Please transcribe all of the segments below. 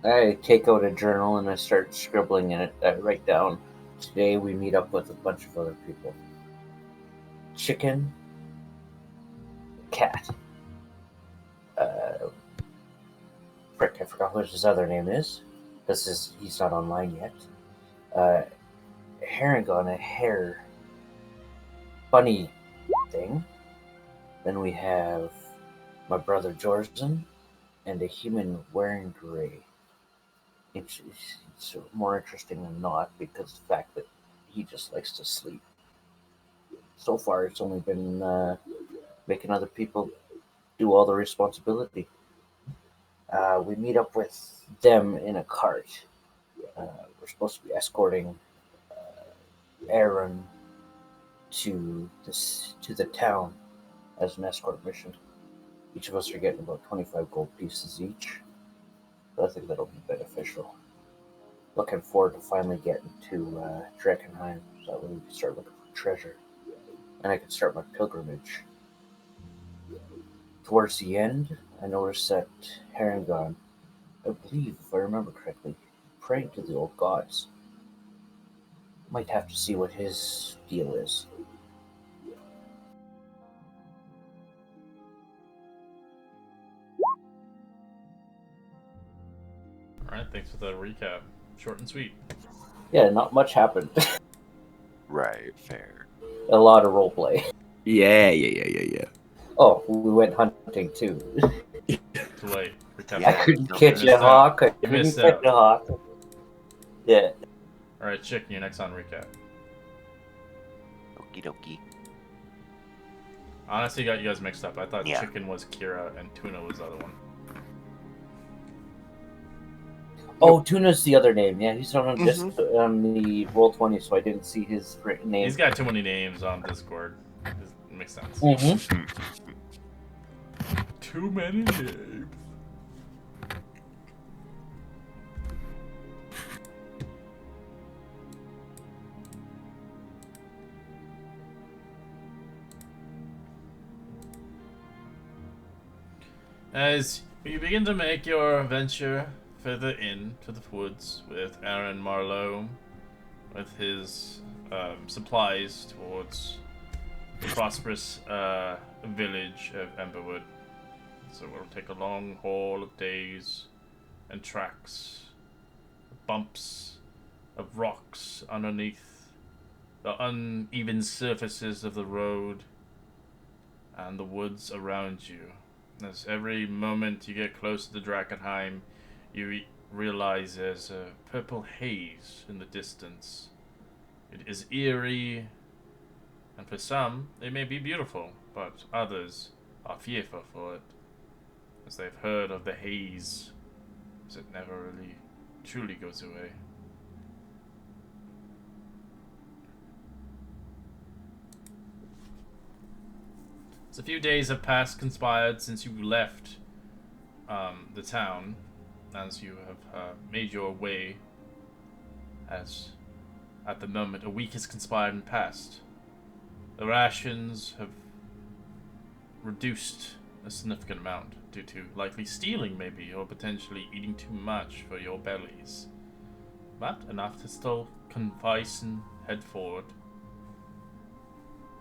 I take out a journal and I start scribbling in it. I write down, today we meet up with a bunch of other people. Chicken, cat. Uh, Frick, I forgot what his other name is. He's not online yet. Uh, Herringon, a hare bunny thing. Then we have my brother Jorzen and a human wearing gray. It's more interesting than not because the fact that he just likes to sleep. So far, it's only been making other people do all the responsibility. We meet up with them in a cart. We're supposed to be escorting Aaron to the town as an escort mission. Each of us are getting about 25 gold pieces each. So I think that'll be beneficial. Looking forward to finally getting to Drakkenheim so that way we can start looking for treasure. And I can start my pilgrimage. Towards the end, I noticed that Harangon, I believe, if I remember correctly, prayed to the old gods. Might have to see what his deal is. All right, thanks for the recap. Short and sweet. Yeah, not much happened. Right, fair. A lot of roleplay. Yeah. Oh, we went hunting too. Too late. Recap. I couldn't catch missed a hawk. I You couldn't missed catch out. a hawk. Yeah. All right, Chicken, you're next on recap. Okie dokie. Honestly, got you guys mixed up. I thought Yeah. Chicken was Kira and Tuna was the other one. Oh, Tuna's the other name. Yeah, he's not on on the Roll20, so I didn't see his written name. He's got too many names on Discord. It makes sense. Mm-hmm. Too many names. As you begin to make your venture further into the woods with Aaron Marlowe, with his supplies towards the prosperous village of Emberwood. So it will take a long haul of days and tracks, bumps of rocks underneath the uneven surfaces of the road and the woods around you. As every moment you get close to Drakkenheim, you realize there's a purple haze in the distance. It is eerie, and for some, it may be beautiful, but others are fearful for it, as they've heard of the haze, as it never really truly goes away. As a few days have conspired since you left the town, as you have made your way, as at the moment a week has conspired and passed. The rations have reduced a significant amount due to likely stealing maybe, or potentially eating too much for your bellies. But enough to still confice and head forward.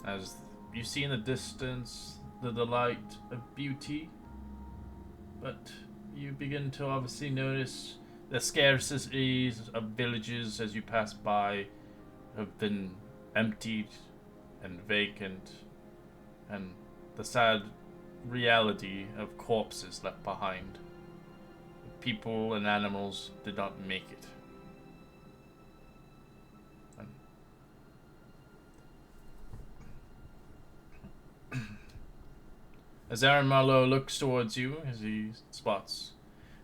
As you see in the distance the delight of beauty, but you begin to obviously notice the scarcities of villages as you pass by have been emptied and vacant, and the sad reality of corpses left behind. People and animals did not make it. As Aaron Marlowe looks towards you, as he spots,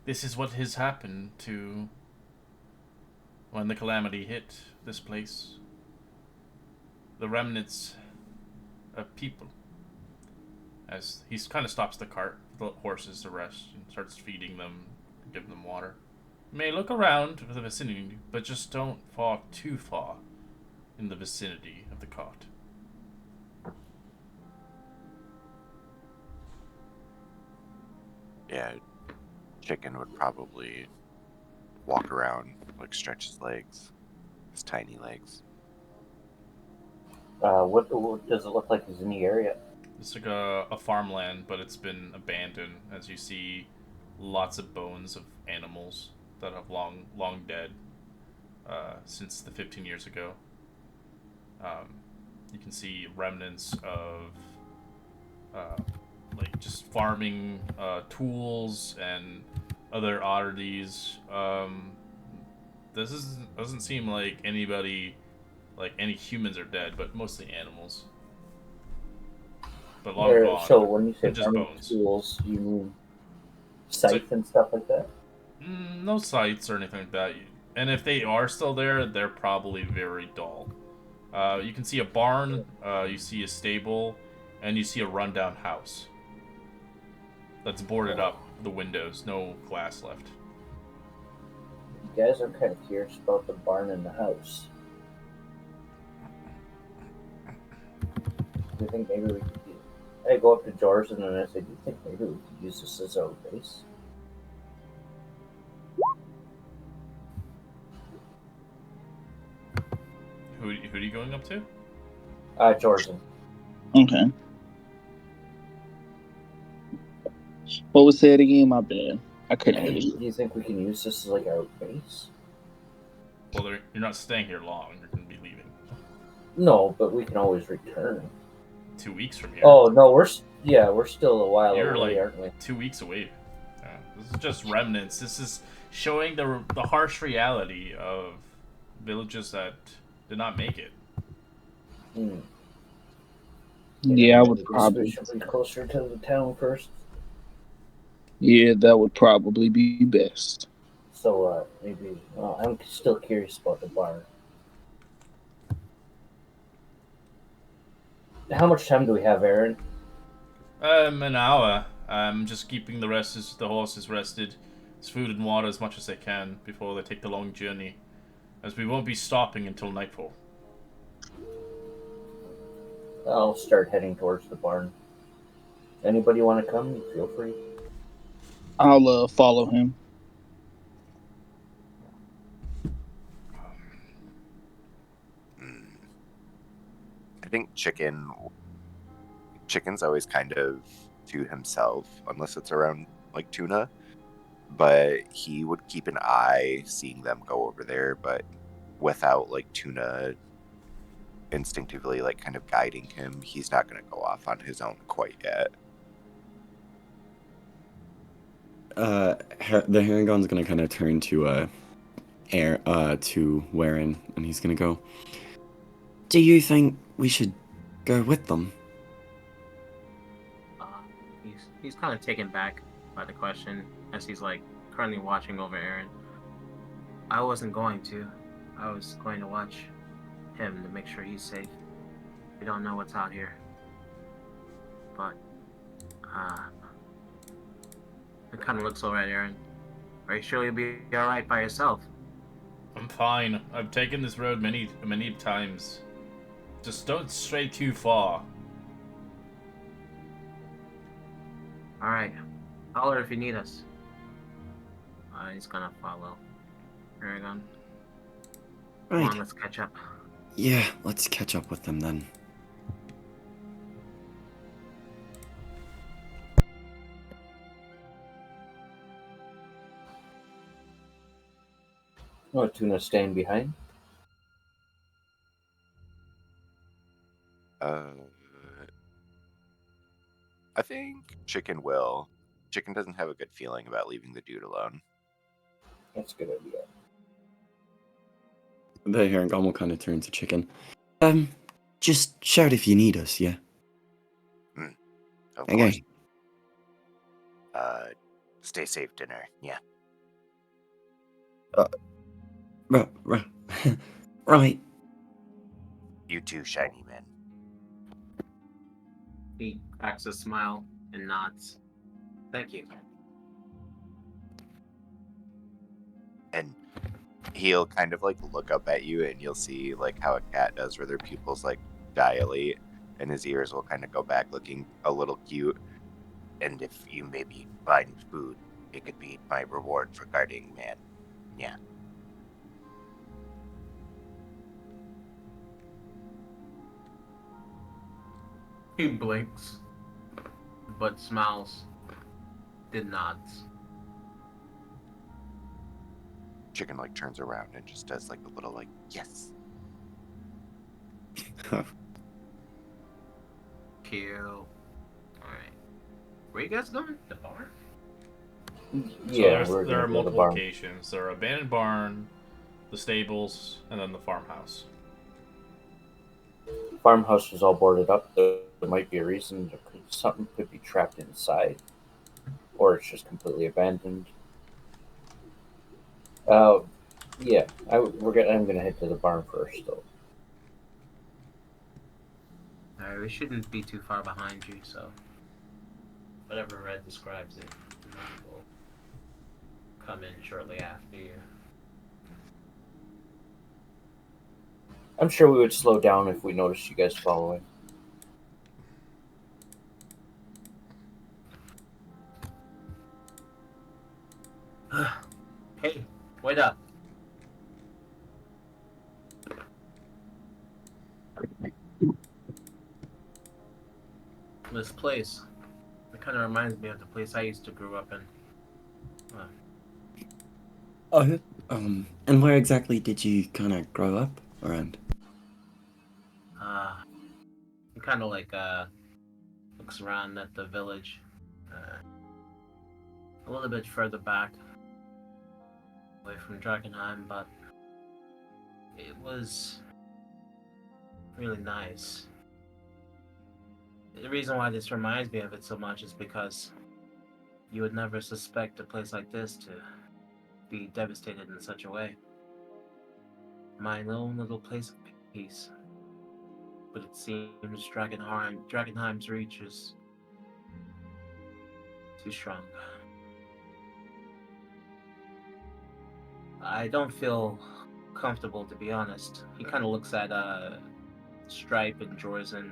this is what has happened to when the calamity hit this place. The remnants of people. As he kind of stops the cart, the horses to rest, and starts feeding them, giving them water. You may look around the vicinity, but just don't walk too far in the vicinity of the cart. Yeah, Chicken would probably walk around, like stretch his legs, his tiny legs. What does it look like is in the area? It's like a farmland, but it's been abandoned. As you see, lots of bones of animals that have long dead since the 15 years ago. You can see remnants of like just farming tools and other oddities. Doesn't seem like anybody, like any humans are dead, but mostly animals. But long gone. So when you say Just farming bones. tools, you mean scythe and stuff like that? No sights or anything like that. And if they are still there, they're probably very dull. You can see a barn, you see a stable, and you see a rundown house that's boarded up. The windows, no glass left. You guys are kind of curious about the barn and the house. Do you think maybe we could I go up to George and then I say, do you think maybe we could use this as our base? Who are you going up to? Jordan. Okay. What was said again? My bad. I couldn't hear you. Do you think we can use this as like our base? Well, you're not staying here long. You're going to be leaving. No, but we can always return. 2 weeks from here. Oh no, we're still a while You're away, like aren't we? 2 weeks away. This is just remnants. This is showing the harsh reality of villages that did not make it. Yeah, I would probably. We should be closer to the town first. Yeah, that would probably be best. So maybe I'm still curious about the barn. How much time do we have, Aaron? An hour. I'm just keeping the horses rested, as food and water as much as they can before they take the long journey, as we won't be stopping until nightfall. I'll start heading towards the barn. Anybody want to come? Feel free. I'll follow him. I think Chicken's always kind of to himself, unless it's around like Tuna. But he would keep an eye seeing them go over there, but without like Tuna instinctively like kind of guiding him, he's not going to go off on his own quite yet. The Herringon's gonna kind of turn to Warren, and he's gonna go, do you think we should go with them? He's kind of taken back by the question, as he's like currently watching over Aaron. I wasn't going to. I was going to watch him to make sure he's safe. We don't know what's out here. But it kind of looks over at Aaron. Are you sure you'll be alright by yourself? I'm fine. I've taken this road many times. Just don't stray too far. Alright. Holler if you need us. He's gonna follow Aragon. Come Right. on, let's catch up. Yeah, let's catch up with them then. Oh, Tuna staying behind? I think Chicken will. Chicken doesn't have a good feeling about leaving the dude alone. That's a good idea. The Herringon will kind of turn to Chicken. Just shout if you need us, yeah? Of Okay. course. Stay safe, dinner. Yeah. Right. You too, shiny man. He cracks a smile and nods. Thank you. And he'll kind of like look up at you, and you'll see like how a cat does, where their pupils like dilate, and his ears will kind of go back, looking a little cute. And if you maybe find food, it could be my reward for guarding man. Yeah. He blinks, but smiles, then nods. Chicken like turns around and just does like a little like yes. Kill. Alright. Where you guys going? The bar? Yeah, So we're there gonna are go to the multiple barn. locations. There are abandoned barn, the stables, and then the farmhouse. Farmhouse is all boarded up. There might be a reason. Something could be trapped inside, or it's just completely abandoned. Uh, yeah, I'm gonna head to the barn first, though. Alright, we shouldn't be too far behind you, so whatever Red describes it, we'll come in shortly after you. I'm sure we would slow down if we noticed you guys following. Hey, wait up. This place, it kind of reminds me of the place I used to grow up in. Oh, and where exactly did you kind of grow up around? He kind of like looks around at the village, a little bit further back, away from Drakkenheim, but it was really nice. The reason why this reminds me of it so much is because you would never suspect a place like this to be devastated in such a way. My own little place of peace. But it seems Drakkenheim's reach is too strong. I don't feel comfortable, to be honest. He kind of looks at Stripe and Jorzen,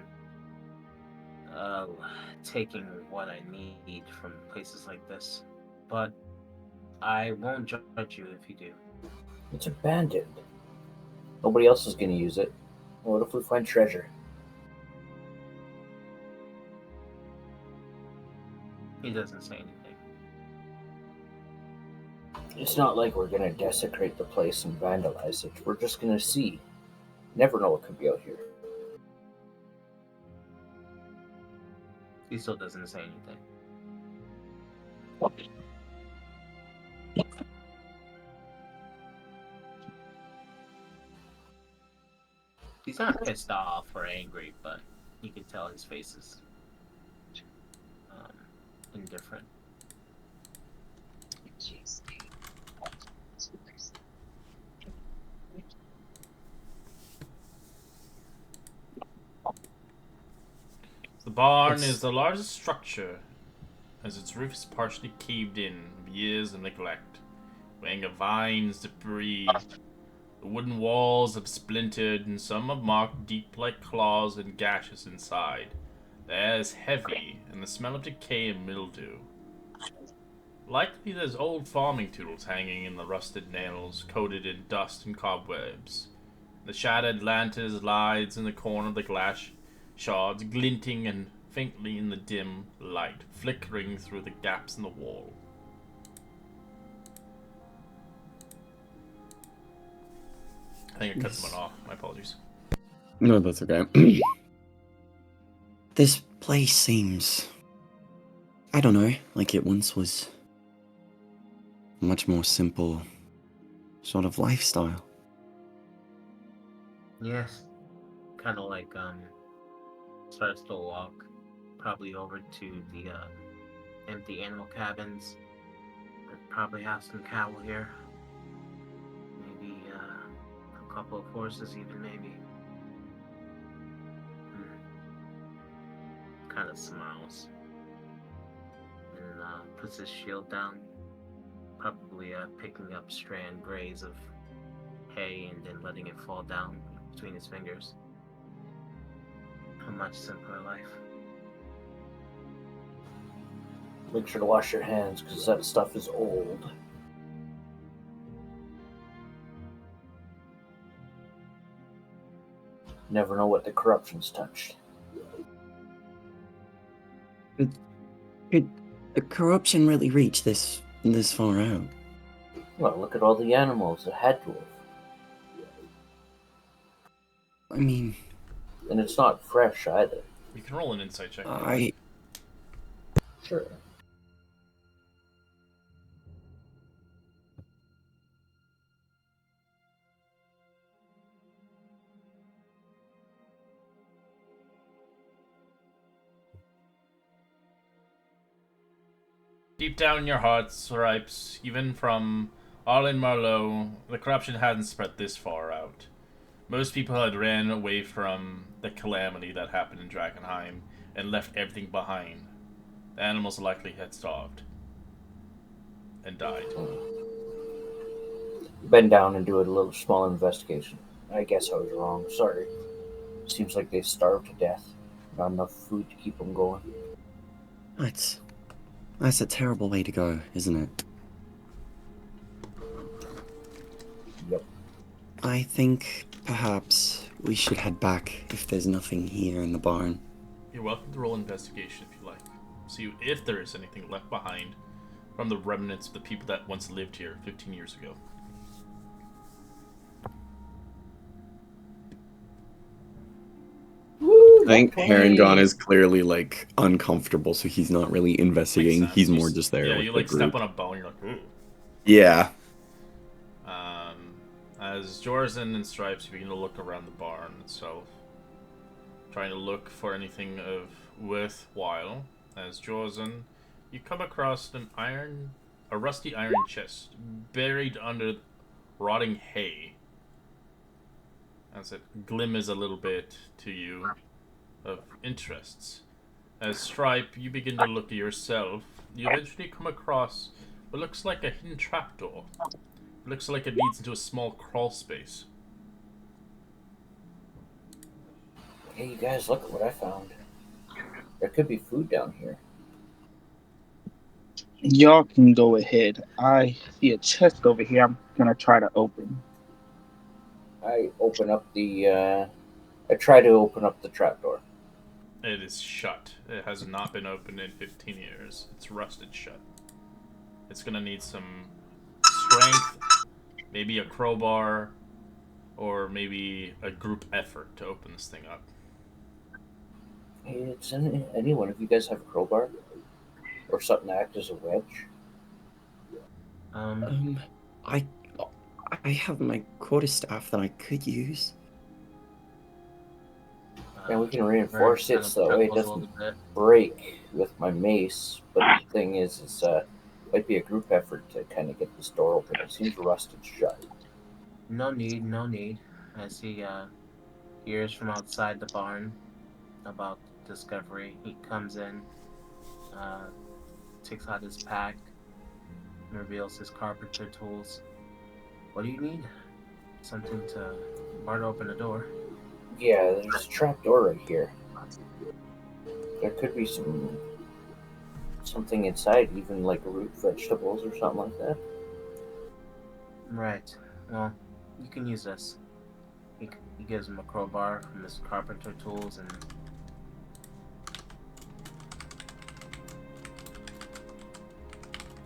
taking what I need from places like this. But I won't judge you if you do. It's abandoned. Nobody else is gonna use it. What if we find treasure? He doesn't say anything. It's not like we're gonna desecrate the place and vandalize it. We're just gonna see. Never know what could be out here. He still doesn't say anything. He's not pissed off or angry, but you can tell his face is indifferent. The barn It's- is the largest structure, as its roof is partially caved in of years of neglect, weighing of vines, debris. The wooden walls have splintered, and some have marked deep like claws and gashes inside. The air is heavy, and the smell of decay and mildew. Likely there's old farming tools hanging in the rusted nails, coated in dust and cobwebs. The shattered lanterns lies in the corner of the glass shards, glinting and faintly in the dim light, flickering through the gaps in the wall. I think I cut someone off. My apologies. No, that's okay. This place seems, I don't know, like it once was a much more simple sort of lifestyle. Yes. Kind of like, starts to walk probably over to the, empty animal cabins. Probably have some cattle here. Maybe, a couple of horses even, maybe. Kind of smiles. And, puts his shield down. Probably, picking up strand grays of hay and then letting it fall down between his fingers. A much simpler life. Make sure to wash your hands because that stuff is old. Never know what the corruption's touched. Could the corruption really reach this far out? Well, look at all the animals that had to have. I mean, And it's not fresh either. You can roll an insight check. Sure. Deep down in your hearts, Stripes, even from Arlen Marlowe, the corruption hadn't spread this far out. Most people had ran away from the calamity that happened in Drakkenheim and left everything behind. The animals likely had starved and died. Bend down and do a little small investigation. I guess I was wrong. Sorry. Seems like they starved to death. Not enough food to keep them going. That's a terrible way to go, isn't it? Yep. I think perhaps we should head back if there's nothing here in the barn. You're welcome to roll investigation if you like. See if there is anything left behind from the remnants of the people that once lived here 15 years ago. I think Harangon is clearly like uncomfortable, so he's not really investigating. He's more just there. Yeah, with you the like group. step on a bone, you're like, ooh. Yeah. As Jorzan and Stripes begin to look around the barn itself, trying to look for anything of worthwhile, as Jorzan, you come across a rusty iron chest buried under rotting hay. As it glimmers a little bit to you of interests. As Stripe, you begin to look at yourself, you eventually come across what looks like a hidden trapdoor. It looks like it leads into a small crawl space. Hey, you guys, look at what I found. There could be food down here. Y'all can go ahead. I see a chest over here. I'm gonna try to open. I open up the, I try to open up the trapdoor. It is shut. It has not been opened in 15 years. It's rusted shut. It's gonna need some strength, maybe a crowbar, or maybe a group effort to open this thing up. Hey, does any one of you guys have a crowbar? Or something to act as a wedge? I have my quarterstaff that I could use. Yeah, we can reinforce it so that way it doesn't break with my mace. But the thing is, might be a group effort to kind of get this door open. It seems rusted shut. No need. I see hears from outside the barn about discovery. He comes in, takes out his pack, reveals his carpenter tools. What do you need? Something to part open the door. Yeah, there's a trap door right here. There could be something inside, even like root vegetables or something like that. Right. Well, you can use this. He gives him a crowbar from his carpenter tools and...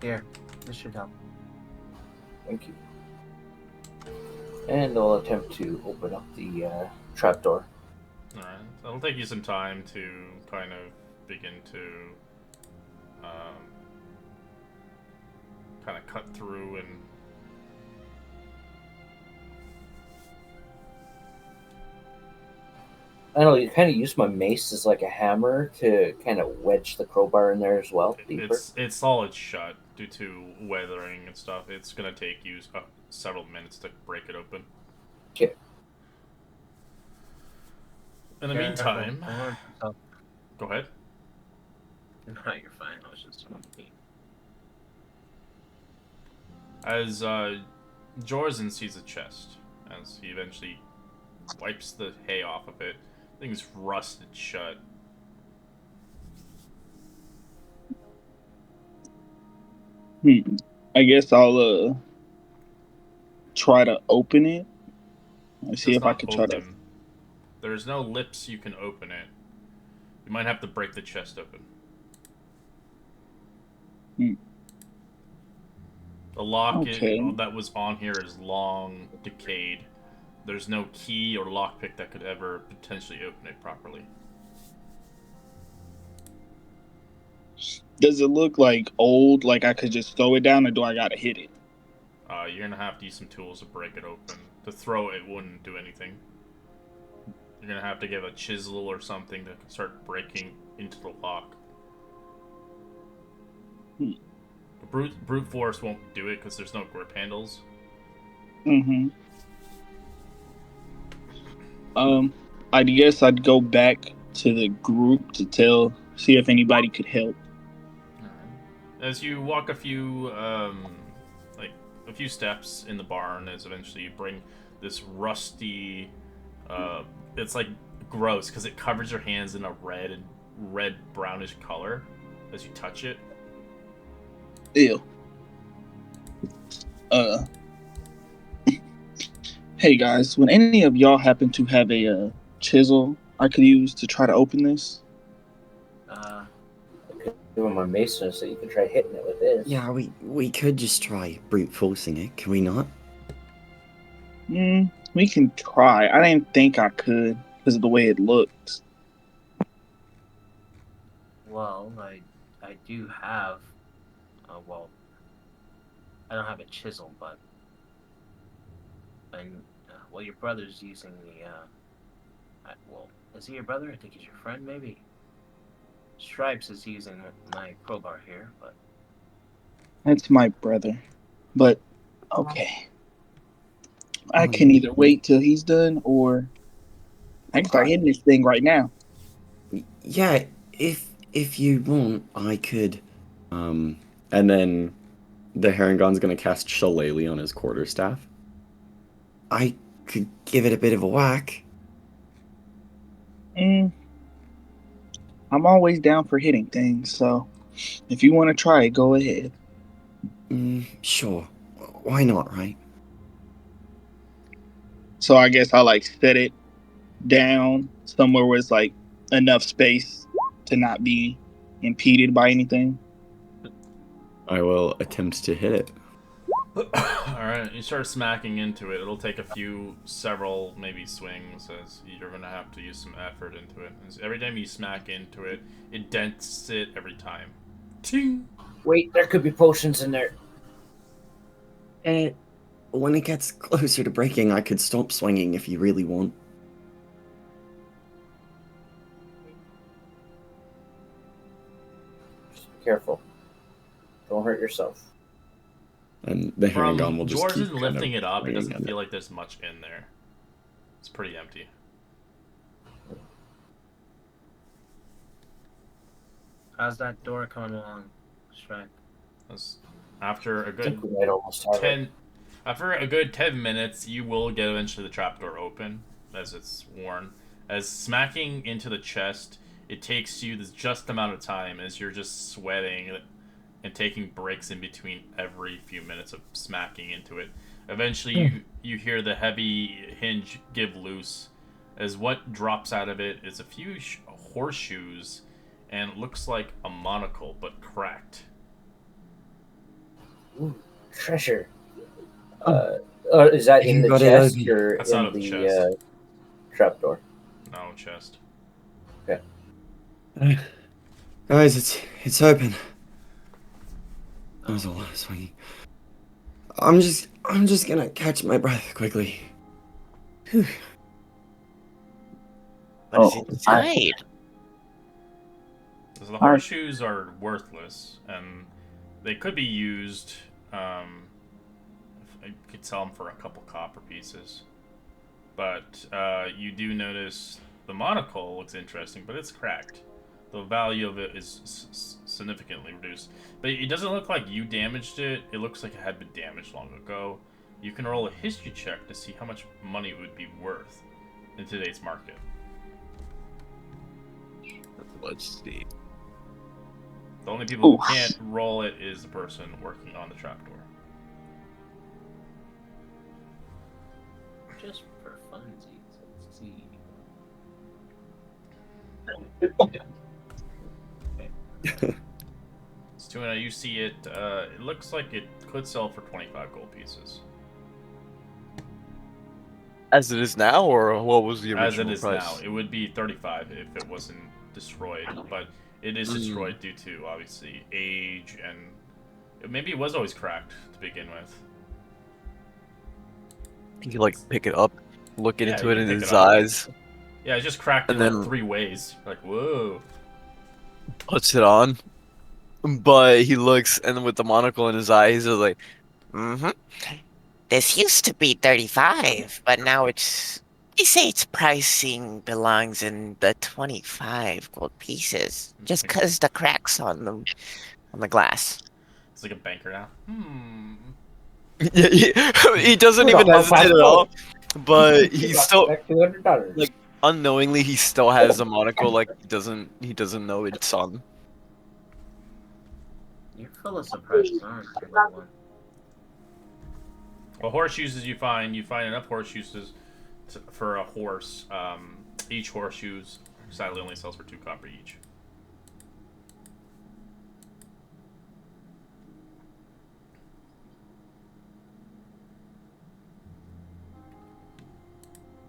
Here, this should help. Thank you. And I'll attempt to open up the trapdoor. Alright, it'll take you some time to kind of begin to kind of cut through and I don't know, you kind of use my mace as like a hammer to kind of wedge the crowbar in there as well, deeper. it's solid shut due to weathering and stuff. It's gonna take you several minutes to break it open. Okay. In the meantime, go ahead. No, you're fine. I was just... As Jorzan sees a chest, as he eventually wipes the hay off of it, thing's rusted shut. I guess I'll try to open it. Let's see if I can try to. There's no lips you can open it. You might have to break the chest open. Hmm. The lock Okay. that was on here is long decayed. There's no key or lockpick that could ever potentially open it properly. Does it look like old? Like I could just throw it down, or do I gotta hit it? You're gonna have to use some tools to break it open. To throw it wouldn't do anything. You're gonna have to get a chisel or something that can start breaking into the lock. Hmm. Brute force won't do it because there's no grip handles. Mm-hmm. I guess I'd go back to the group to see if anybody could help. As you walk a few steps in the barn, as eventually you bring this rusty, it's like gross because it covers your hands in a red brownish color as you touch it. Ew. Hey guys, would any of y'all happen to have a chisel I could use to try to open this? Doing my mason so you can try hitting it with this. Yeah, we could just try brute forcing it, can we not? We can try. I didn't think I could because of the way it looked. Well, I do have. Well, I don't have a chisel, but well, your brother's using the. Well, is he your brother? I think he's your friend, maybe. Stripes is using my crowbar here, but That's my brother. But okay, I can either wait till he's done, or I can start hitting this thing right now. Yeah, if you want, I could. And then the Harengon's gonna cast Shillelagh on his quarterstaff. I could give it a bit of a whack. I'm always down for hitting things, so if you want to try it, go ahead. Sure. Why not, right? So I guess I set it down somewhere where it's enough space to not be impeded by anything. I will attempt to hit it. Alright, you start smacking into it. It'll take several, maybe swings, as you're gonna have to use some effort into it. As every time you smack into it, it dents it every time. Ting! Wait, there could be potions in there. When it gets closer to breaking, I could stop swinging if you really want. Just be careful. Don't hurt yourself. And the Harengon From will just Jordan keep lifting it up, it swinging doesn't at feel like there's much in there. It's pretty empty. how's that door coming along, Shrek? After a I think good we might almost have it. After a good 10 minutes, you will get eventually the trapdoor open as it's worn. As smacking into the chest, it takes you the just amount of time as you're just sweating and taking breaks in between every few minutes of smacking into it. Eventually, you hear the heavy hinge give loose as what drops out of it is a few horseshoes and it looks like a monocle but cracked. Ooh, treasure. Is that in You the got it chest open. or That's not in in the the chest. trapdoor? No chest. Guys, it's open. That was a lot of swinging. I'm just gonna catch my breath quickly. Whew. But it's inside. So the horseshoes are worthless, and they could be used. I could sell them for a couple copper pieces, but you do notice the monocle looks interesting, but it's cracked. The value of it is significantly reduced. But it doesn't look like you damaged it. It looks like it had been damaged long ago. You can roll a history check to see how much money it would be worth in today's market. Let's see. The only people who can't roll it is the person working on the trapdoor. Just for funsies, let's see. Tuna, you see it. It looks like it could sell for 25 gold pieces. As it is now, or what was the original As it is price? now, it would be 35 if it wasn't destroyed, but it is destroyed due to obviously age and maybe it was always cracked to begin with. You like pick it up, look Yeah, into you it can in pick his it up. eyes, Yeah, it's just cracked in And like then- 3 ways. Like, whoa. puts it on. But he looks, and with the monocle in his eye, he's just like, mm-hmm. This used to be 35, but now it's. They say its pricing belongs in the 25 gold pieces, just because the cracks on the glass. It's like a banker now. Yeah, he doesn't even hesitate at all. But he's still $200. like unknowingly he still has the monocle. Like he doesn't know it's on. You're full of surprises, aren't you, little one? Well, horseshoes you find enough horseshoes for a horse. Each horseshoes sadly only sells for 2 copper each.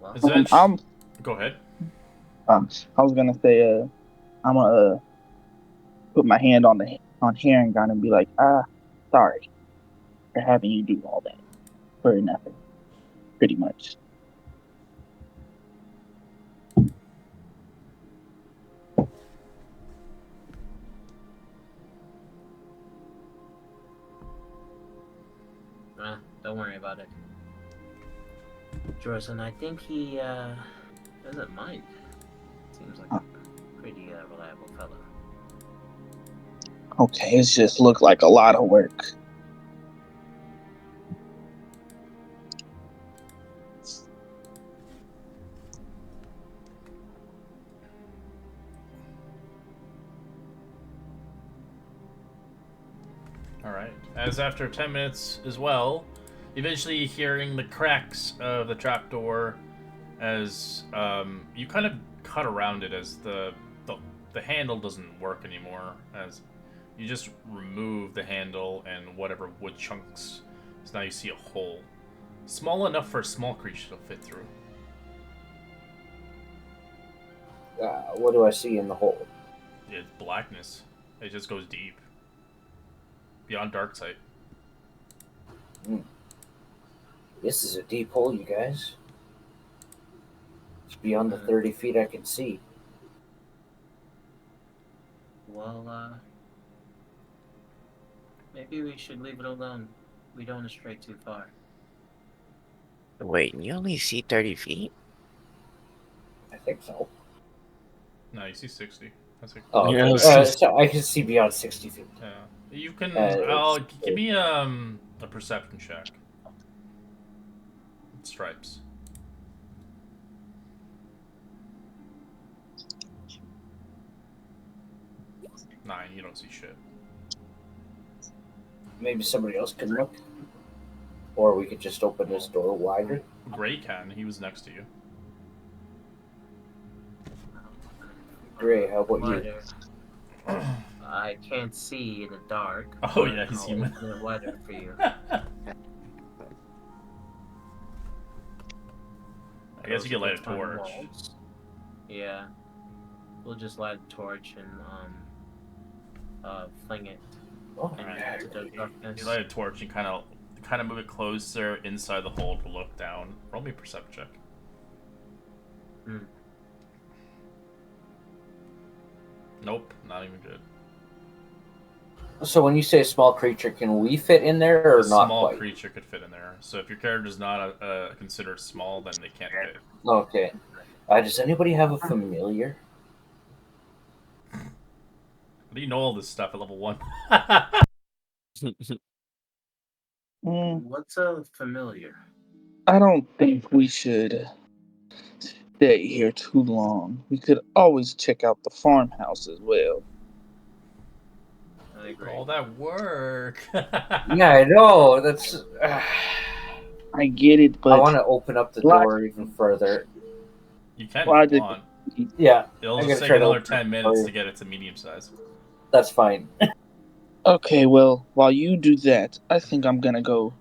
Well, Is that- I'm Go ahead. I was gonna say I'm gonna put my hand on Heron gun and be like, sorry for having you do all that for nothing, pretty much. Don't worry about it. Jordan, I think he doesn't mind. Seems like a pretty reliable fellow. Okay, it's just looked like a lot of work. Alright. As after 10 minutes as well, eventually hearing the cracks of the trapdoor as you kind of cut around it as the handle doesn't work anymore, as you just remove the handle and whatever wood chunks. So now you see a hole. Small enough for a small creature to fit through. What do I see in the hole? It's blackness. It just goes deep. Beyond dark sight. This is a deep hole, you guys. It's beyond the 30 feet I can see. Well, maybe we should leave it alone. We don't want to stray too far. Wait, you only see 30 feet? I think so. No, you see 60. That's like, Oh, Yeah, okay. it's So I can see beyond 60 feet. yeah. You can. It's- Give me a perception check. Stripes. Nine. You don't see shit. Maybe somebody else can look. Or we could just open this door wider. Gray can. He was next to you. Gray, how about you? Wider. I can't see in the dark. Oh, but yeah, he's I'll human. open it wider for you. I guess you can light a Those are torch. walls. Yeah. We'll just light a torch and fling it Oh, into the darkness. You light a torch and kind of move it closer inside the hole to look down. Roll me a perception check. Nope, not even good. So when you say a small creature, can we fit in there or A not small quite? creature could fit in there. So if your character is not considered small, then they can't fit. Okay. Does anybody have a familiar? How do you know all this stuff at level 1? What's a familiar? I don't think we should stay here too long. We could always check out the farmhouse as well. I agree. All that work. Yeah, I know. That's. I get it, I but want to open up the door even further. You can Well, if you want. Yeah, It'll I'm just gonna take try to another open 10 it minutes for to you. get it to medium size. That's fine. Okay, well, while you do that, I think I'm gonna go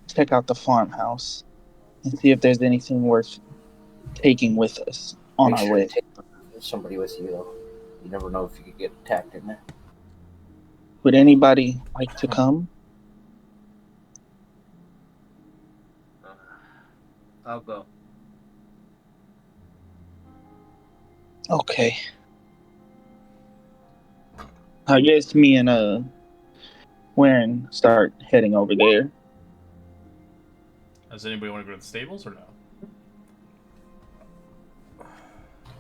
check out the farmhouse and see if there's anything worth taking with us on Make our sure to way. take somebody with you, though. You never know if you could get attacked in there. Would anybody like to come? I'll go. Okay. I guess me and Warren start heading over there. Does anybody want to go to the stables or no?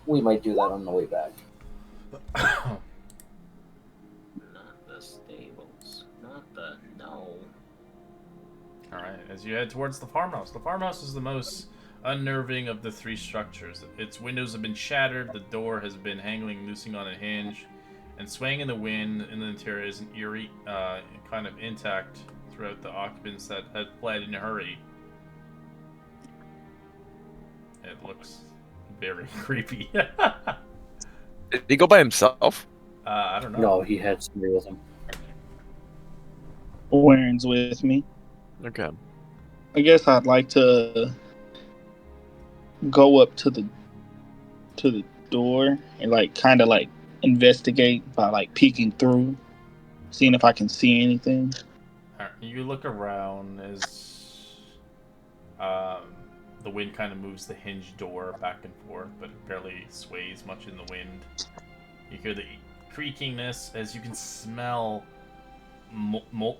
We might do that on the way back. Not the stables. Not the no. Alright, as you head towards the farmhouse. The farmhouse is the most unnerving of the three structures. Its windows have been shattered, the door has been hanging loosely on a hinge, and swaying in the wind in the interior is an eerie, kind of intact throughout the occupants that had fled in a hurry. It looks very creepy. Did he go by himself? I don't know. No, he had somebody with him. Warren's with me. Okay. I guess I'd like to go up to the door and like kind of like investigate by like peeking through, seeing if I can see anything. Alright, you look around as the wind kind of moves the hinge door back and forth, but it barely sways much in the wind. You hear the creakingness as you can smell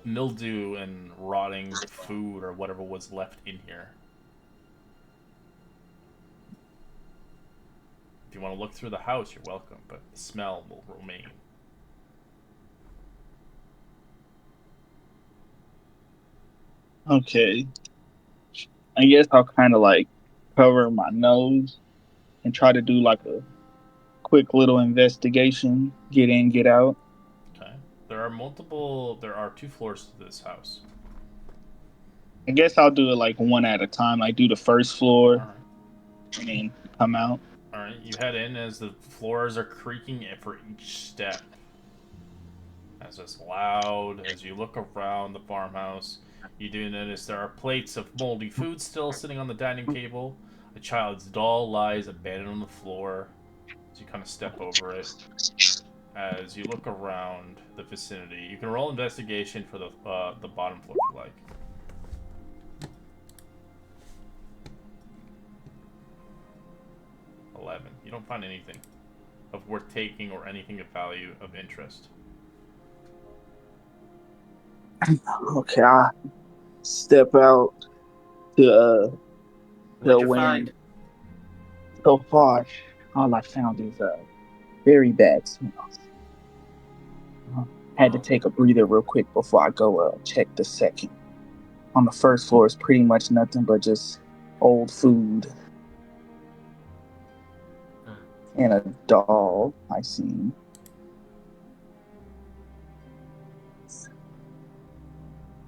mildew and rotting food or whatever was left in here. If you want to look through the house, you're welcome, but the smell will remain. Okay. I guess I'll kind of like cover my nose and try to do like a quick little investigation, get in, get out. Okay. There are 2 floors to this house. I guess I'll do it like one at a time. Like do the first floor Alright. and then come out. Alright, you head in as the floors are creaking for each step. As it's loud, as you look around the farmhouse, you do notice there are plates of moldy food still sitting on the dining table. A child's doll lies abandoned on the floor as you kind of step over it. As you look around the vicinity, you can roll investigation for the bottom floor if you like. 11. You don't find anything of worth taking or anything of value of interest. Okay, I step out to the What'd you wind. find? So far, all I found is very bad smells. Had to take a breather real quick before I go check the second. On the first floor is pretty much nothing but just old food and a doll I seen.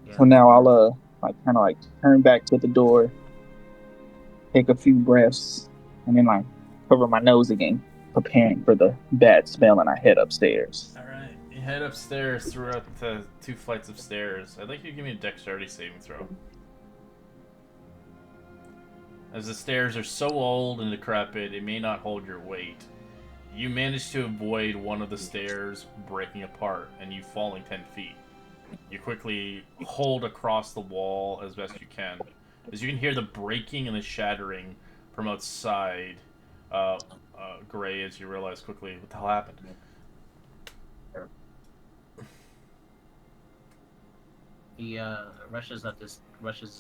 Yeah. So now I'll like kind of like turn back to the door, take a few breaths, and then like cover my nose again, preparing for the bad smell, and I head upstairs. Alright, you head upstairs throughout the 2 flights of stairs. I'd like you to give me a dexterity saving throw. As the stairs are so old and decrepit, it may not hold your weight. You manage to avoid one of the stairs breaking apart and you falling 10 feet. You quickly hold across the wall as best you can. As you can hear the breaking and the shattering from outside, Gray, as you realize quickly what the hell happened. He rushes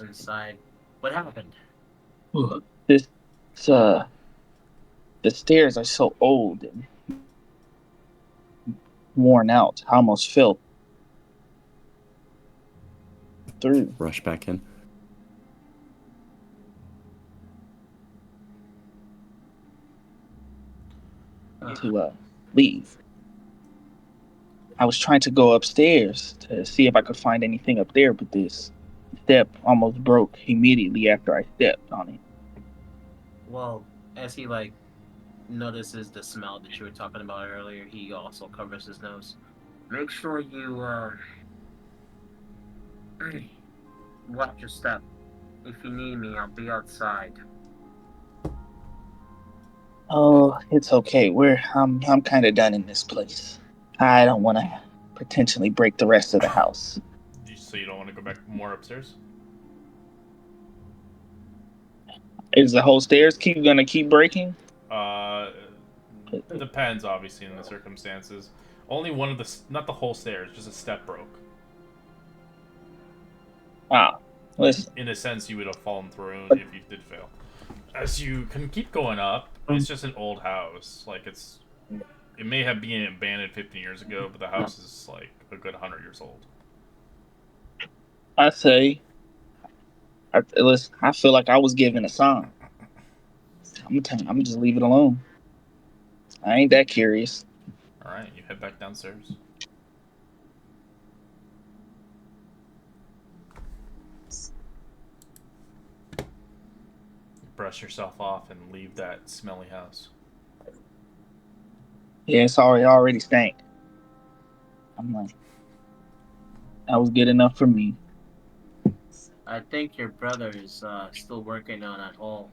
inside. What happened? This the stairs are so old and worn out. I almost fell through. Rush back in. To leave. I was trying to go upstairs to see if I could find anything up there, but this step almost broke immediately after I stepped on it. Well, as he like notices the smell that you were talking about earlier. He also covers his nose. Make sure you watch your step. If you need me, I'll be outside. Oh, it's okay. I'm kind of done in this place. I don't want to potentially break the rest of the house. So you don't want to go back more upstairs? Is the whole stairs gonna keep breaking? Uh, depends, obviously, in the circumstances. Only one of the, not the whole stairs, just a step broke. Ah, listen. In a sense, you would have fallen through if you did fail. As you can keep going up, it's just an old house. Like, it may have been abandoned 15 years ago, but the house is like a good 100 years old. I say, listen. I feel like I was given a sign. I'm just leave it alone. I ain't that curious. All right, you head back downstairs. Brush yourself off and leave that smelly house. Yeah, it's already stank. I'm like, that was good enough for me. I think your brother is still working on that hole.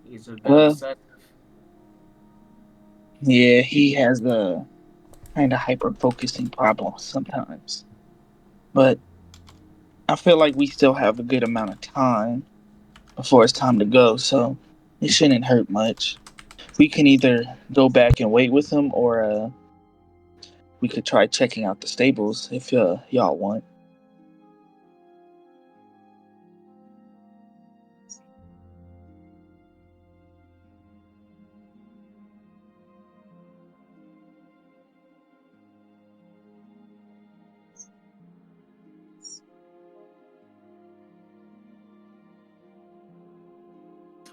He's a bit Well, obsessive. yeah, he has a kind of hyper focusing problem sometimes, but I feel like we still have a good amount of time before it's time to go, so it shouldn't hurt much. We can either go back and wait with him, or we could try checking out the stables if y'all want.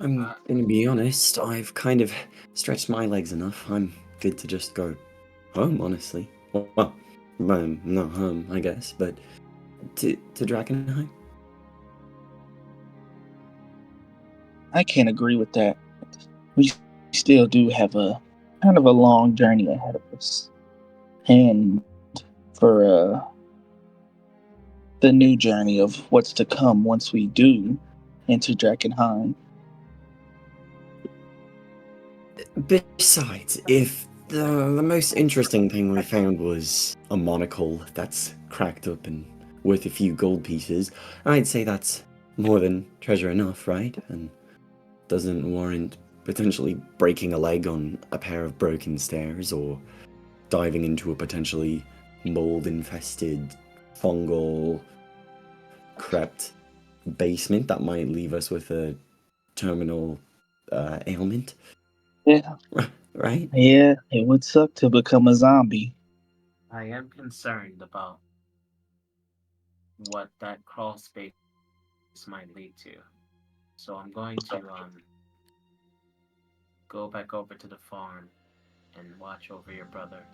I'm gonna be honest, I've kind of stretched my legs enough. I'm good to just go home, honestly. Well, not home, I guess, but to Drakkenheim. I can't agree with that. We still do have a kind of a long journey ahead of us, and for the new journey of what's to come once we do enter Drakkenheim. Besides, if the most interesting thing we found was a monocle that's cracked up and worth a few gold pieces, I'd say that's more than treasure enough, right? And doesn't warrant potentially breaking a leg on a pair of broken stairs or diving into a potentially mold-infested, fungal, crept basement that might leave us with a terminal ailment. Yeah, Right? yeah, it would suck to become a zombie. I am concerned about what that crawl space might lead to. So I'm going to go back over to the farm and watch over your brother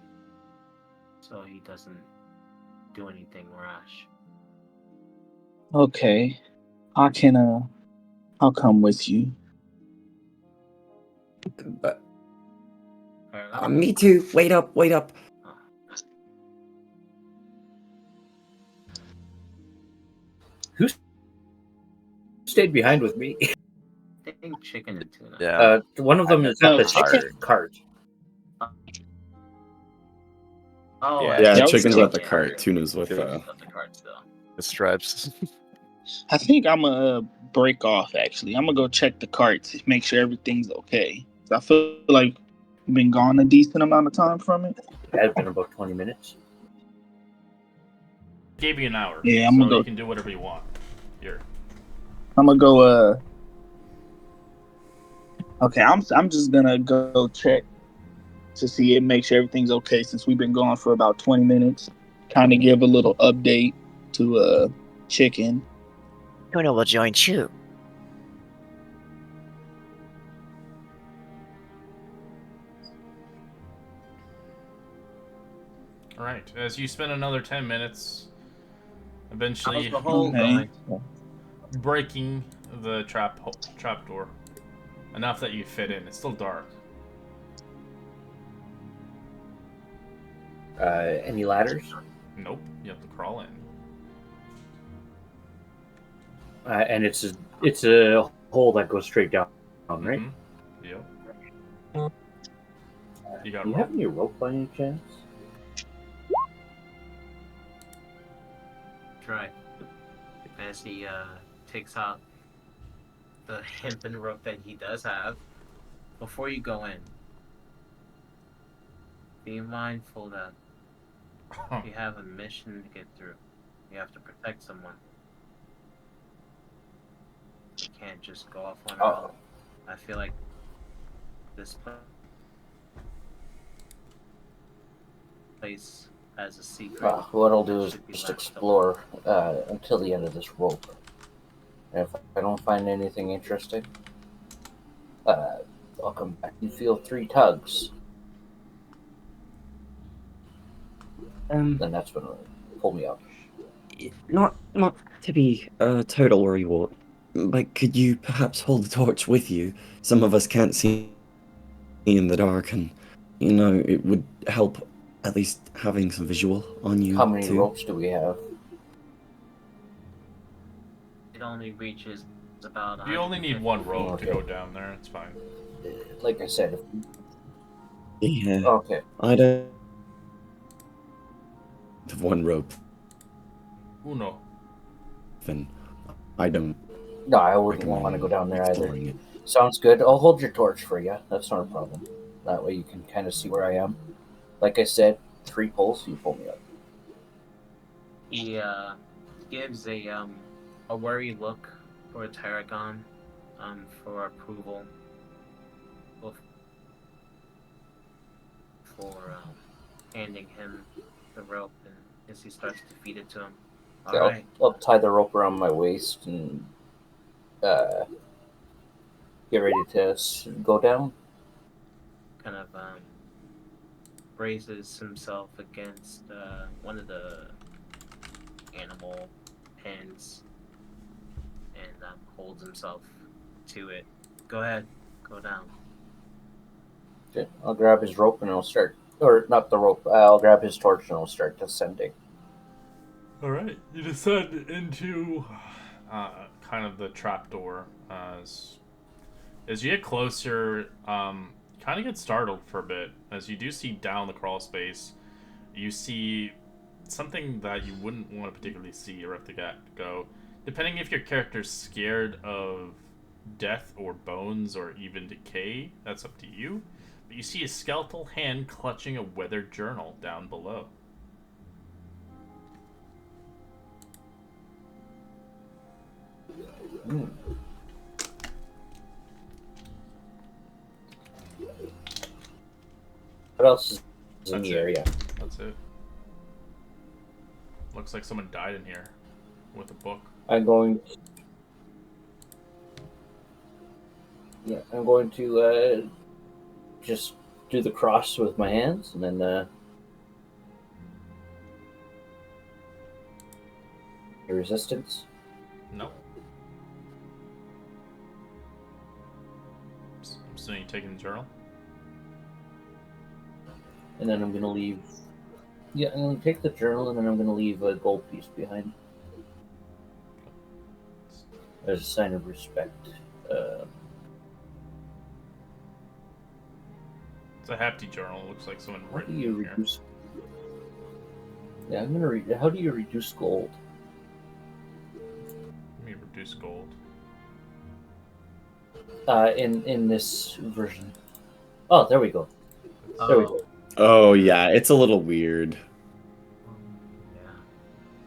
so he doesn't do anything rash. Okay, I can I'll come with you. But Fair enough? me too. Wait up, wait up. Who stayed behind with me? I think chicken and tuna. Yeah. One of them is at the chicken. cart. Oh, Yeah, I Yeah, see. chicken's chicken. at the cart. Tuna's with Tuna's at the cart still. The stripes. I think I'm gonna break off. Actually, I'm gonna go check the carts, make sure everything's okay. I feel like we've been gone a decent amount of time from it. It had been about 20 minutes. Gave you an hour, Yeah, I'm so gonna go. you can do whatever you want. Here. I'm gonna go. Okay, I'm just gonna go check to see it, make sure everything's okay since we've been gone for about 20 minutes. Kind of give a little update to Chicken. Tuna will join you. All right. As you spend another 10 minutes, How's eventually the hole Okay. going? breaking the trap door enough that you fit in. It's still dark. Any ladders? Nope, you have to crawl in. And it's a hole that goes straight down, right? Yep. You got Do you rope? have any rope by any chance? Try. As he takes out the hempen rope that he does have. Before you go in, be mindful that you have a mission to get through. You have to protect someone. You can't just go off on your own. I feel like this place has a secret. What I'll do that is should be just left explore until the end of this rope. And if I don't find anything interesting, I'll come back and feel 3 tugs. Then that's when it'll pull me up. Not to be a total worrywart, but could you perhaps hold the torch with you? Some of us can't see in the dark, and it would help at least having some visual on you. How many too. ropes do we have? It only reaches about. You only need 1 rope to Okay. go down there. It's fine. Like I said, Yeah. okay. I don't have 1 rope, Uno. and I don't. No, I wouldn't want to go recommend down there either. exploring it. Sounds good. I'll hold your torch for you. That's not a problem. That way you can kind of see where I am. Like I said, 3 pulls, you pull me up. He gives a worried look for Tarragon for approval for handing him the rope, and as he starts to feed it to him. All Yeah, right. I'll tie the rope around my waist and get ready to go down. Kind of braces himself against one of the animal pens and holds himself to it. Go ahead, go down. Okay, I'll grab his rope and I'll start, or not the rope. I'll grab his torch and I'll start descending. All right, you descend into kind of the trapdoor. As you get closer, kind of get startled for a bit as you do see down the crawl space. You see something that you wouldn't want to particularly see right off the get-go. Depending if your character's scared of death or bones or even decay, that's up to you. But you see a skeletal hand clutching a weathered journal down below. What else is in That's the it. area? That's it. Looks like someone died in here with a book. I'm going to just do the cross with my hands and then resistance. No. So you taking the journal? And then I'm going to leave. Yeah, I'm going to take the journal and then I'm going to leave a gold piece behind. As a sign of respect. It's a hefty journal. It looks like someone How do written you in here. reduce? Yeah, I'm going to read. How do you reduce gold? Let me reduce gold. In this version. Oh, there we go. There we go. Oh yeah, it's a little weird. Yeah.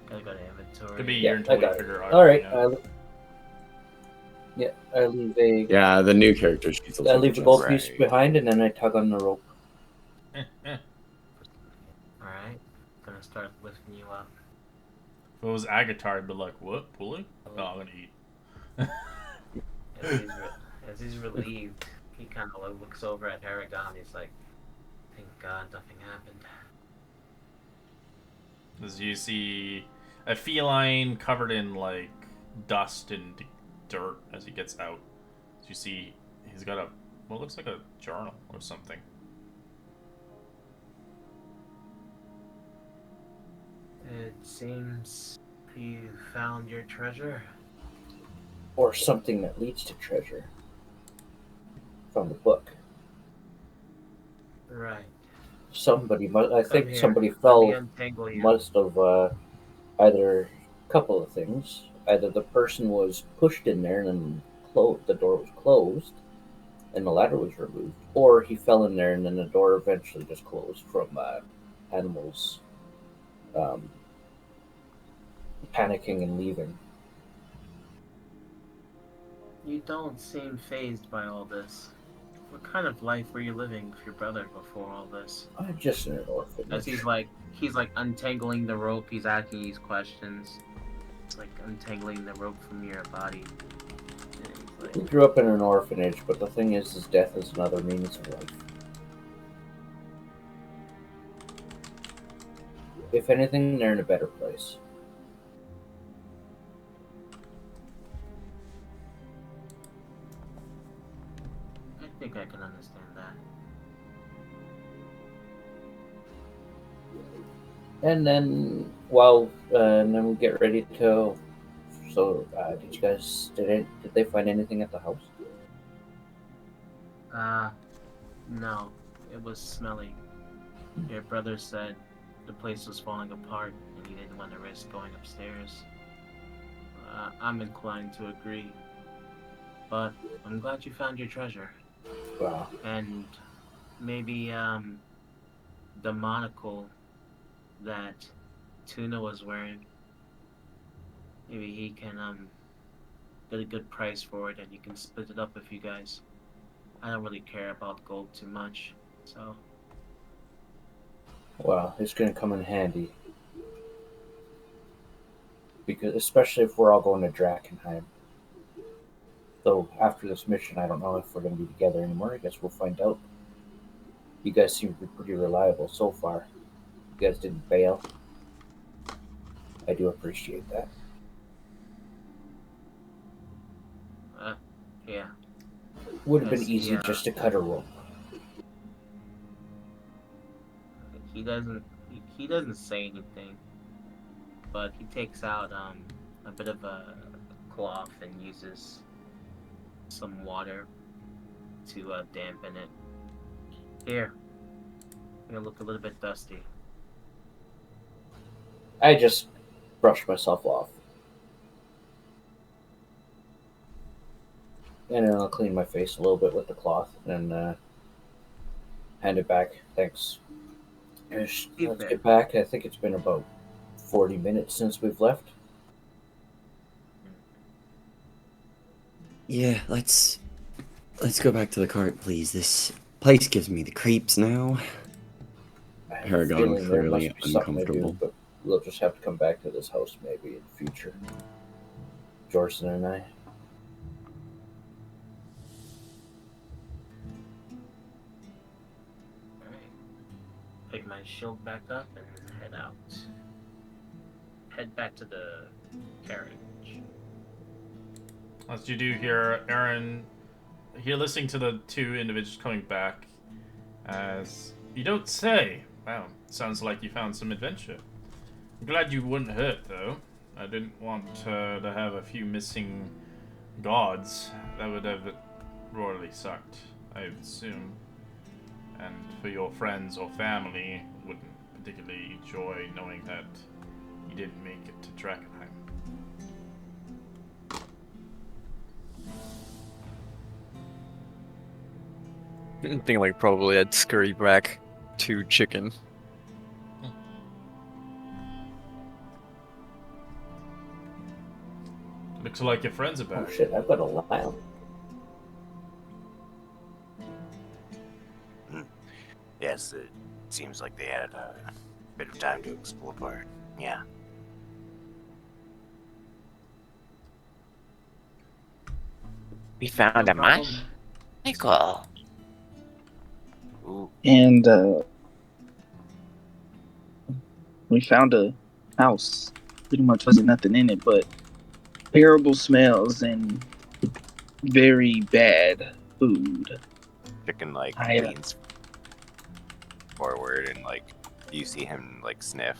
Gotta go to inventory. Could be a Yeah, year until I got we it. figure out. All right. Yeah. I leave a. Yeah, the new character sheets. will I take leave the just- gold piece Right. behind, and then I tug on the rope. Alright. Gonna start lifting you up. If it was Agatar, I'd be like, what? Pulling? No, I'm gonna eat. As he's relieved, he kind of looks over at Aragon. He's like, thank God nothing happened. As you see a feline covered in like dust and dirt as he gets out. As you see he's got what looks like a journal or something. It seems you found your treasure. Or something that leads to treasure. From the book. Right. Somebody I Come think here. somebody Let me fell, untangle you. must have either a couple of things. Either the person was pushed in there and then the door was closed and the ladder was removed, or he fell in there and then the door eventually just closed from animals panicking and leaving. You don't seem fazed by all this. What kind of life were you living with your brother before all this? I'm just in an orphanage. As he's like untangling the rope, he's asking these questions. It's like untangling the rope from your body. And he's like, We grew up in an orphanage, but the thing is death is another means of life. If anything, they're in a better place. I think I can understand that. And then, and then we get ready to. So, did you guys did they find anything at the house? No. It was smelly. Your brother said the place was falling apart and he didn't want to risk going upstairs. I'm inclined to agree. But I'm glad you found your treasure. Wow. And maybe the monocle that Tuna was wearing, maybe he can get a good price for it and you can split it up with you guys. I don't really care about gold too much, so. Well, it's going to come in handy. Because, especially if we're all going to Drakkenheim. Though, after this mission, I don't know if we're going to be together anymore. I guess we'll find out. You guys seem to be pretty reliable so far. You guys didn't bail. I do appreciate that. Yeah. Would have been Yes, easy yeah. just to cut a rope. He doesn't say anything, but he takes out a bit of a cloth and uses some water to dampen it. Here, you're gonna look a little bit dusty. I just brushed myself off. And then I'll clean my face a little bit with the cloth and hand it back. Thanks. Let's get back. I think it's been about 40 minutes since we've left. Yeah, let's go back to the cart, please. This place gives me the creeps now. I have a Paragon feeling there clearly must be something to do, uncomfortable. but we'll just have to come back to this house maybe in the future. Jorson and I. Pick my shield back up and head out. Head back to the carriage. As you do hear Aaron, you're listening to the two individuals coming back. As you don't say. Wow, sounds like you found some adventure. I'm glad you wouldn't hurt though. I didn't want to have a few missing gods. That would have royally sucked, I would assume. And for your friends or family, wouldn't particularly enjoy knowing that you didn't make it to Drakkenheim. I think like probably I'd scurry back to chicken. Looks like your friends are Oh back. shit, I've got a lamp. Yes, it seems like they had a bit of time to explore part. Yeah. We found a Michael. Ooh, And we found a house. Pretty much wasn't nothing in it, but terrible smells and very bad food. chicken like I, leans forward and like you see him like sniff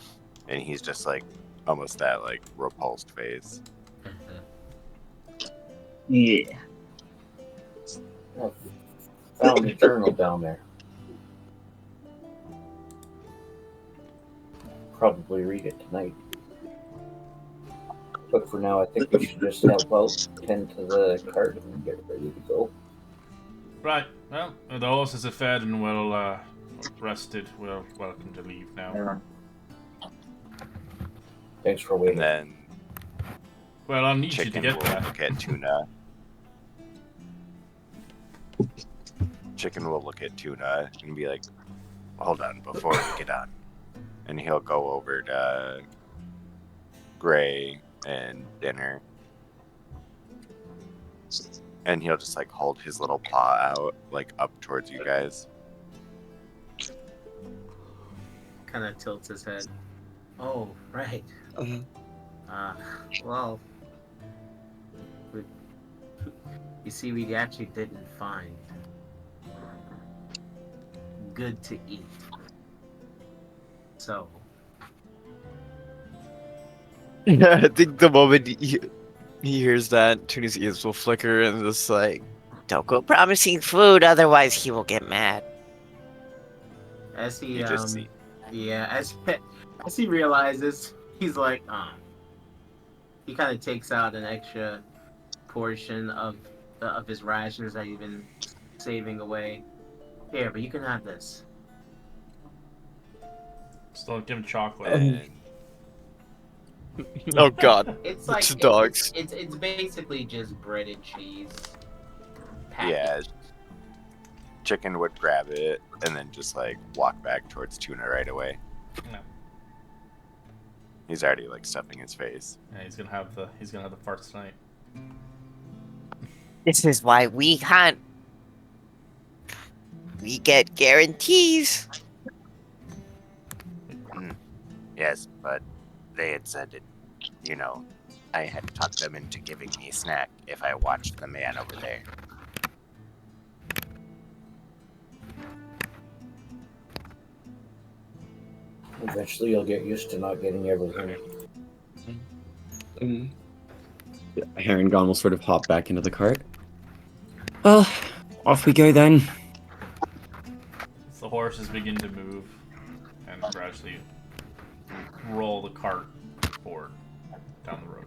And he's just like almost that like repulsed face. Yeah. I found the journal down there. Probably read it tonight. But for now, I think we should just help out, tend to the cart, and get ready to go. Right. Well, the horses are fed and well rested. We're welcome to leave now. Thanks for And waiting. then Well, I'll need you to Chicken get will there. look at Tuna. Chicken will look at Tuna and be like, hold on, before we get on. And he'll go over to Gray and Dinner. And he'll just like hold his little paw out, like up towards you guys. Kind of tilts his head. Oh, right. Well, you see, we actually didn't find good to eat. So, I think the moment he hears that, Tuna's ears will flicker and just like, Don't go promising food, otherwise he will get mad. as he You just see. yeah, as he realizes, he's like, he kind of takes out an extra portion of his rations that he's been saving away. Here, but you can have this. Just don't give him chocolate. And oh god. It's like It's dogs. It's basically just bread and cheese. yeah, packaged. Chicken would grab it and then just like walk back towards Tuna right away. No. He's already like stuffing his face. Yeah, he's gonna have the farts tonight. This is why we hunt. We get guarantees. Yes, but they had said it, you know, I had talked them into giving me a snack if I watched the man over there. Eventually, you'll get used to not getting everything. Herringon will sort of hop back into the cart. Well, off we go then. As the horses begin to move and gradually roll the cart forward down the road.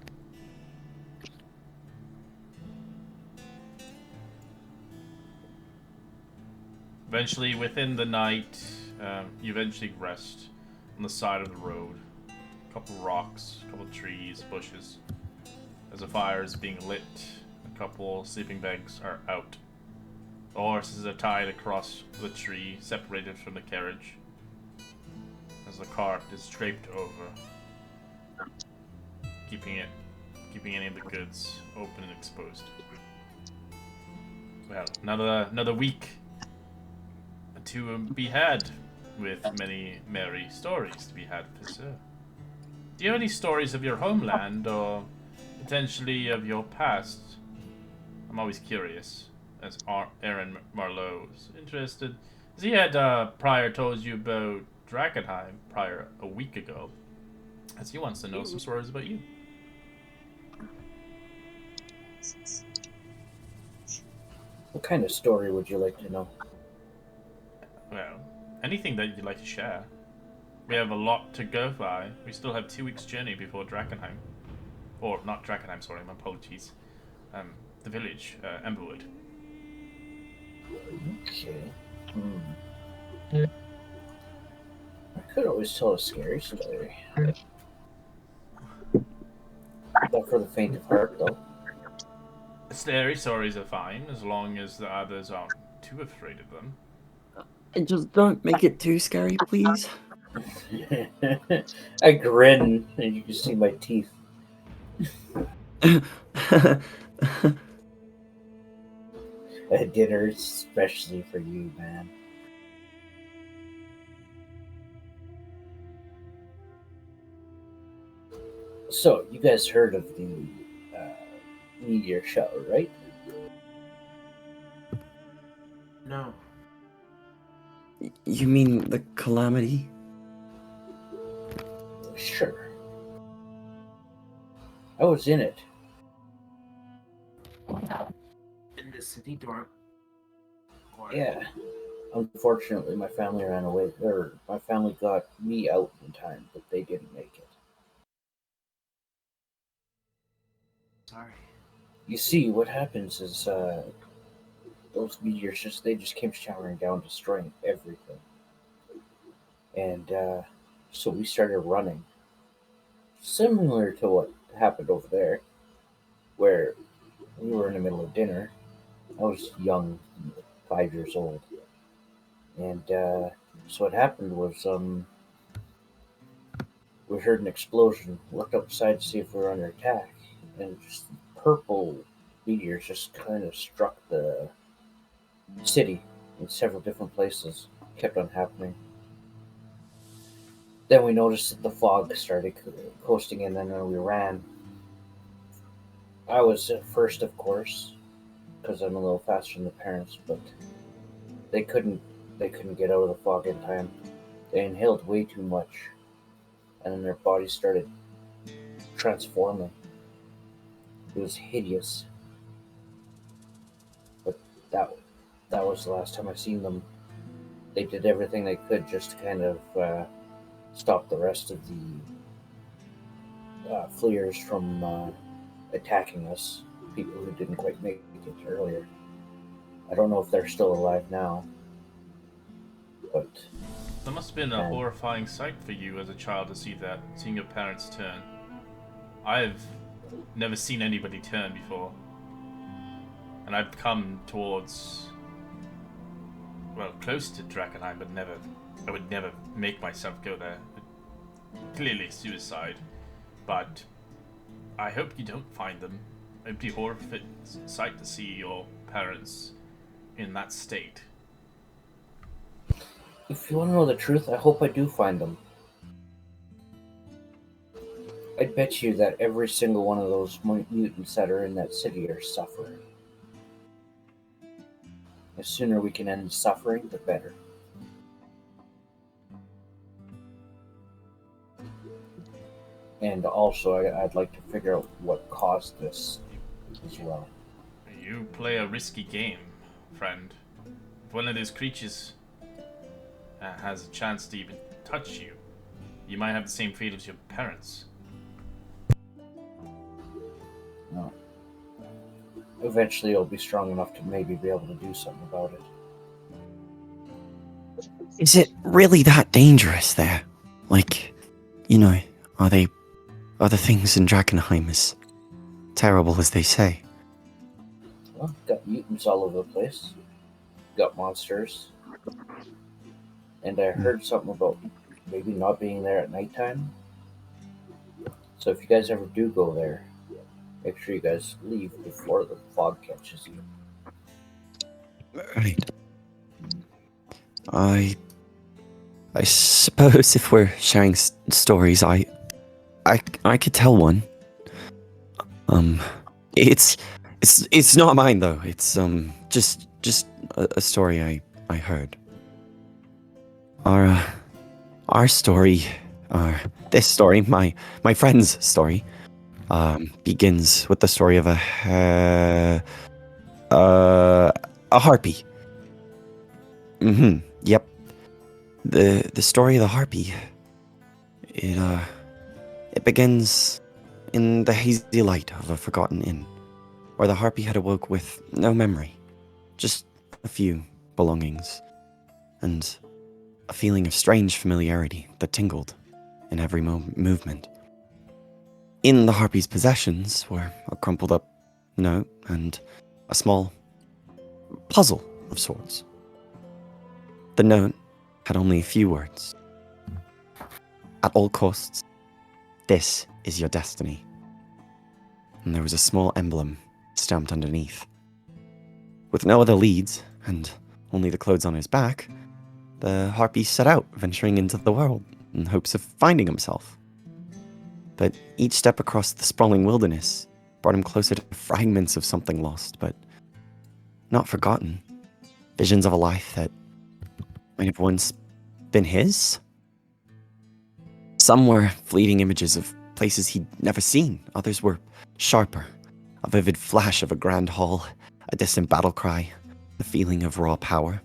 Eventually, within the night, you eventually rest on the side of the road. A couple rocks, a couple trees, bushes. As a fire is being lit, a couple sleeping bags are out. The horses are tied across the tree, separated from the carriage, as the cart is draped over, keeping any of the goods open and exposed. Well, another week to be had, with many merry stories to be had for sure. Do you have any stories of your homeland, or potentially of your past? I'm always curious, as Aaron Marlowe is interested. As he had prior told you about Drakkenheim prior a week ago, as he wants to know some stories about you. What kind of story would you like to know? Well, anything that you'd like to share. We have a lot to go by. We still have 2 weeks' journey before Drakkenheim. Or, not Drakkenheim, sorry, my apologies. The village, Emberwood. Okay. I could always tell a scary story. Not for the faint of heart, though. Scary stories are fine, as long as the others aren't too afraid of them. And just don't make it too scary, please. I grin, and you can see my teeth. A dinner especially for you, man. So, you guys heard of the meteor shower, right? No. You mean the calamity? Sure. I was in it. In the city dorm. Yeah. Unfortunately, my family ran away. Or my family got me out in time, but they didn't make it. Sorry. You see, what happens is those meteors just came showering down, destroying everything. And so we started running, similar to what happened over there, where we were in the middle of dinner. I was young, 5 years old, and so what happened was we heard an explosion. Looked outside to see if we were under attack, and just purple meteors just kind of struck the city in several different places. Kept on happening. Then we noticed that the fog started coasting in, and then we ran. I was at first, of course, because I'm a little faster than the parents, but they couldn't get out of the fog in time. They inhaled way too much, and then their bodies started transforming. It was hideous. But that that was the last time I seen them. They did everything they could just to kind of stop the rest of the fleers from attacking us. People who didn't quite make it earlier. I don't know if they're still alive now, but That must have been a horrifying sight for you as a child to see that, seeing your parents turn. I've never seen anybody turn before. And I've come towards, well, close to Drakkenheim, but I would never make myself go there. Clearly suicide. But I hope you don't find them. It'd be a horrific sight to see your parents in that state. if you want to know the truth, I hope I do find them. I'd bet you that every single one of those mutants that are in that city are suffering. The sooner we can end suffering, the better. And also, I'd like to figure out what caused this as well. You play a risky game, friend. If one of those creatures has a chance to even touch you, you might have the same fate as your parents. No. Eventually, I'll be strong enough to maybe be able to do something about it. Is it really that dangerous there? Like, you know, are the things in Drakkenheim as terrible as they say? Well, got mutants all over the place. Got monsters. And I heard something about maybe not being there at nighttime. So if you guys ever do go there, make sure you guys leave before the fog catches you. Right. I suppose if we're sharing stories, I could tell one. It's not mine though. It's just a story I heard. Our story, this story, my friend's story, begins with the story of a harpy. Yep. The story of the harpy. It begins in the hazy light of a forgotten inn, where the harpy had awoke with no memory, just a few belongings, and a feeling of strange familiarity that tingled in every movement. In the harpy's possessions were a crumpled up note and a small puzzle of sorts. The note had only a few words. At all costs, this is your destiny. And there was a small emblem stamped underneath. With no other leads, and only the clothes on his back, the harpy set out, venturing into the world in hopes of finding himself. But each step across the sprawling wilderness brought him closer to fragments of something lost, but not forgotten. Visions of a life that might have once been his? Some were fleeting images of places he'd never seen. Others were sharper. A vivid flash of a grand hall, a distant battle cry, the feeling of raw power.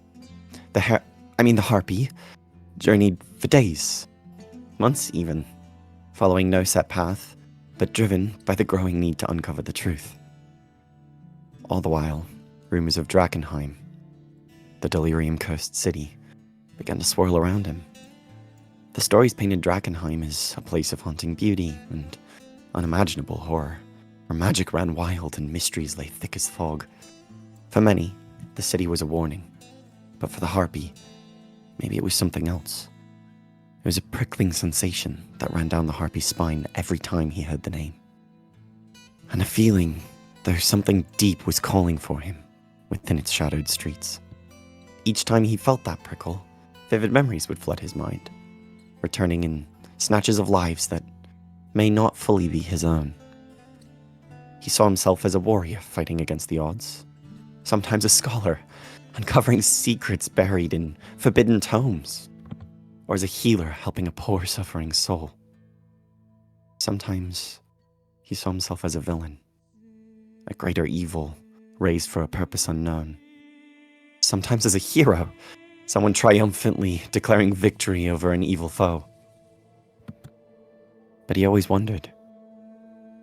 The harpy journeyed for days, months even, following no set path, but driven by the growing need to uncover the truth. All the while, rumors of Drakkenheim, the Delirium cursed city, began to swirl around him. The stories painted Drakkenheim as a place of haunting beauty and unimaginable horror, where magic ran wild and mysteries lay thick as fog. For many, the city was a warning, but for the harpy, maybe it was something else. It was a prickling sensation that ran down the harpy's spine every time he heard the name. And a feeling that something deep was calling for him within its shadowed streets. Each time he felt that prickle, vivid memories would flood his mind, returning in snatches of lives that may not fully be his own. He saw himself as a warrior fighting against the odds, sometimes a scholar, uncovering secrets buried in forbidden tomes, or as a healer helping a poor suffering soul. Sometimes he saw himself as a villain, a greater evil raised for a purpose unknown. Sometimes as a hero, someone triumphantly declaring victory over an evil foe. But he always wondered,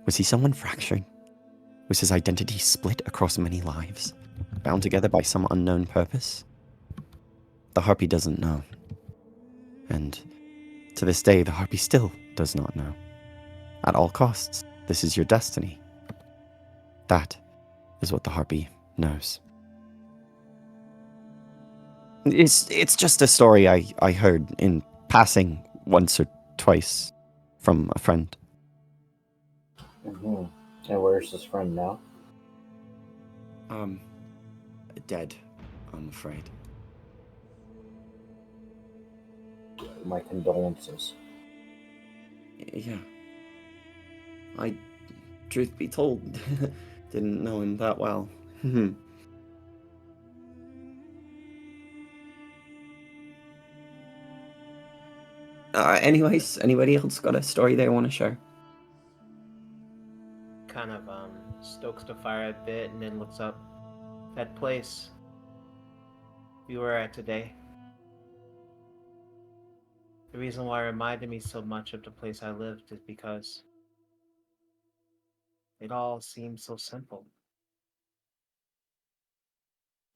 was he someone fractured? Was his identity split across many lives, bound together by some unknown purpose? The harpy doesn't know. And to this day, the harpy still does not know. At all costs, this is your destiny. That is what the harpy knows. It's just a story I heard in passing once or twice from a friend. Mm-hmm. And where's his friend now? Dead, I'm afraid. My condolences. Yeah. Truth be told, didn't know him that well. Anyways, anybody else got a story they want to share? Kind of stokes the fire a bit and then looks up. That place we were at today. The reason why it reminded me so much of the place I lived is because it all seemed so simple.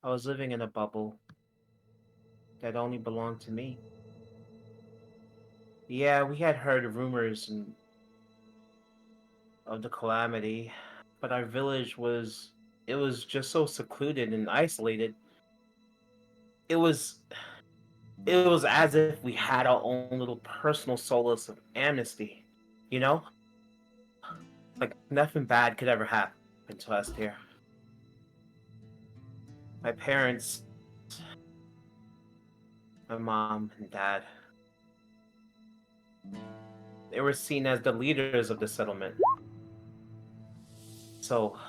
I was living in a bubble that only belonged to me. Yeah, we had heard rumors of the calamity, but our village was just so secluded and isolated. It was as if we had our own little personal solace of amnesty, you know? Like nothing bad could ever happen to us here. My parents, my mom and dad, they were seen as the leaders of the settlement. So,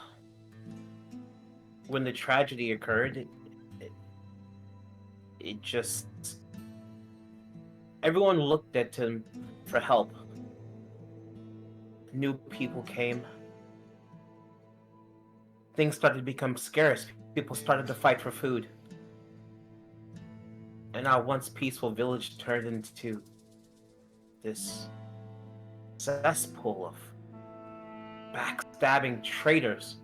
when the tragedy occurred, it just... everyone looked at him for help. New people came. Things started to become scarce. People started to fight for food. And our once peaceful village turned into this cesspool of backstabbing traitors.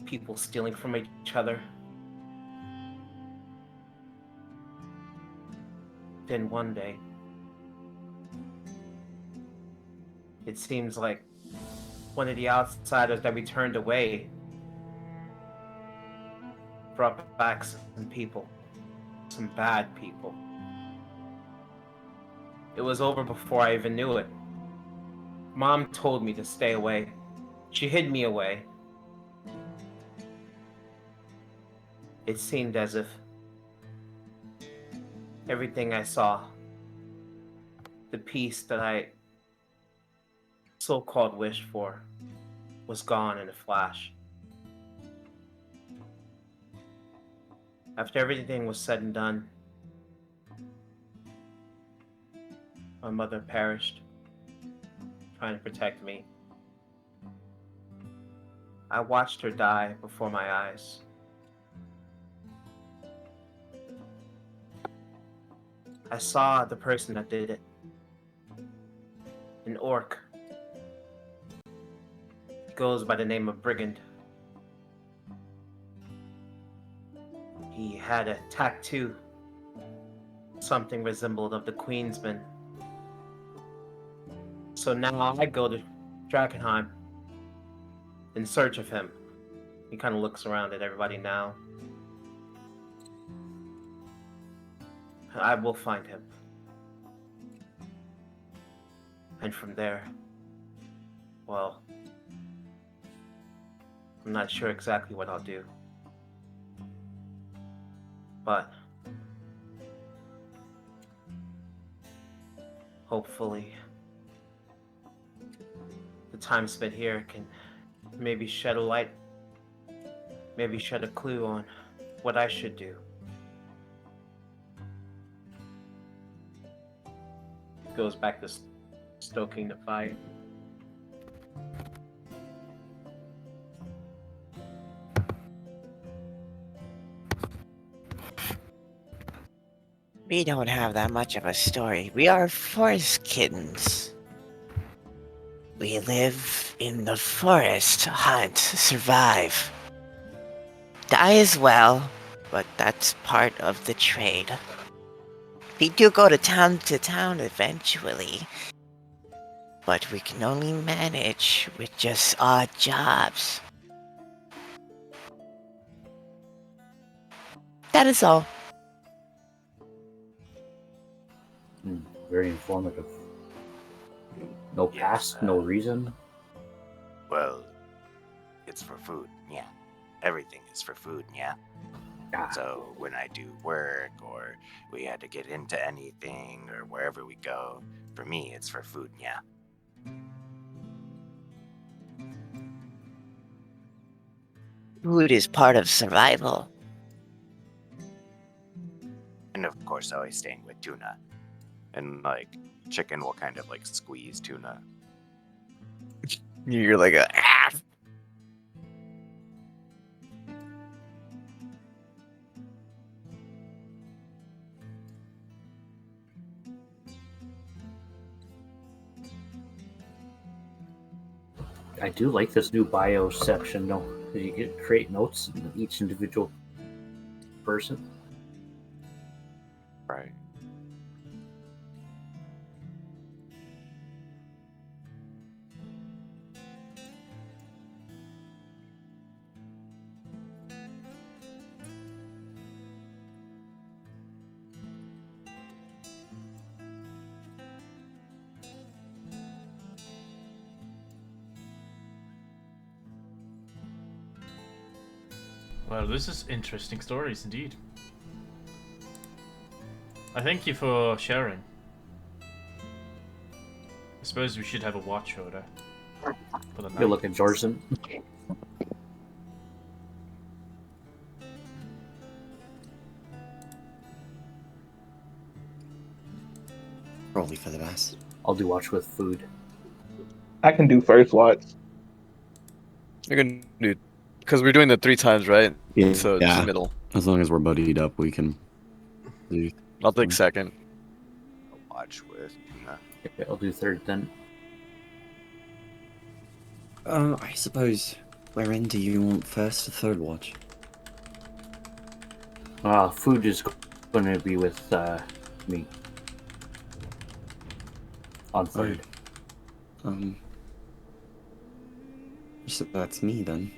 People stealing from each other. Then one day, it seems like one of the outsiders that we turned away brought back some people. Some bad people. It was over before I even knew it. Mom told me to stay away. She hid me away. It seemed as if everything I saw, the peace that I so-called wished for, was gone in a flash. After everything was said and done, My mother perished trying to protect me. I watched her die before my eyes. I saw the person that did it. An orc. He goes by the name of Brigand. He had a tattoo. Something resembled of the Queensman. So now I go to Drakkenheim in search of him. He kind of looks around at everybody now. I will find him. And from there, well, I'm not sure exactly what I'll do. But hopefully the time spent here can maybe shed a light, maybe shed a clue on what I should do. Goes back to stoking the fire. We don't have that much of a story. We are forest kittens. We live in the forest, hunt, survive. Die as well, but that's part of the trade. We do go to town eventually, but we can only manage with just odd jobs. That is all. Very informative. No past, Yes, no reason. Well, it's for food, yeah. Everything is for food, yeah. Ah, So when I do work or we had to get into anything or wherever we go, for me it's for food, yeah. Food is part of survival. And of course always staying with tuna. And like chicken will kind of like squeeze tuna. You're like a I do like this new bio section though. You get create notes in each individual person. Right. Well, this is interesting stories indeed. I thank you for sharing. I suppose we should have a watch order for the night. Good looking, Jorson. Probably for the best. I'll do watch with food. I can do first watch. you're gonna do because we're doing the 3 times, right? Yeah, So just the middle. as long as we're buddied up, we can do. I'll take second. I'll watch with tuna. Okay, I'll do third then. I suppose. Wherein do you want first or third watch? Food is going to be with me on third. So that's me then.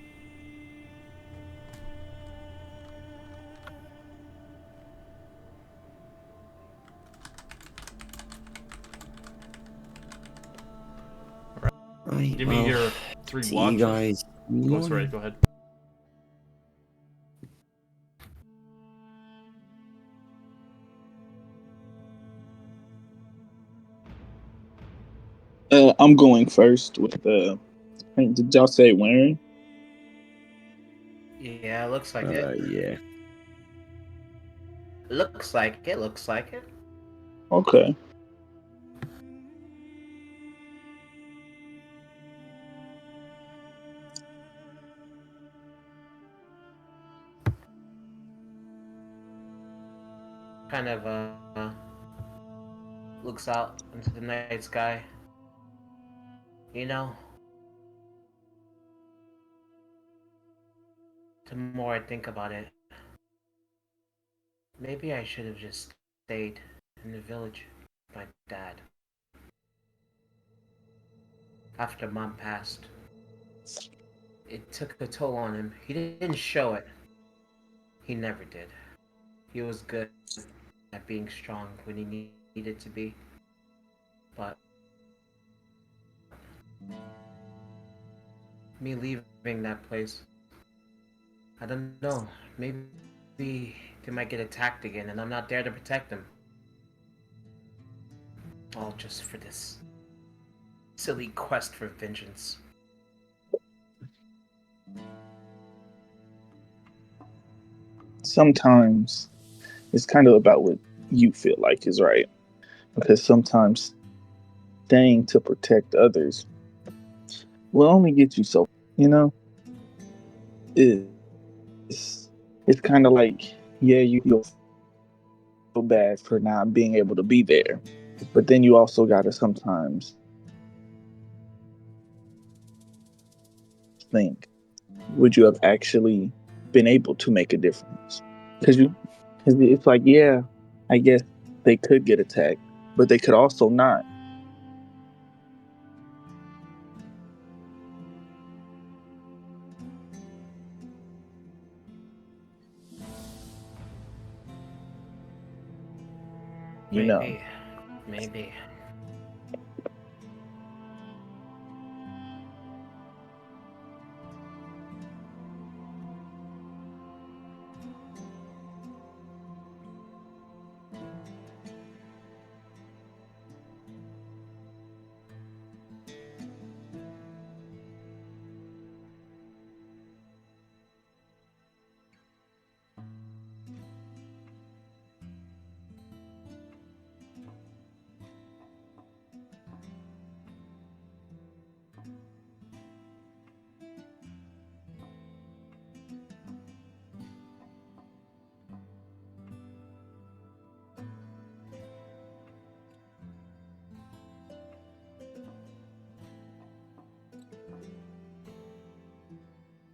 Right. Give me your 3 see watches. you guys. Oh, sorry, go ahead. I'm going first with did y'all say wearing? Yeah, looks like it. Yeah. Looks like it. Okay. kind of looks out into the night sky. You know, the more I think about it, maybe I should have just stayed in the village with my dad. After Mom passed, it took a toll on him. He didn't show it. He never did. He was good at being strong when he needed to be. But me leaving that place, I don't know. Maybe they might get attacked again, and I'm not there to protect them. All just for this silly quest for vengeance. Sometimes it's kind of about what you feel like is right, because sometimes staying to protect others will only get you so. You know, it's it's kind of like, yeah, you'll feel bad for not being able to be there, but then you also gotta sometimes think, would you have actually been able to make a difference? Because it's like, yeah, I guess they could get attacked, but they could also not. You know. Maybe.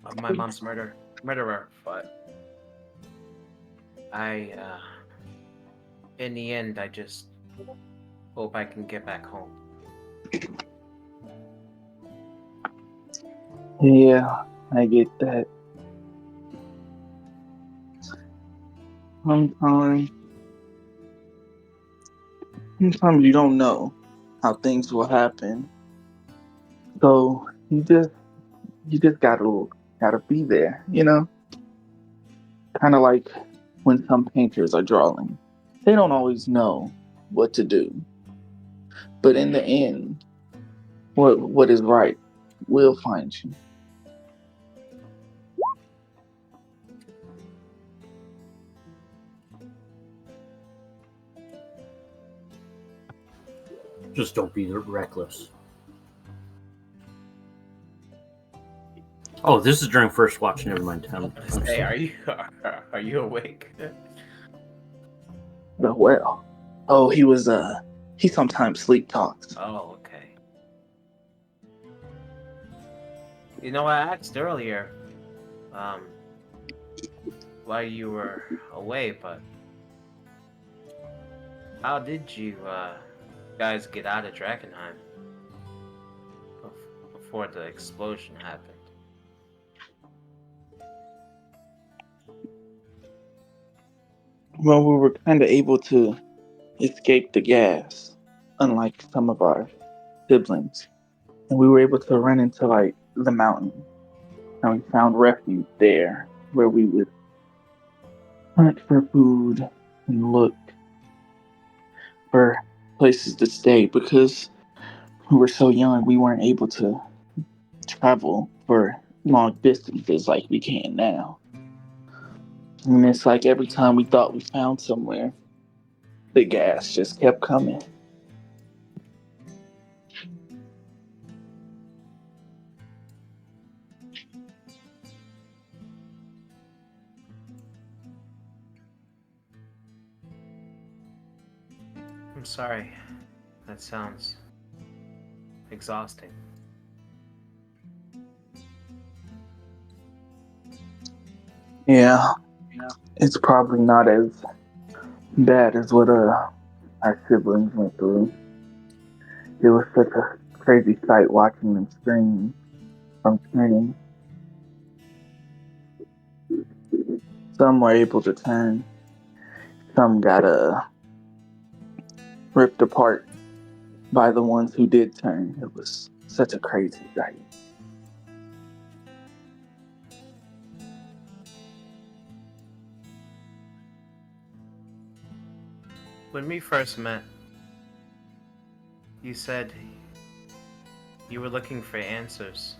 Of my mom's murderer, but in the end, I just hope I can get back home. Yeah, I get that. Sometimes, sometimes you don't know how things will happen, so you just gotta be there. You know, kind of like when some painters are drawing, they don't always know what to do, but in the end, what is right will find you. Just don't be reckless. Oh, this is during first watch. Never mind. Hey, are you awake? But well, oh, he sometimes sleep talks. Oh, okay. You know, I asked earlier, um, while you were away, but how did you guys get out of Drakkenheim before the explosion happened? Well, we were kind of able to escape the gas, unlike some of our siblings, and we were able to run into like the mountain, and we found refuge there where we would hunt for food and look for places to stay because we were so young we weren't able to travel for long distances like we can now. And it's like every time we thought we found somewhere, the gas just kept coming. sorry. That sounds exhausting. Yeah, it's probably not as bad as what our siblings went through. It was such a crazy sight watching them scream from screaming. Some were able to turn. Some got ripped apart by the ones who did turn. It was such a crazy sight. When we first met, you said you were looking for answers.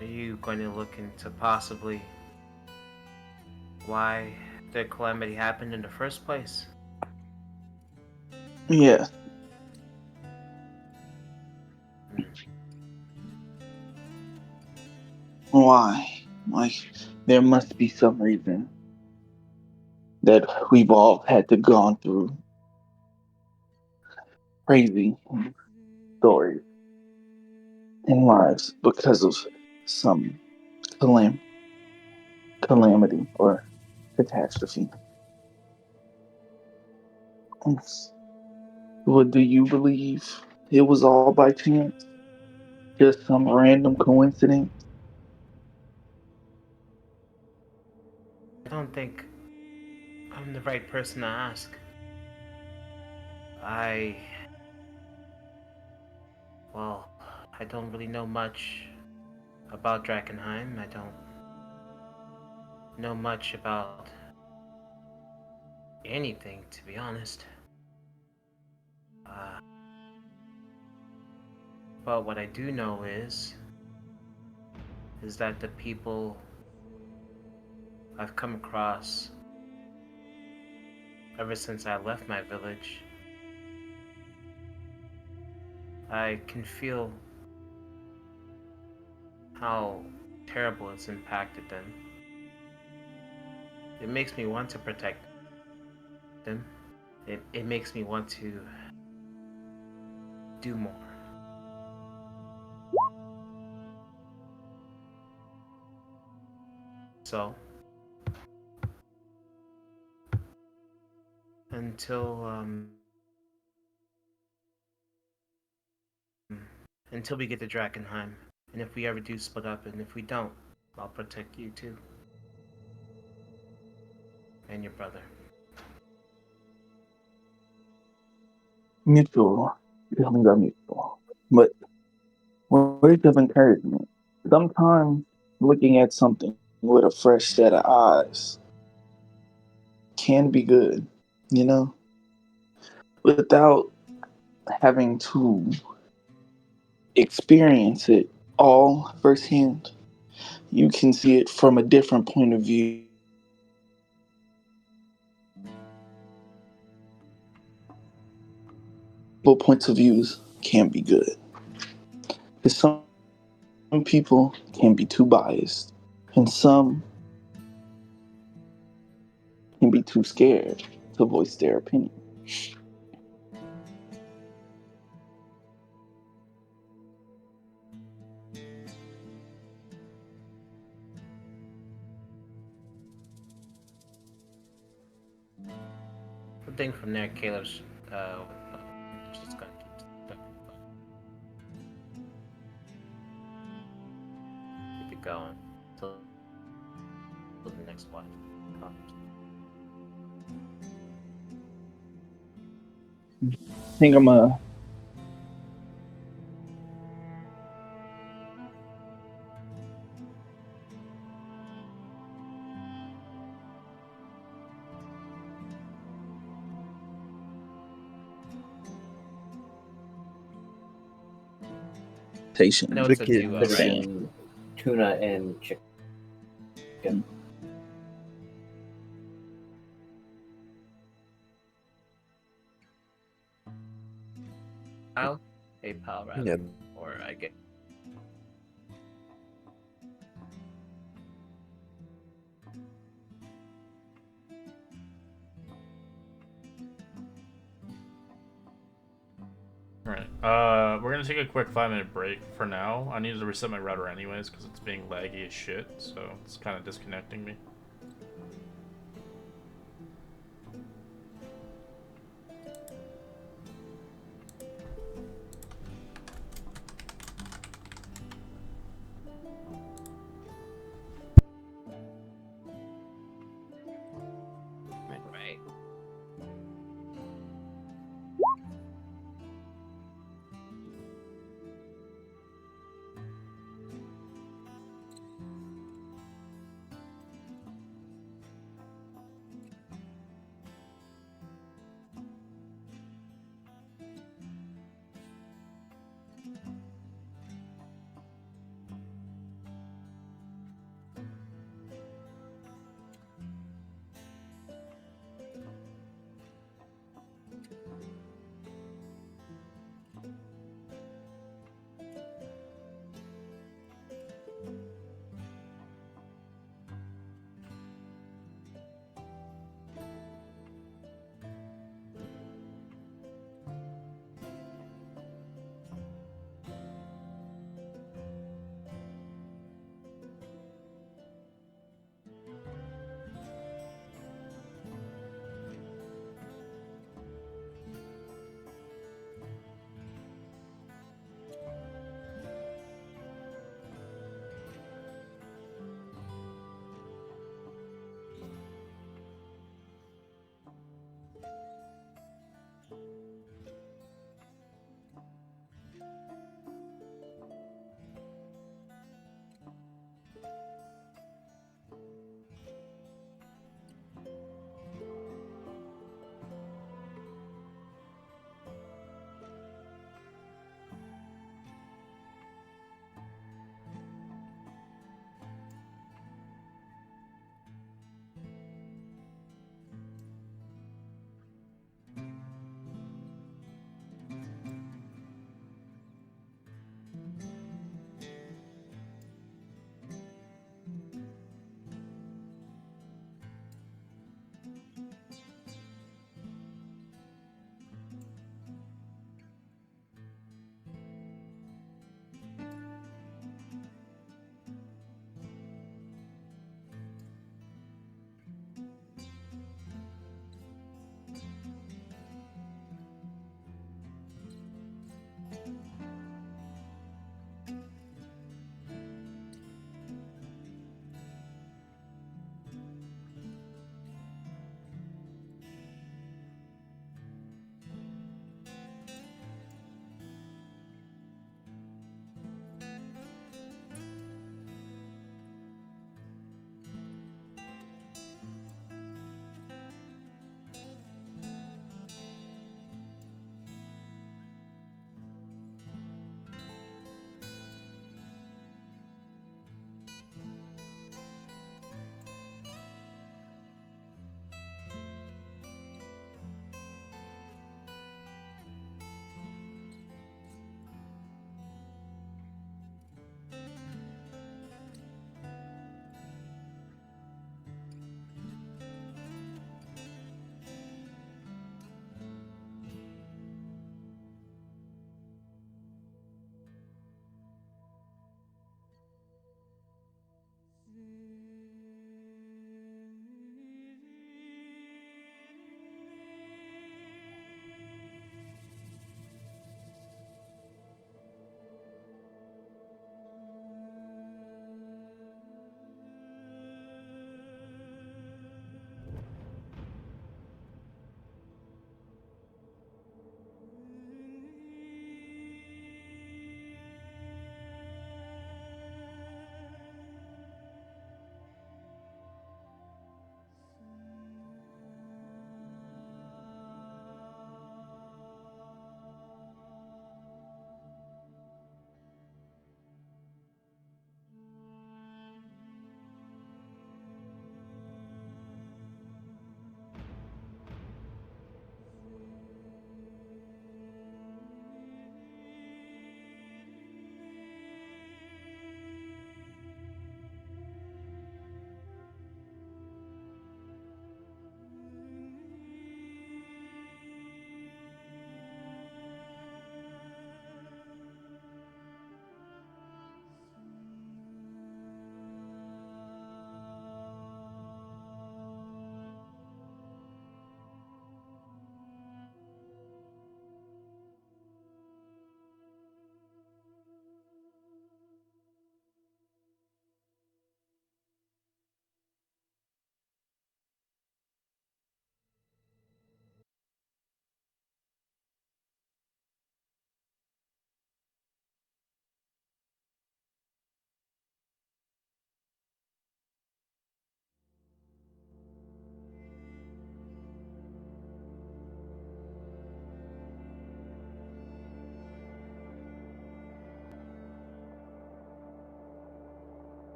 Are you going to look into possibly why the calamity happened in the first place? Yeah. Why? Like, there must be some reason that we've all had to gone through crazy stories in lives because of some calam- calamity or catastrophe. What do you believe it was all by chance? Just some random coincidence? I don't think I'm the right person to ask. I. Well, I don't really know much about Drakkenheim. I don't know much about anything, to be honest. But what I do know is that the people I've come across ever since I left my village, I can feel how terrible it's impacted them. It makes me want to protect them. It makes me want to do more. So, until until we get to Drakkenheim, and if we ever do split up, and if we don't, I'll protect you too, and your brother. Mutual. Feelings are mutual. But words of encouragement. Sometimes looking at something with a fresh set of eyes can be good, you know, without having to experience it all firsthand. You can see it from a different point of view. Both points of views can be good. Because some people can be too biased, and some can be too scared to voice their opinion. I think from there, Caleb's just gonna keep it going till the next one comes. I think I'm a I know patient. it's The a kid. duo, right? Between tuna and chicken. Pal? A pal, rather. Yeah. Or I get. Alright, we're gonna take a quick 5-minute break for now. I need to reset my router anyways, because it's being laggy as shit, so it's kind of disconnecting me. Right.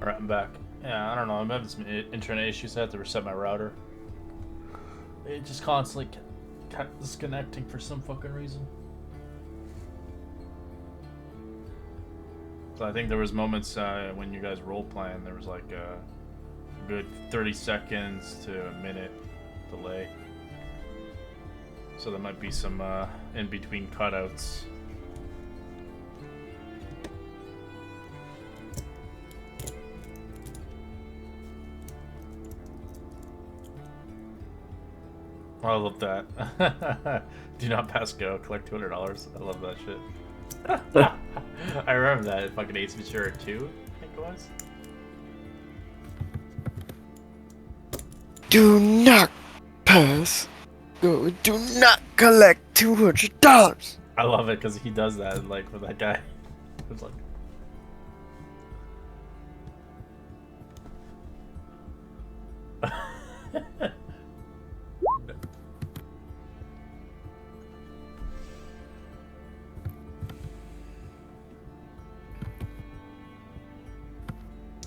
Alright, I'm back. Yeah, I don't know. I'm having some internet issues. I had to reset my router. It just constantly kept disconnecting for some fucking reason. So I think there was moments when you guys role playing, there was like a good 30 seconds to a minute delay. So there might be some in between cutouts. I love that. Do not pass go. Collect $200. I love that shit. I remember that in fucking Ace Ventura 2, I think it was. Do not pass go. Do not collect $200. I love it because he does that, like, with that guy. It's like...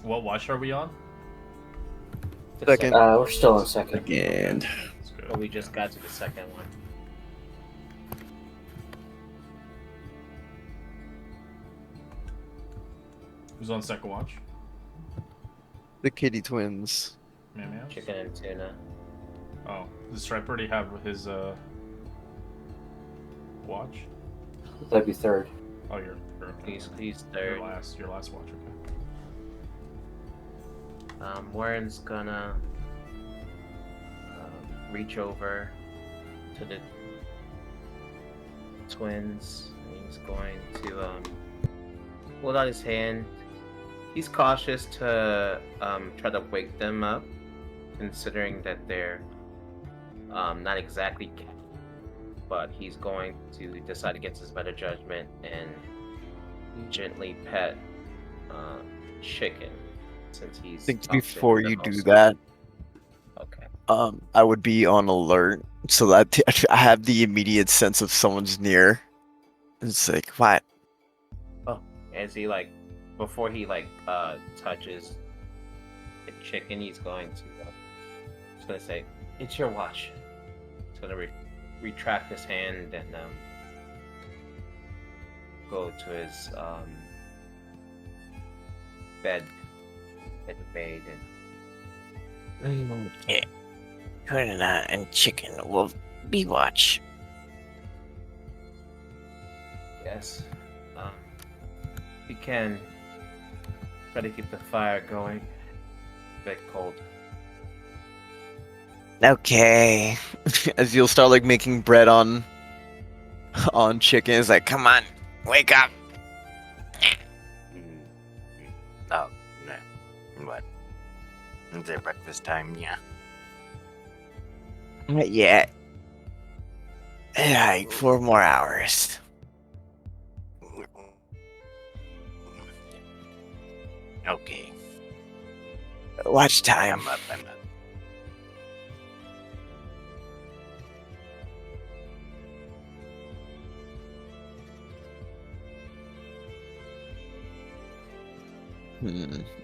What watch are we on? Second. We're still on second. And That's good. But we just got to the second one. Who's on second watch? The Kitty Twins. Meow. Chicken and tuna. Oh, does Stripe already have his watch? That'd be third. Oh, you're He's your third. last watch. Okay. Warren's gonna reach over to the twins. And he's going to hold out his hand. He's cautious to try to wake them up, considering that they're not exactly cat, but he's going to decide against his better judgment and gently pet Chicken, since he's. I think up there before the you do most. that, Okay. I would be on alert so that I have the immediate sense of someone's near. It's like, what? As he before he touches the chicken, he's going to say, "It's your watch." He's gonna retract his hand and go to his bed at the bed and Yeah. Tuna and Chicken will be watch. yes, we can try to keep the fire going. A bit cold. Okay. As you'll start like making bread on chicken, it's like, Come on, wake up. Oh, no. What? Is it breakfast time? Yeah. Not yet. Like 4 more hours. Okay. Watch time. I'm up.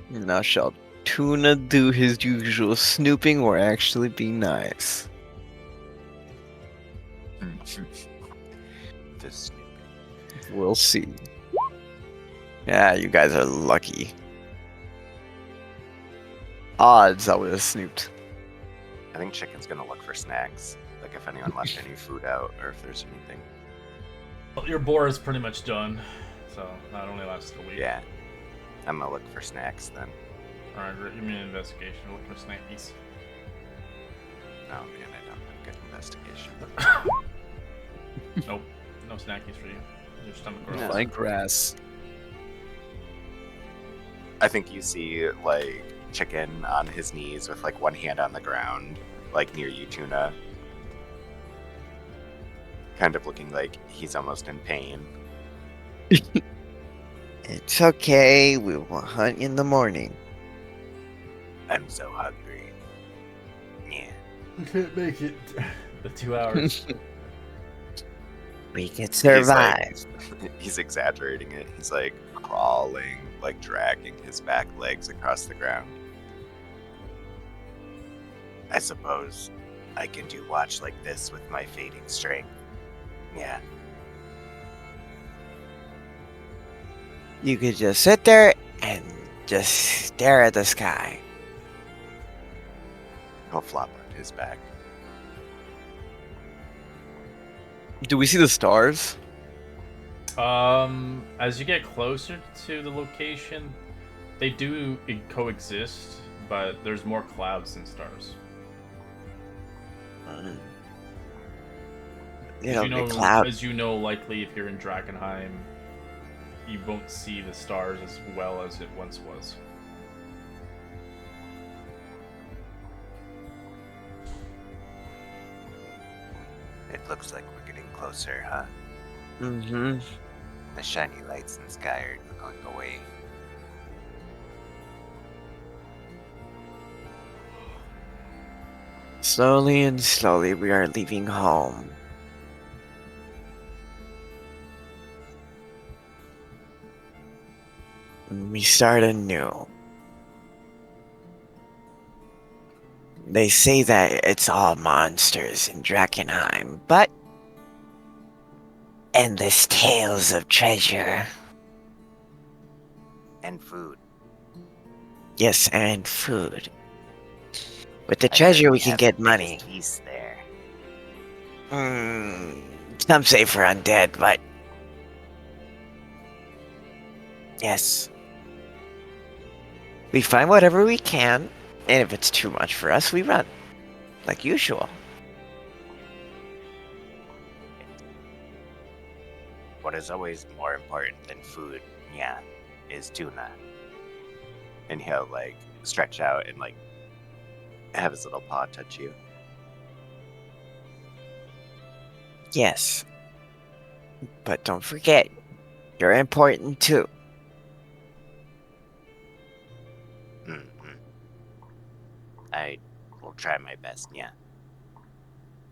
Now shall Tuna do his usual snooping or actually be nice? This We'll see. Yeah, you guys are lucky. Odds I would have snooped. I think Chicken's gonna look for snacks. Like if anyone left any food out or if there's anything. Well, your boar is pretty much done, so that only lasted a week. Yeah. I'm gonna look for snacks then. Alright, give me an investigation. Look for snackies. Oh man, I don't have good investigation. Nope, no snackies for you. Your stomach grows. No. Like grass. I think you see like Chicken on his knees with like one hand on the ground, like near you, Tuna. Kind of looking like he's almost in pain. It's okay. We will hunt in the morning. I'm so hungry. Yeah. You can't make it. The 2 hours. We can survive. He's exaggerating it. He's like crawling like dragging his back legs across the ground. I suppose I can do watch like this with my fading strength. Yeah. You could just sit there and just stare at the sky. He'll flop on his back. Do we see the stars? As you get closer to the location, they do coexist, but there's more clouds than stars. The cloud. As you know, likely if you're in Drakkenheim, you won't see the stars as well as it once was. It looks like we're getting closer, huh? Mm-hmm. The shiny lights in the sky are going away. Slowly and slowly we are leaving home. We start anew. They say that it's all monsters in Drakkenheim, but endless tales of treasure. And food. Yes, and food. With the I heard treasure we can have get the money. biggest feast there. Some say for undead, but yes. We find whatever we can, and if it's too much for us, we run. Like usual. What is always more important than food, yeah, is tuna. And he'll like stretch out and like have his little paw touch you. Yes. But don't forget, you're important too. I will try my best, yeah.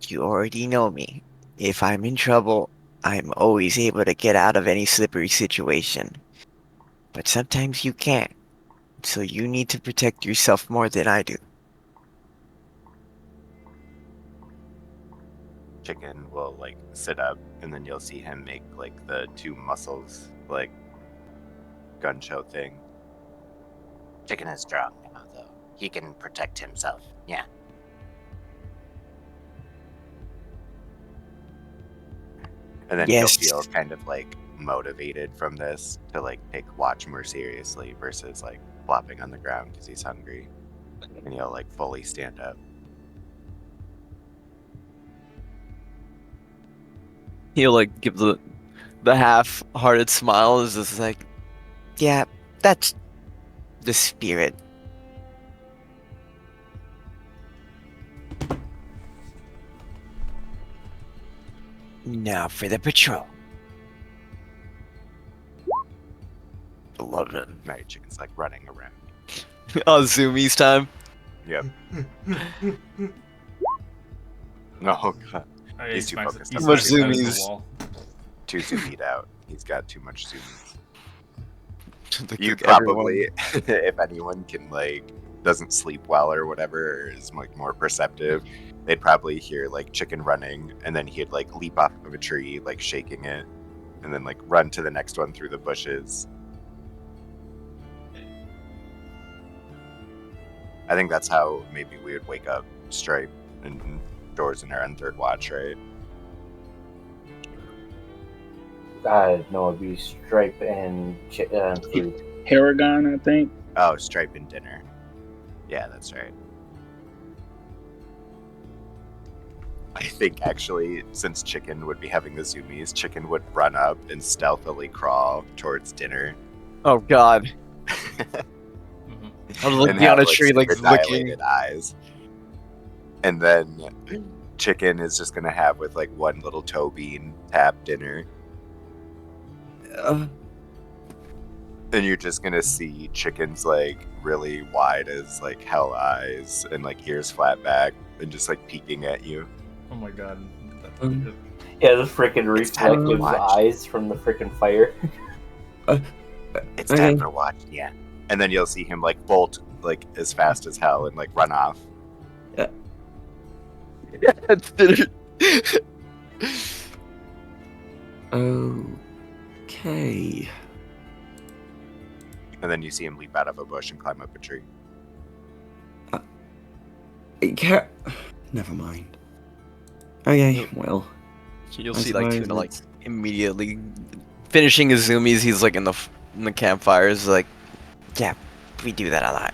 You already know me. If I'm in trouble, I'm always able to get out of any slippery situation. But sometimes you can't. So you need to protect yourself more than I do. Chicken will like sit up, and then you'll see him make like the two muscles like gun show thing. Chicken is strong now, though. He can protect himself. Yeah. And then Yes. he'll feel kind of like motivated from this to like take watch more seriously versus like flopping on the ground because he's hungry. And he'll like fully stand up. He'll like give the half-hearted smile. Is just like, yeah, that's the spirit. Now for the patrol. 11. Night Chicken's like running around. Oh, zoomies time. Yep. Oh god. He too smacks focused he on smacks the his head into zoomies. the wall. Too zoomed out. He's got too much zoomies. Like, You like probably, if anyone can like doesn't sleep well or whatever, or is like more perceptive, they'd probably hear like Chicken running, and then he'd like leap off of a tree, like shaking it, and then like run to the next one through the bushes. I think that's how maybe we would wake up Stripe and Doors in our third watch, right? No, it'd be Stripe and food. Paragon, I think. Oh, Stripe and dinner. Yeah, that's right. I think actually, since Chicken would be having the zoomies, Chicken would run up and stealthily crawl towards dinner. Oh god. Mhm. I was and looking have, on a tree, like super looking. dilated eyes. And then Chicken is just gonna have with like one little toe bean tap dinner. And you're just gonna see Chicken's like really wide as like hell eyes and like ears flat back and just like peeking at you. Oh my god. Yeah, the freaking It's time to reflective watch. eyes from the freaking fire. It's Okay. time for watching, yeah. And then you'll see him like bolt like as fast as hell and like run off. Okay. And then you see him leap out of a bush and climb up a tree. Never mind. Okay, well. You'll I see like suppose Tuna like it's- immediately finishing his zoomies. He's like in the campfires, like, Yeah, we do that a lot.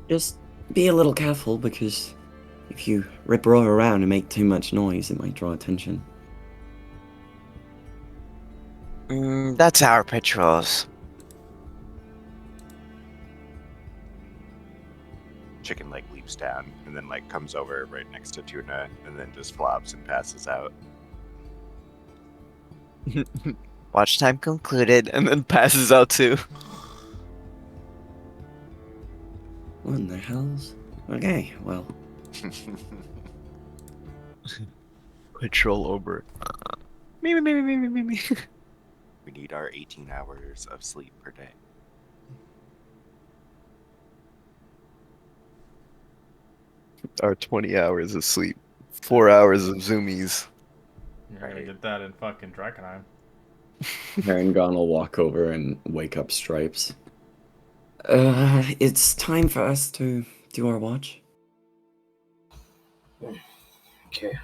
Just be a little careful, because if you rip-roar around and make too much noise, it might draw attention. That's our patrols. Chicken like leaps down and then like comes over right next to Tuna and then just flops and passes out. Watch time concluded, and then passes out too. What in the hell's... Okay, well. Patrol over. We need our 18 hours of sleep per day. Our 20 hours of sleep. 4 hours of zoomies. You're gonna get that in fucking Drakkenheim. Harangon will walk over and wake up Stripes. It's time for us to do our watch. Okay.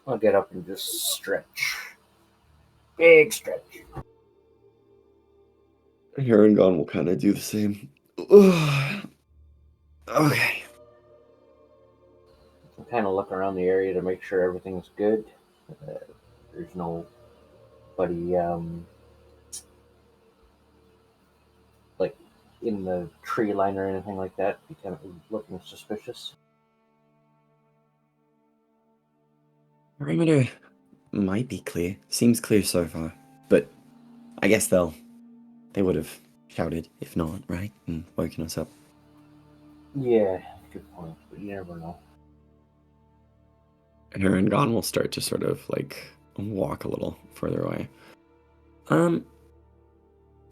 I'll get up and just stretch. Big stretch. Harangon will kind of do the same. Okay. I kind of look around the area to make sure everything's good. There's nobody like in the tree line or anything like that. Be kind of looking suspicious. Perimeter might be clear. Seems clear so far. But I guess they would have shouted if not, right? And woken us up. Yeah, good point. But you never know. Harangon will start to sort of like walk a little further away.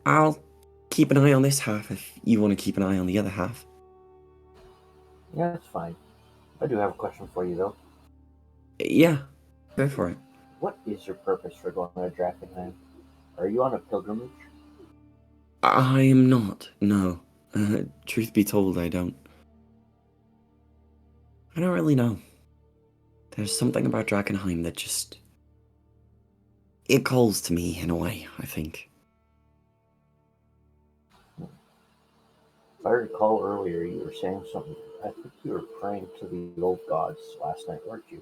I'll keep an eye on this half if you want to keep an eye on the other half. Yeah, that's fine. I do have a question for you though. Yeah, go for it. What is your purpose for going to Drakkenheim? Are you on a pilgrimage? I am not, no. Truth be told, I don't really know. There's something about Drakkenheim that just... it calls to me in a way, I think. If I recall earlier, you were saying something. I think you were praying to the old gods last night, weren't you?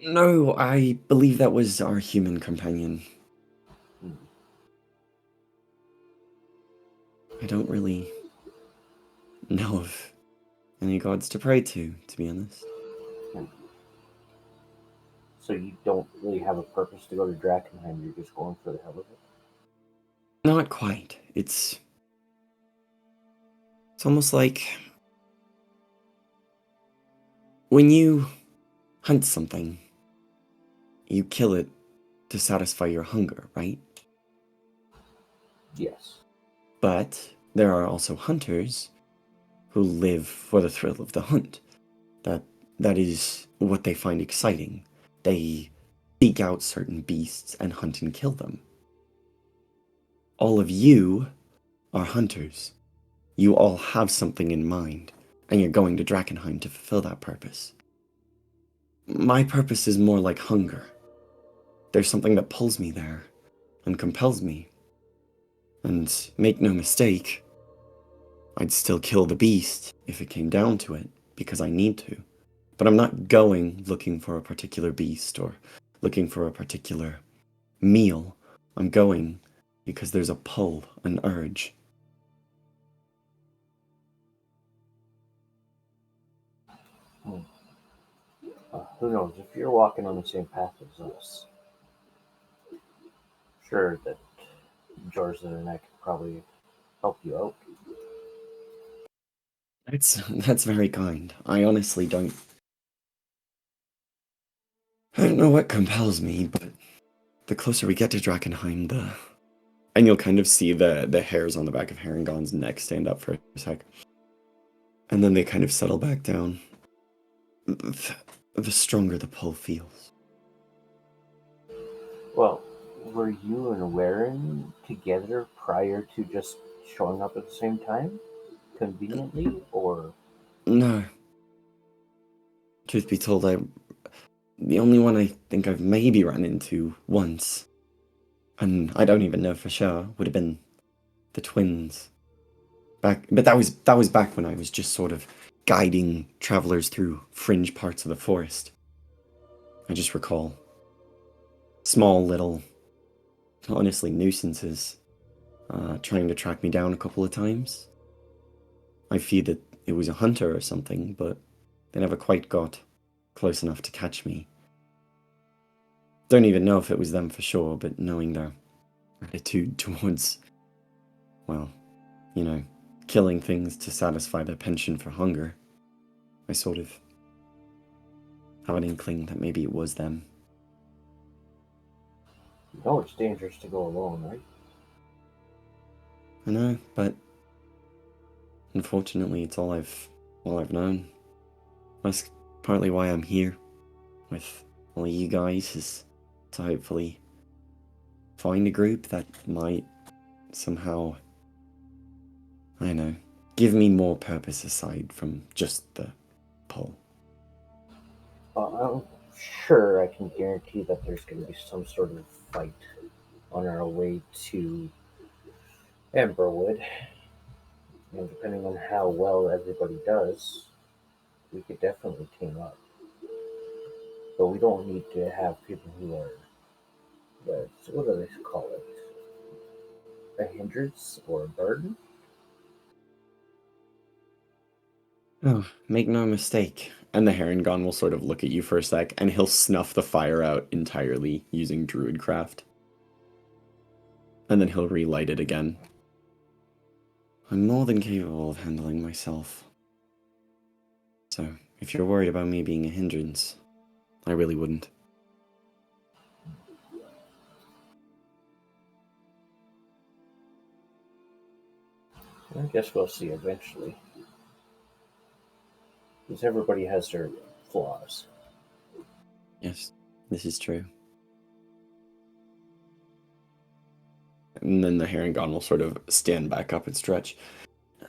No, I believe that was our human companion. I don't really know of any gods to pray to be honest. So you don't really have a purpose to go to Drakkenheim, you're just going for the hell of it? Not quite. It's almost like when you hunt something, you kill it to satisfy your hunger, right? Yes. But there are also hunters who live for the thrill of the hunt. That is what they find exciting. They seek out certain beasts and hunt and kill them. All of you are hunters. You all have something in mind, and you're going to Drakkenheim to fulfill that purpose. My purpose is more like hunger. There's something that pulls me there and compels me. And make no mistake, I'd still kill the beast if it came down to it, because I need to. But I'm not going looking for a particular beast or looking for a particular meal. I'm going because there's a pull, an urge. Who knows, if you're walking on the same path as us, sure that George and I could probably help you out. That's very kind. I honestly don't... I don't know what compels me, but the closer we get to Drakkenheim, and you'll kind of see the hairs on the back of Harengon's neck stand up for a sec. And then they kind of settle back down. The stronger the pull feels. Well, were you and Warren together prior to just showing up at the same time? Conveniently, or? No. Truth be told, the only one I think I've maybe run into once, and I don't even know for sure, would have been the twins. But that was back when I was just sort of guiding travelers through fringe parts of the forest. I just recall small little, honestly, nuisances trying to track me down a couple of times. I feared that it was a hunter or something, but they never quite got close enough to catch me. Don't even know if it was them for sure, but knowing their attitude towards, well, killing things to satisfy their penchant for hunger, I sort of have an inkling that maybe it was them. You know it's dangerous to go alone, right? I know, but unfortunately it's all I've known. That's partly why I'm here with all you guys, is to hopefully find a group that might somehow, I don't know, give me more purpose aside from just the pull. I'm sure I can guarantee that there's going to be some sort of fight on our way to Amberwood. And depending on how well everybody does, we could definitely team up. But we don't need to have people who are, what do they call it? A hindrance or a burden? Oh, make no mistake. And the Harengon will sort of look at you for a sec, and he'll snuff the fire out entirely using Druidcraft. And then he'll relight it again. I'm more than capable of handling myself. So, if you're worried about me being a hindrance, I really wouldn't. I guess we'll see eventually. Because everybody has their flaws. Yes, this is true. And then the Harengon will sort of stand back up and stretch.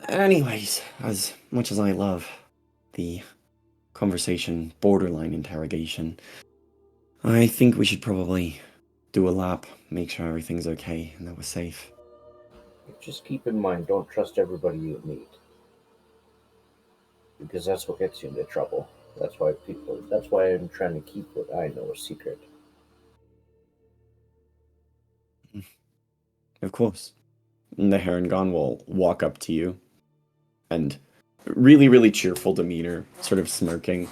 Anyways, as much as I love the conversation borderline interrogation, I think we should probably do a lap, make sure everything's okay and that we're safe. Just keep in mind, don't trust everybody you meet. Because that's what gets you into trouble. That's why I'm trying to keep what I know a secret. Of course. And the Harengon will walk up to you and really, really cheerful demeanor, sort of smirking.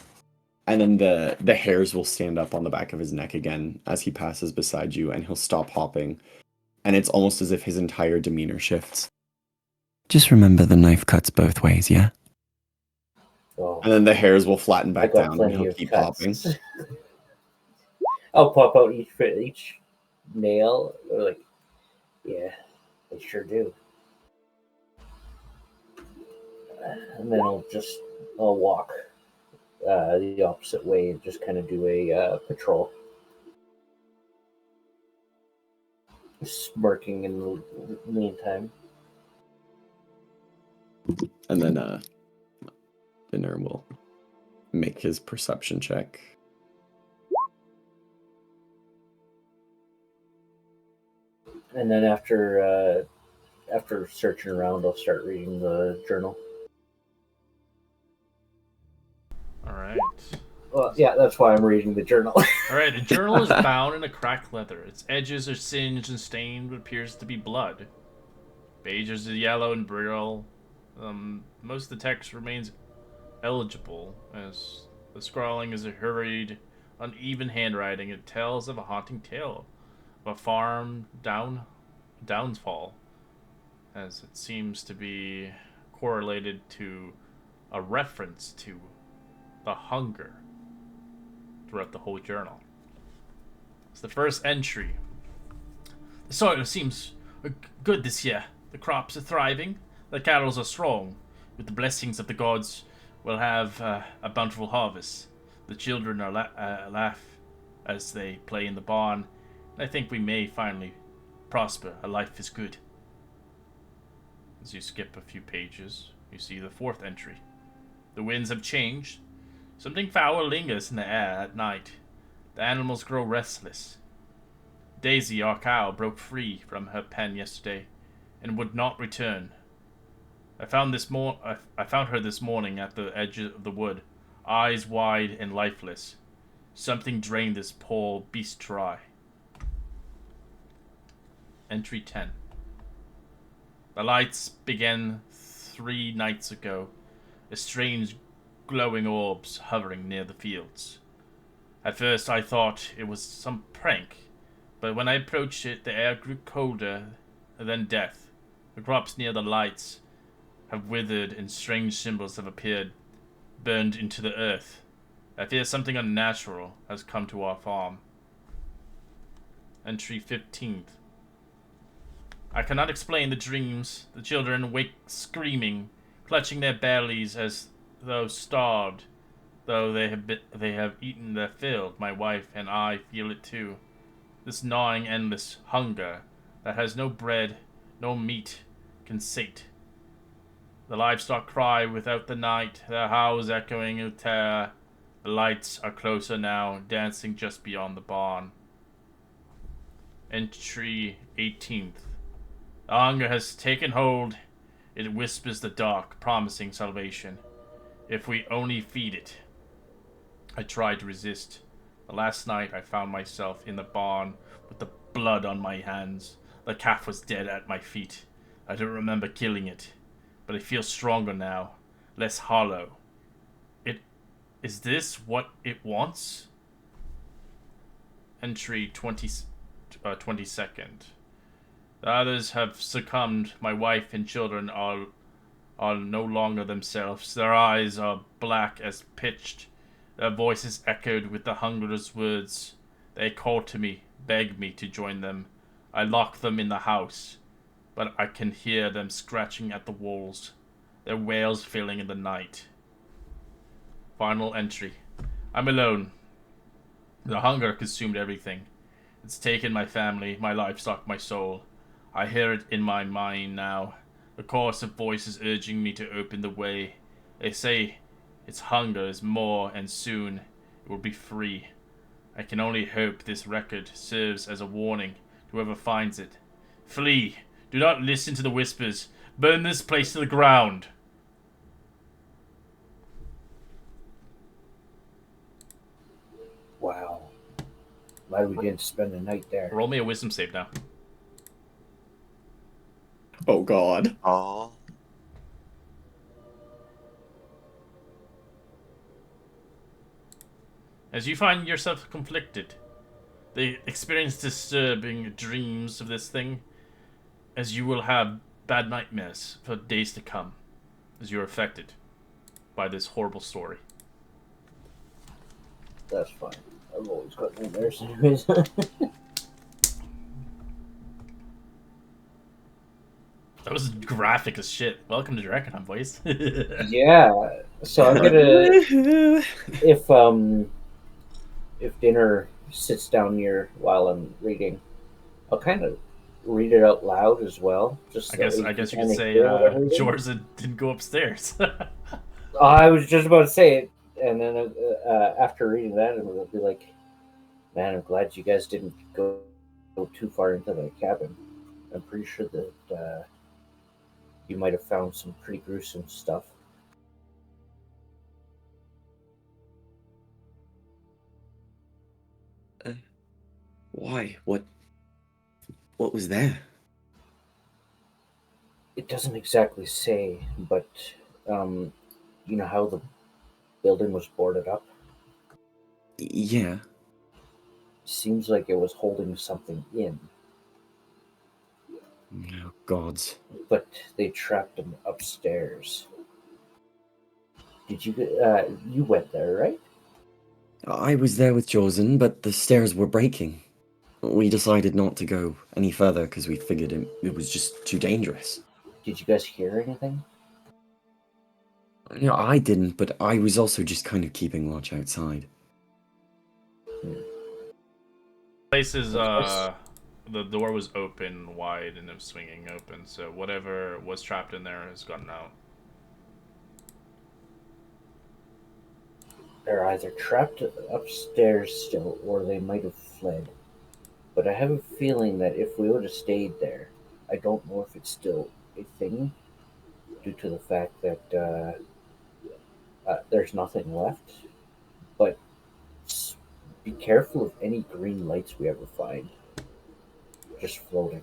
And then the hairs will stand up on the back of his neck again as he passes beside you, and he'll stop hopping. And it's almost as if his entire demeanor shifts. Just remember the knife cuts both ways, yeah? Oh, And then the hairs will flatten I back got down and plenty he'll of keep cuts. hopping. I'll pop out each nail. Like, yeah, they sure do. And then I'll walk the opposite way and just kind of do a patrol. Smirking in the meantime. And then the Gnome will make his perception check. And then after searching around, I'll start reading the journal. All right. Well, yeah, that's why I'm reading the journal. All right. The journal is bound in a cracked leather. Its edges are singed and stained with what appears to be blood. Pages are yellow and brittle. Most of the text remains illegible, as the scrawling is a hurried, uneven handwriting. It tells of a haunting tale of a farm downfall, as it seems to be correlated to a reference to the hunger throughout the whole journal. It's the first entry. The soil seems good this year. The crops are thriving. The cattle are strong. With the blessings of the gods, we'll have a bountiful harvest. The children are laugh as they play in the barn. I think we may finally prosper. A life is good. As you skip a few pages, you see the fourth entry. The winds have changed. Something foul lingers in the air at night. The animals grow restless. Daisy, our cow, broke free from her pen yesterday and would not return. I found her this morning at the edge of the wood, eyes wide and lifeless. Something drained this poor beast dry. Entry 10. The lights began 3 nights ago, a strange glowing orbs hovering near the fields. At first I thought it was some prank, but when I approached it, the air grew colder than death. The crops near the lights have withered and strange symbols have appeared, burned into the earth. I fear something unnatural has come to our farm. Entry 15th. I cannot explain the dreams. The children wake screaming, clutching their bellies as though starved, though they have eaten their fill. My wife and I feel it too. This gnawing, endless hunger that has no bread, no meat, can sate. The livestock cry without the night, their howls echoing in terror. The lights are closer now, dancing just beyond the barn. Entry 18th. The hunger has taken hold. It whispers the dark, promising salvation. If we only feed it. I tried to resist. The last night I found myself in the barn with the blood on my hands. The calf was dead at my feet. I don't remember killing it, but I feel stronger now, less hollow. Is this what it wants? Entry 22nd. The others have succumbed. My wife and children are no longer themselves. Their eyes are black as pitch. Their voices echoed with the hunger's words. They call to me, beg me to join them. I lock them in the house, but I can hear them scratching at the walls, their wails filling in the night. Final entry. I'm alone. The hunger consumed everything. It's taken my family, my livestock, my soul. I hear it in my mind now. The chorus of voices urging me to open the way. They say its hunger is more, and soon it will be free. I can only hope this record serves as a warning to whoever finds it. Flee! Do not listen to the whispers. Burn this place to the ground! Wow. Glad we didn't spend the night there. Roll me a wisdom save now. Oh god. Oh, As you find yourself conflicted, they experience disturbing dreams of this thing, as you will have bad nightmares for days to come, as you're affected by this horrible story. That's fine. I've always got nightmares anyways. That was graphic as shit. Welcome to Drakkenheim, boys. Yeah. So I'm gonna if dinner sits down near while I'm reading, I'll kind of read it out loud as well. Just I so guess you kinda could say hear what I'm reading. George didn't go upstairs. I was just about to say it, and then after reading that, it would be like, "Man, I'm glad you guys didn't go too far into the cabin. I'm pretty sure that you might have found some pretty gruesome stuff." Why? What was there? It doesn't exactly say, but you know how the building was boarded up? Yeah. Seems like it was holding something in, Oh gods. but they trapped him upstairs. Did you you went there, right? I was there with Josen, but the stairs were breaking. we decided not to go any further because we figured it was just too dangerous. Did you guys hear anything? You know, I didn't, but I was also just kind of keeping watch outside. Place is Yes. the door was open wide and it was swinging open, so whatever was trapped in there has gotten out. They're either trapped upstairs still, or they might have fled. But I have a feeling that if we would have stayed there, I don't know if it's still a thing, due to the fact that there's nothing left. But be careful of any green lights we ever find, just floating.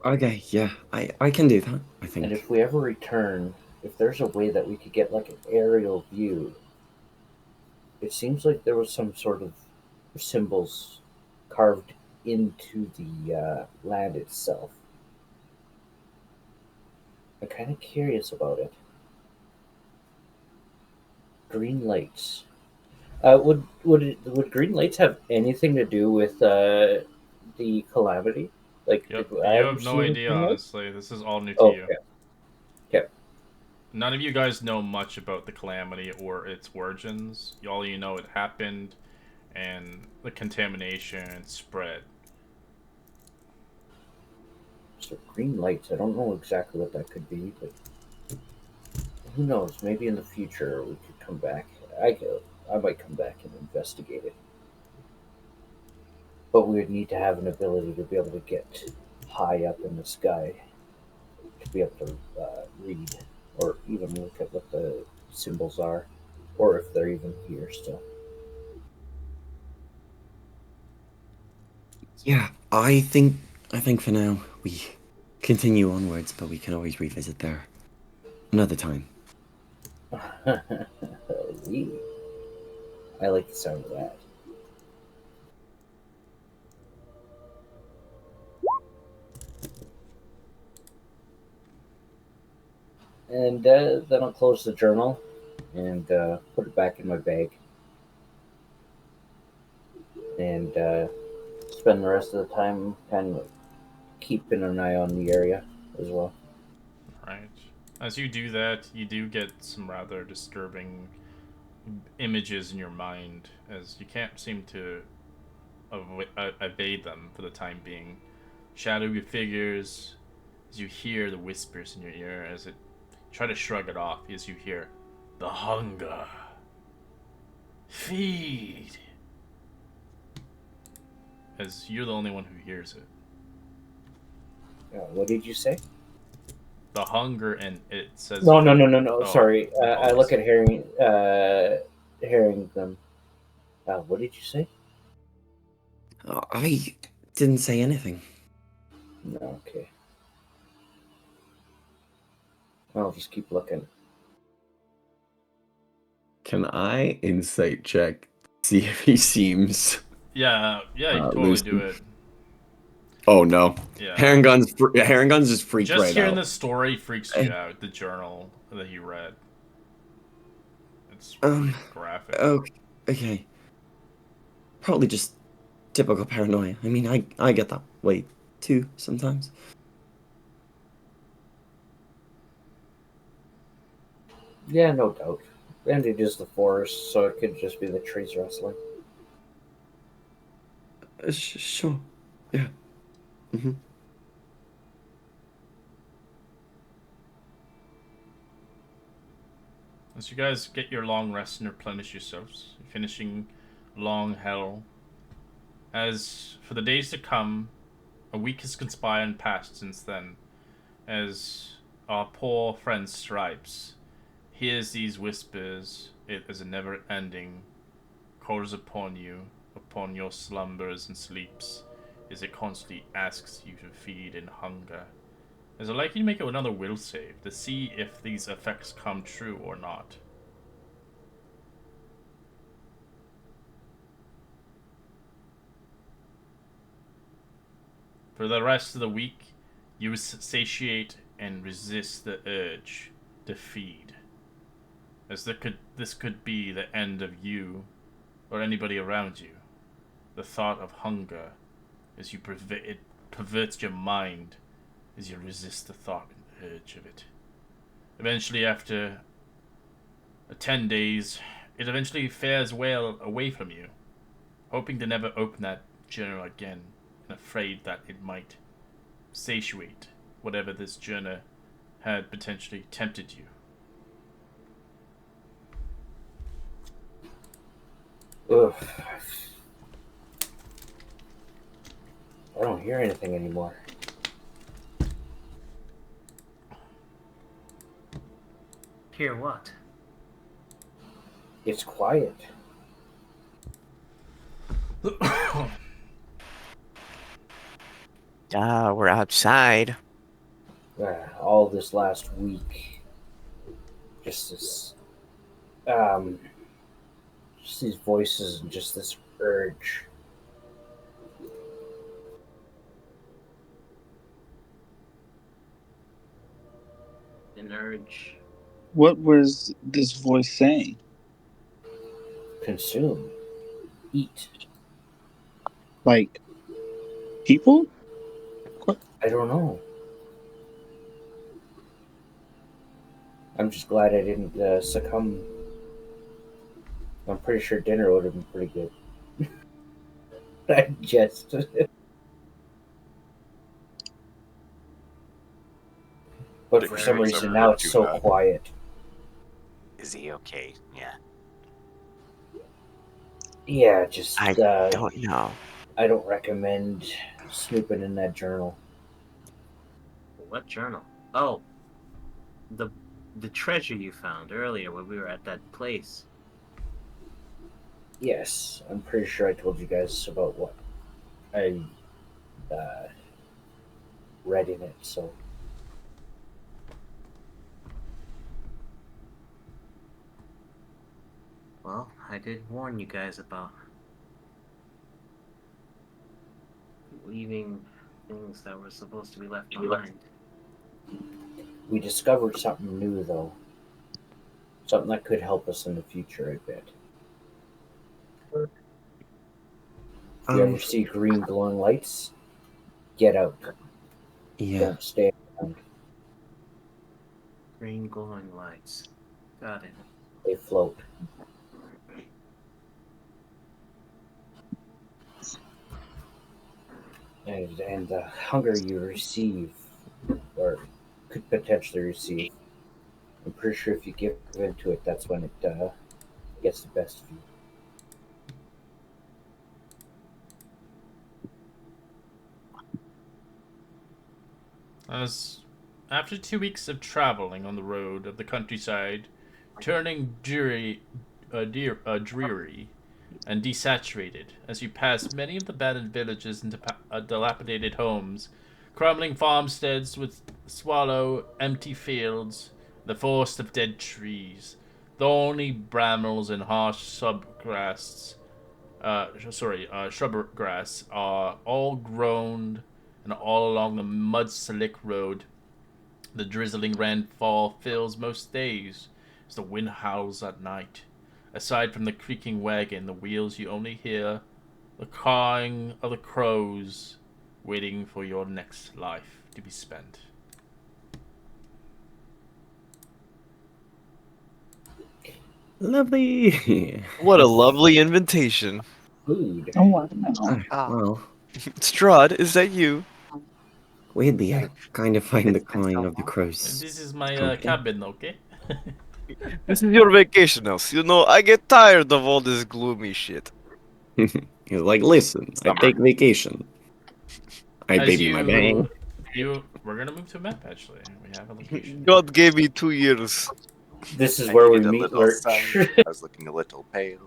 Okay, yeah, I can do that, I think. And if we ever return, if there's a way that we could get like an aerial view, it seems like there was some sort of symbols carved into the land itself. I'm kind of curious about it. Green lights. Would green lights have anything to do with the calamity? Like, Yep, did I you ever have no see idea, anything like? honestly. This is all new to Oh, you. yeah. Okay. None of you guys know much about the calamity or its origins. All you know it happened, and the contamination spread. So green lights. I don't know exactly what that could be, but who knows? Maybe in the future we could come back. I might come back and investigate it. But we would need to have an ability to be able to get high up in the sky to be able to read or even look at what the symbols are, or if they're even here still. Yeah, I think for now we continue onwards, but we can always revisit there another time. Lee. I like the sound of that. And then I'll close the journal and put it back in my bag and spend the rest of the time kind of keeping an eye on the area as well. Right. As you do that, you do get some rather disturbing images in your mind, as you can't seem to evade them for the time being. Shadowy figures, as you hear the whispers in your ear, as it try to shrug it off, as you hear the hunger. Feed. As you're the only one who hears it. What did you say? The hunger, and it says. No. Oh, Sorry, I apologies. look at hearing them. What did you say? I didn't say anything. No, okay. I'll just keep looking. Can I insight check, see if he seems Yeah, you can totally lucid? do it. Oh no. Yeah. Herringun's just freaked Just right hearing out. the story freaks you out, the journal that he read. It's pretty graphic. Okay. Probably just typical paranoia. I mean, I get that way too sometimes. Yeah, no doubt. And it is the forest, so it could just be the trees rustling. Sure. Yeah. Mm-hmm. As you guys get your long rest and replenish yourselves, finishing long hell. As for the days to come, a week has conspired and passed since then. As our poor friend Stripes hears these whispers, it is a never-ending calls upon you, upon your slumbers and sleeps, as it constantly asks you to feed and hunger. Is it likely to make another will save to see if these effects come true or not? For the rest of the week, you satiate and resist the urge to feed. As this could be the end of you or anybody around you. The thought of hunger as it perverts your mind as you resist the thought and urge of it. Eventually, after 10 days, it eventually fares well away from you, hoping to never open that journal again, and afraid that it might satiate whatever this journey had potentially tempted you. Ugh. I don't hear anything anymore. Hear what? It's quiet. We're outside. All this last week, just this, just these voices and just this urge. An urge. What was this voice saying? Consume, eat. Like people? I don't know. I'm just glad I didn't succumb. I'm pretty sure dinner would have been pretty good. I just. But for some There's reason a now it's so tuna. quiet. Is he okay? Yeah. Yeah, just I don't know. I don't recommend snooping in that journal. What journal? Oh, the treasure you found earlier when we were at that place. Yes, I'm pretty sure I told you guys about what I read in it. So Well, I did warn you guys about leaving things that were supposed to be left behind. we discovered something new, though. Something that could help us in the future, I bet. If you ever see green glowing lights, get out. Yeah. Don't stay around. Green glowing lights. Got it. They float. And the hunger you receive, or could potentially receive, I'm pretty sure if you give into it, that's when it gets the best of you. As after 2 weeks of traveling on the road of the countryside, turning dreary and desaturated as you pass many of the abandoned villages into dilapidated homes, crumbling farmsteads with swallow empty fields, the forest of dead trees, thorny brambles and harsh subgrass, shrub grass are all grown and all along the mud-slick road. The drizzling rainfall fills most days as the wind howls at night. Aside from the creaking wagon, the wheels, you only hear the cawing of the crows waiting for your next life to be spent. Lovely. What a lovely invitation. Food. Oh, wow. Well, Strahd, is that you? weirdly, I kind of find the cawing of the crows. This is my comforting. cabin, okay? This is your vacation house. You know, I get tired of all this gloomy shit. He's like, listen, I take vacation. I As baby my bang. We're gonna move to a map, actually. We have a location. God gave me 2 years. This is I where we needed a meet little Lurch. sun. I was looking a little pale.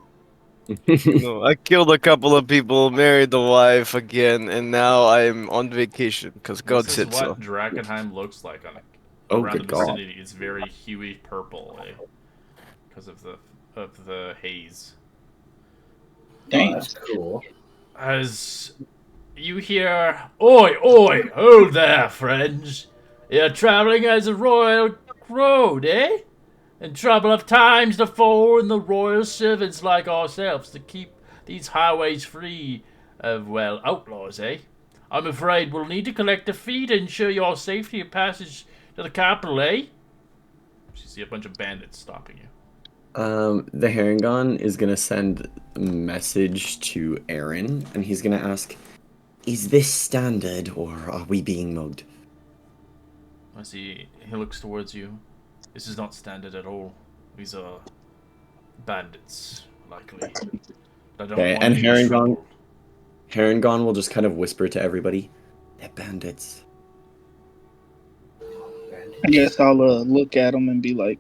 You know, I killed a couple of people, married a wife again, and now I'm on vacation because God This is said what so. Drakkenheim looks like Oh, around the good God. vicinity. It's very huey purple, because of the haze. Oh, Damn. that's cool. As you hear, "Oi, oi, hold there, friends! You're traveling as a royal road, eh? In trouble of times before, and the royal servants like ourselves to keep these highways free of, well, outlaws, eh? I'm afraid we'll need to collect a fee to ensure your safety of passage to the capital, eh? You see a bunch of bandits stopping you. The Harangon is gonna send a message to Aaron, and he's gonna ask, "Is this standard, or are we being mugged?" I see he looks towards you. This is not standard at all. These are bandits, likely. I don't Okay, want and any Harangon, trouble. Harangon will just kind of whisper to everybody, "They're bandits." I guess I'll look at them and be like,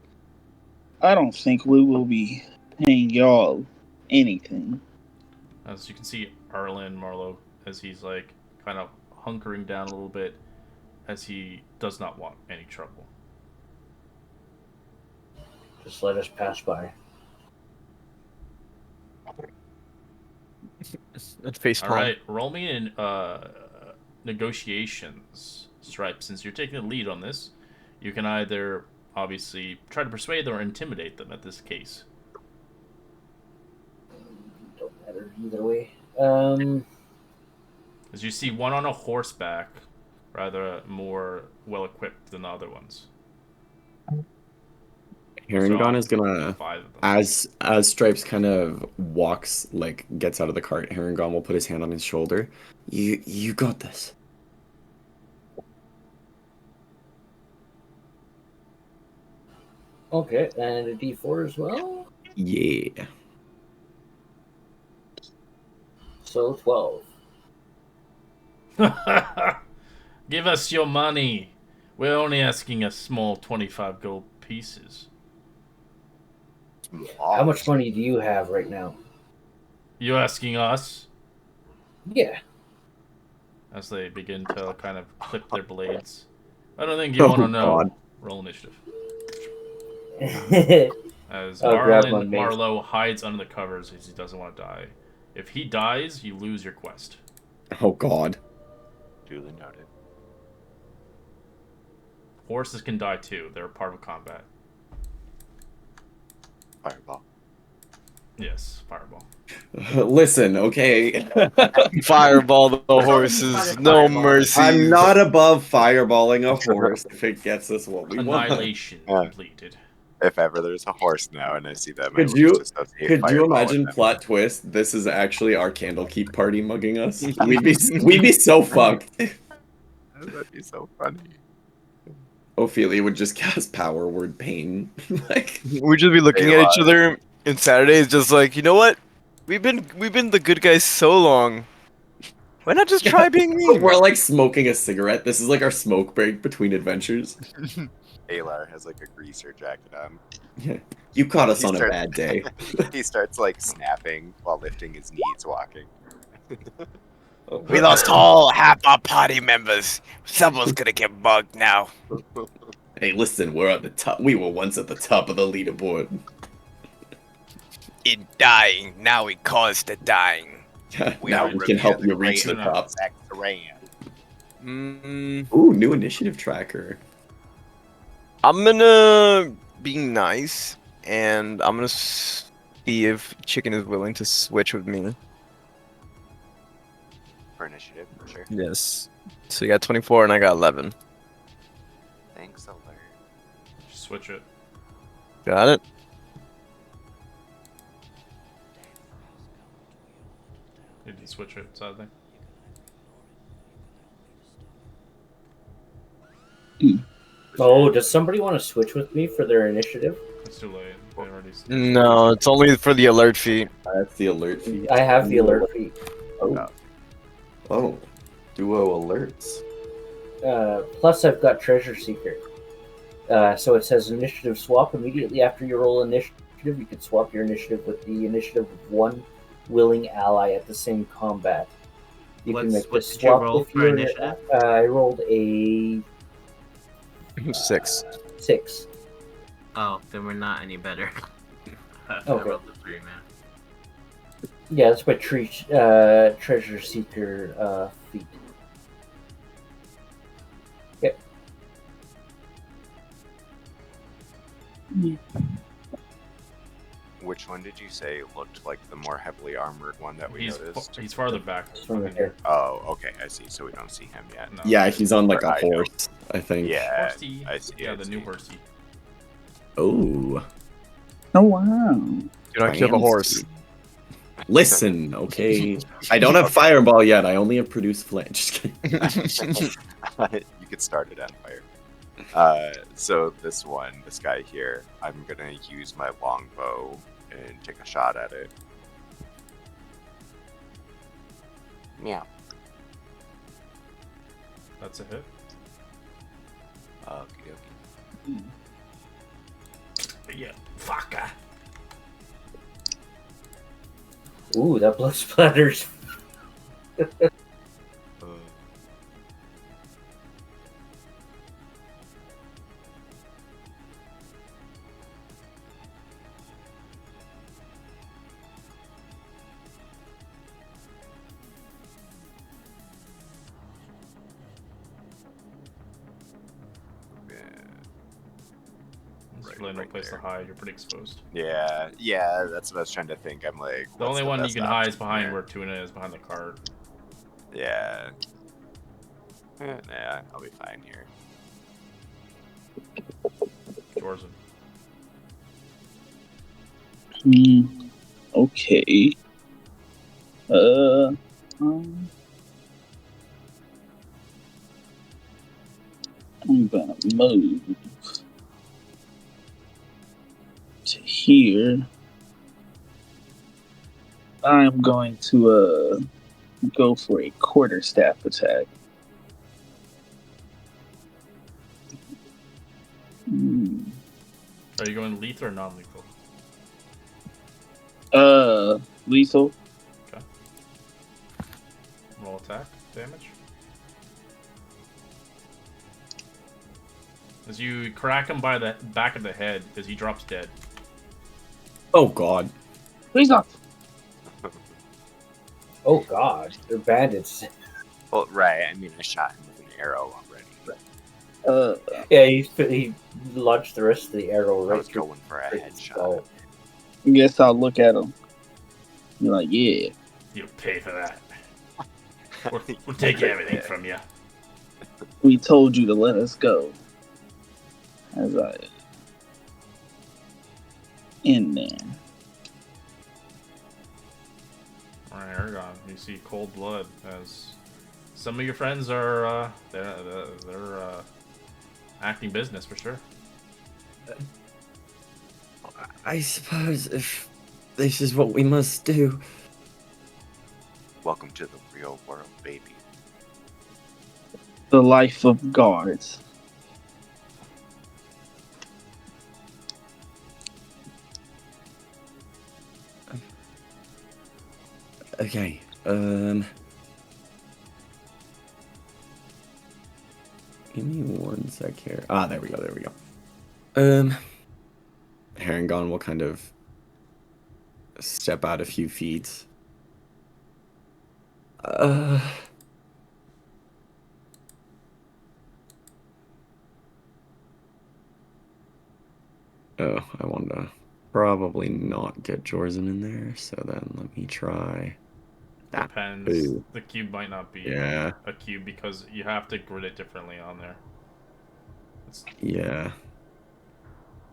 I don't think we will be paying y'all anything. As you can see, Arlen Marlowe, as he's like kind of hunkering down a little bit, as he does not want any trouble. Just let us pass by. Face All right, roll me in negotiations, Stripe. Since you're taking the lead on this, you can either obviously try to persuade them or intimidate them at this case. Don't matter either way. As you see one on a horseback, rather more well equipped than the other ones. Harangon is gonna, 5 of them. as Stripes kind of walks, like gets out of the cart, Harangon will put his hand on his shoulder. You got this. Okay, and a D4 as well. Yeah. So 12. Give us your money. We're only asking a small 25 gold pieces. How much money do you have right now? You asking us? Yeah. As they begin to kind of clip their blades. I don't think you want to know. God. Roll initiative. I'll As grab my Marlon mace. Marlowe hides under the covers because he doesn't want to die. If he dies, you lose your quest. Oh God. Duly noted. Horses can die too. They're part of combat. Fireball. Yes, fireball. Listen, okay. Fireball the There's horses, always no fireball. mercy. I'm not above fireballing a horse if it gets us what we want. Annihilation Yeah. completed. If ever there's a horse now and I see them, Could I will you- just associate Could you Fireball with imagine them. plot twist? This is actually our Candlekeep party mugging us. We'd be so fucked. That'd be so funny. Ophelia would just cast power word pain. Like We'd just be looking Hey, at each other, and Saturday is just like, you know what? We've been the good guys so long. Why not just try being mean? we're like smoking a cigarette. This is like our smoke break between adventures. Alar has like a greaser jacket on. You caught us He on a starts- bad day. He starts like snapping while lifting his knees walking. We lost all half our party members. Someone's gonna get mugged now. Hey, listen, we're at the top. We were once at the top of the leaderboard. In dying, now we caused the dying. Now we can help you reach the top. Ooh, new initiative tracker. I'm gonna be nice, and I'm gonna see if Chicken is willing to switch with me. For initiative, sure. Yes. So you got 24 and I got 11. Thanks, Alert. Just switch it. Got it. Did you switch it, sadly? Oh, does somebody want to switch with me for their initiative? It's too late. They already. No, it's only for the alert feat. That's the alert feed. I have the alert feat. Oh, duo alerts. Plus, I've got Treasure Seeker. So it says initiative swap. Immediately after you roll initiative, you can swap your initiative with the initiative of one willing ally at the same combat. You can make What this did you swap roll if for you're. initiative? I rolled a 6. 6. Oh, then we're not any better. I Okay. rolled a 3, man. Yeah, that's my Treasure Seeker feat. Yep. Which one did you say looked like the more heavily armored one that we noticed? He's farther back. This one right behind you. here. Oh, okay, I see. So we don't see him yet. No. Yeah, he's on like a I know. horse, I think. Yeah, Horsey. I see. Yeah, I the see. new horsey. Oh. Oh wow. You don't actually have a horse. Listen, okay. I don't have fireball yet. I only have produced flame. Just kidding. You could start it on fire. So this guy here, I'm gonna use my longbow and take a shot at it. Meow. That's a hit. Okie Yeah, fucker. Ooh, that blood splatters. dokie. There's Right- really no right place there. to hide. You're pretty exposed. Yeah, that's what I was trying to think. I'm like, The what's only one you best can hide is option behind here? where Tuna is, behind the cart. Yeah. Nah, I'll be fine here. Jorzen. Okay. Um, I'm gonna move to here. I'm going to go for a quarterstaff attack. Are you going lethal or non-lethal? Lethal. Roll attack damage. As you crack him by the back of the head, as he drops dead. Oh god. Please not. Oh god, they're bandits. Well, right. I mean, I shot him with an arrow already. Yeah, he launched the rest of the arrow I right was through going for a his headshot. skull. I guess I'll look at him. Be like, yeah. You'll pay for that. We'll take everything from you. We told you to let us go. As I in there. Alright, Aragon, you see cold blood as some of your friends are they're acting business for sure. I suppose if this is what we must do. Welcome to the real world, baby. The life of guards. Okay, give me one sec here. Ah, there we go. Harangon will kind of step out a few feet. Oh, I want to probably not get Jorzen in there, so then let me try that. Depends. Ooh. The cube might not be Yeah, a cube because you have to grid it differently on there. yeah.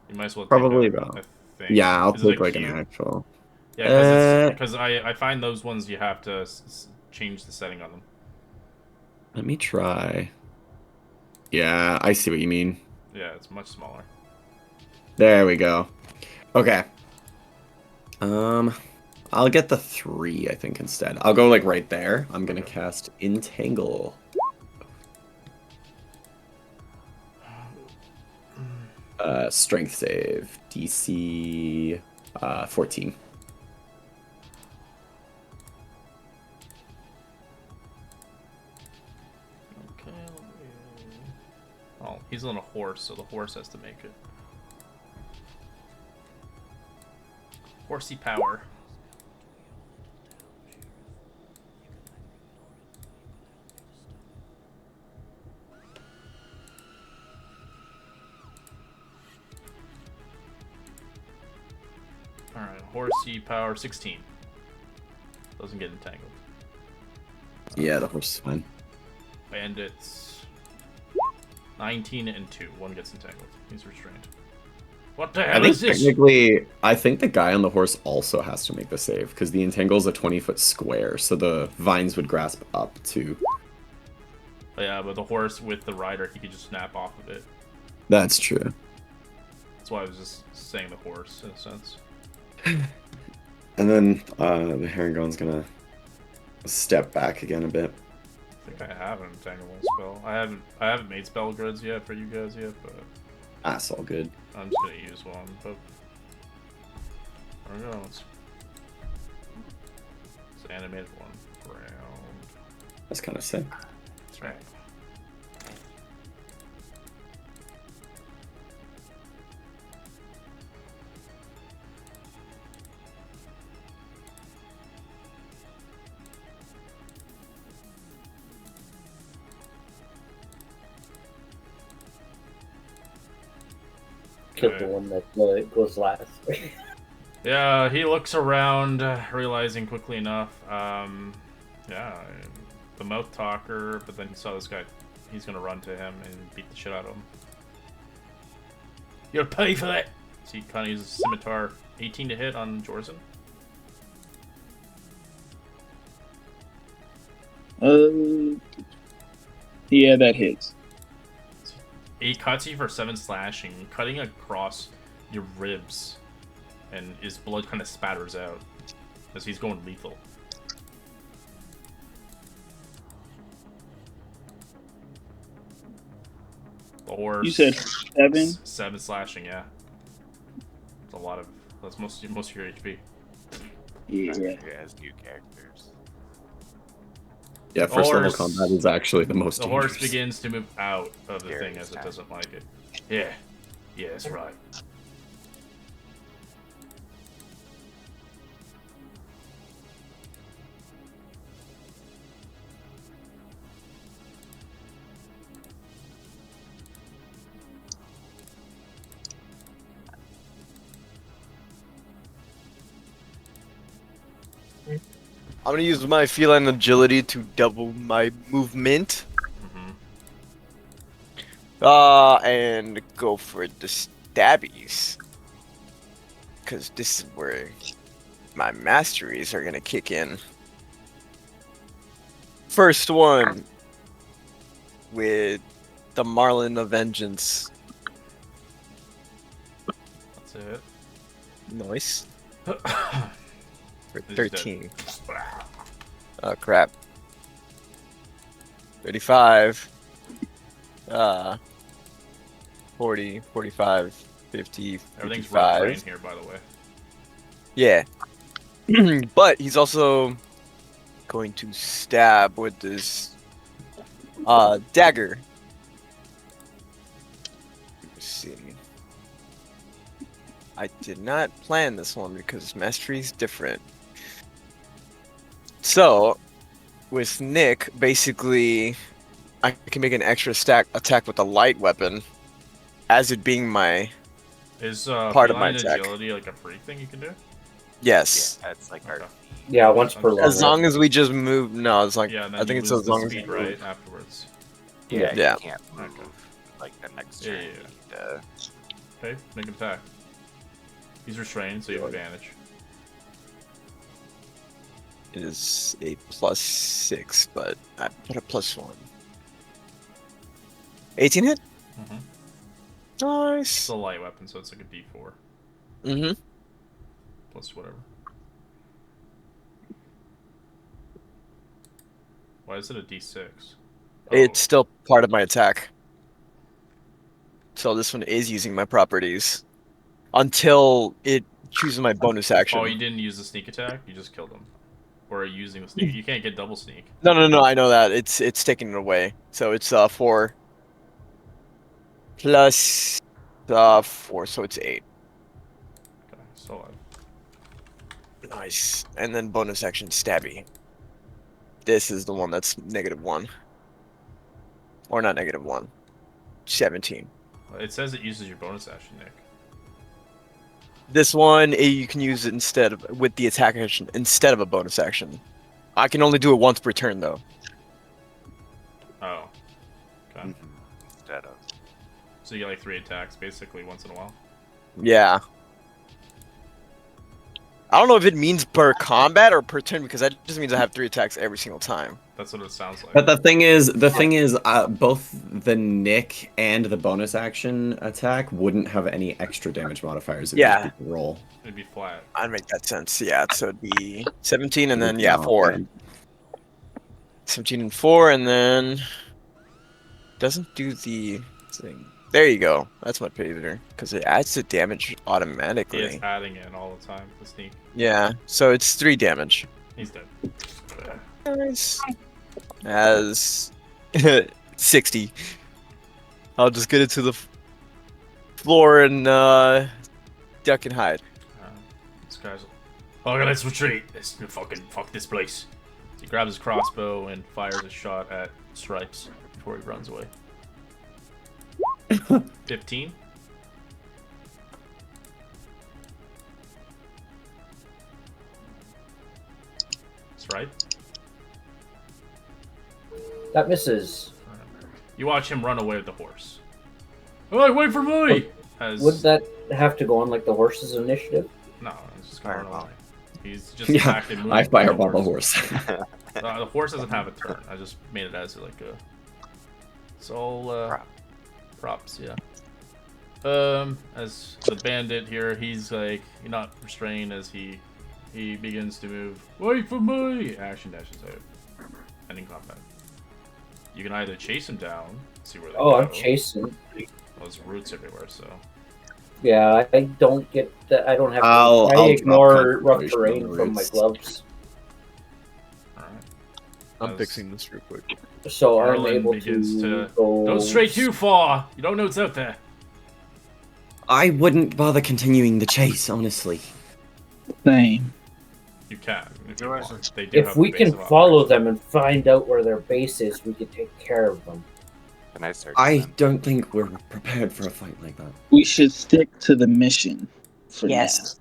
You might as well Probably take about. a thing. Yeah, I'll Is it a take like an cube? actual. Yeah, because I find those ones you have to change the setting on them. Let me try. Yeah, I see what you mean. Yeah, it's much smaller. There we go. Okay. I'll get the 3, I think, instead. I'll go like right there. I'm gonna cast Entangle. Strength save. DC 14. Okay. Oh, he's on a horse, so the horse has to make it. Horsey power. Alright, horsey power 16. Doesn't get entangled. Yeah, the horse is fine. Bandits 19 and 2. One gets entangled. He's restrained. What the hell I think is this? technically, I think the guy on the horse also has to make the save because the entangle is a 20-foot square, so the vines would grasp up too. Oh, yeah, but the horse with the rider, he could just snap off of it. That's true. That's why I was just saying the horse in a sense. And then the Herringon's gonna step back again a bit. I think I have an entanglement spell. I haven't made spell grids yet for you guys yet, but That's all good. I'm just gonna use one. But there we go. It's animated one. Ground. That's kind of sick. That's right. Kill the one that goes last. Yeah, he looks around, realizing quickly enough, yeah, the mouth talker, but then he saw this guy. He's gonna run to him and beat the shit out of him. You'll pay for that! So he kind of uses scimitar. 18 to hit on Jorzen. Yeah, that hits. He cuts you for 7 slashing, cutting across your ribs, and his blood kind of spatters out as he's going lethal. The horse. You said 7? 7 slashing, yeah. It's a lot of. That's most of your HP. Yeah. It has new characters. Yeah, first level Horse. combat is actually the most The dangerous. horse begins to move out of the Very thing as it sad. doesn't like it. Yeah. Yeah, that's right. I'm gonna use my feline agility to double my movement. And go for the stabbies. Because this is where my masteries are gonna kick in. First one with the Marlin of Vengeance. That's it. Nice. For He's 13. Oh crap. 35. 40, 45, 50, Everything's 55. right here, by the way. Yeah. But he's also going to stab with this dagger. Let's see. I did not plan this one because mastery is different. So, with Nick, basically, I can make an extra attack with a light weapon, as it being my Is part of my feline attack. agility like a free thing you can do? Yes. Yeah, that's like our. Okay. Yeah, once per level. As long as we just move. No, it's like Yeah, and then I think you it's lose as the long as speed we right move. afterwards. Yeah, Yeah. you can't move Okay. like the next Yeah, turn. yeah, You need to- Okay, make an attack. He's restrained, so you have advantage. It is a +6, but I put a +1. 18 hit. Mm-hmm. It's Nice. a light weapon, so it's like a D4 Mm-hmm. plus whatever. Why is it a D6? It's still part of my attack. So this one is using my properties until it chooses my bonus action. Oh, you didn't use the sneak attack? You just killed him. Or are you using the sneak? You can't get double sneak. No, I know that. It's taking it away. So it's 4 plus 4, so it's 8. Okay, so Nice. And then bonus action stabby. This is the one that's -1. Or not -1. 17. it says it uses your bonus action, Nick. This one, you can use it instead of with the attack action instead of a bonus action. I can only do it once per turn though. Oh. Okay. Instead of. So you get like 3 attacks basically once in a while. Yeah. I don't know if it means per combat or per turn because that just means I have 3 attacks every single time. That's what it sounds like. But the thing is, both the nick and the bonus action attack wouldn't have any extra damage modifiers. It'd just be the roll. It'd be flat. I'd make that sense. Yeah, so it'd be 17 and then No, 4. man. 17 and 4 and then doesn't do the thing. There you go. That's much better because it adds the damage automatically. It's adding it all the time. The sneak. Yeah, so it's 3 damage. He's dead. Nice. As 60. I'll just get it to the floor and duck and hide. This guy's. Oh, let's retreat. Let's fucking fuck this place. He grabs his crossbow and fires a shot at Stripes before he runs away. 15. Stripe. That misses. You watch him run away with the horse. Hey, wait for me! Would that have to go on like the horse's initiative? No, he's just gonna run away. He's just Yeah, attacking. moving I with fireball the horse. The horse doesn't have a turn. I just made it as like a. It's all props, yeah. As the bandit here, he's like not restrained as he begins to move. Wait for me! Action dashes out. Ending combat. You can either chase him down, see where they go. I'm chasing. Well, there's roots everywhere, so. Yeah, I don't get that. I don't have. I'll I ignore drop rough concentration terrain on the from my roots. gloves, Alright. I'm fixing this real quick. so I'm Arlen able begins to to go. Don't stray too far. You don't know what's out there. I wouldn't bother continuing the chase, honestly. Same. You can. If you Yours want. is- They do If have we a base can of follow operations. them and find out where their base is, we can take care of them. Can I search I them? don't think we're prepared for a fight like that. We should stick to the mission for Yes.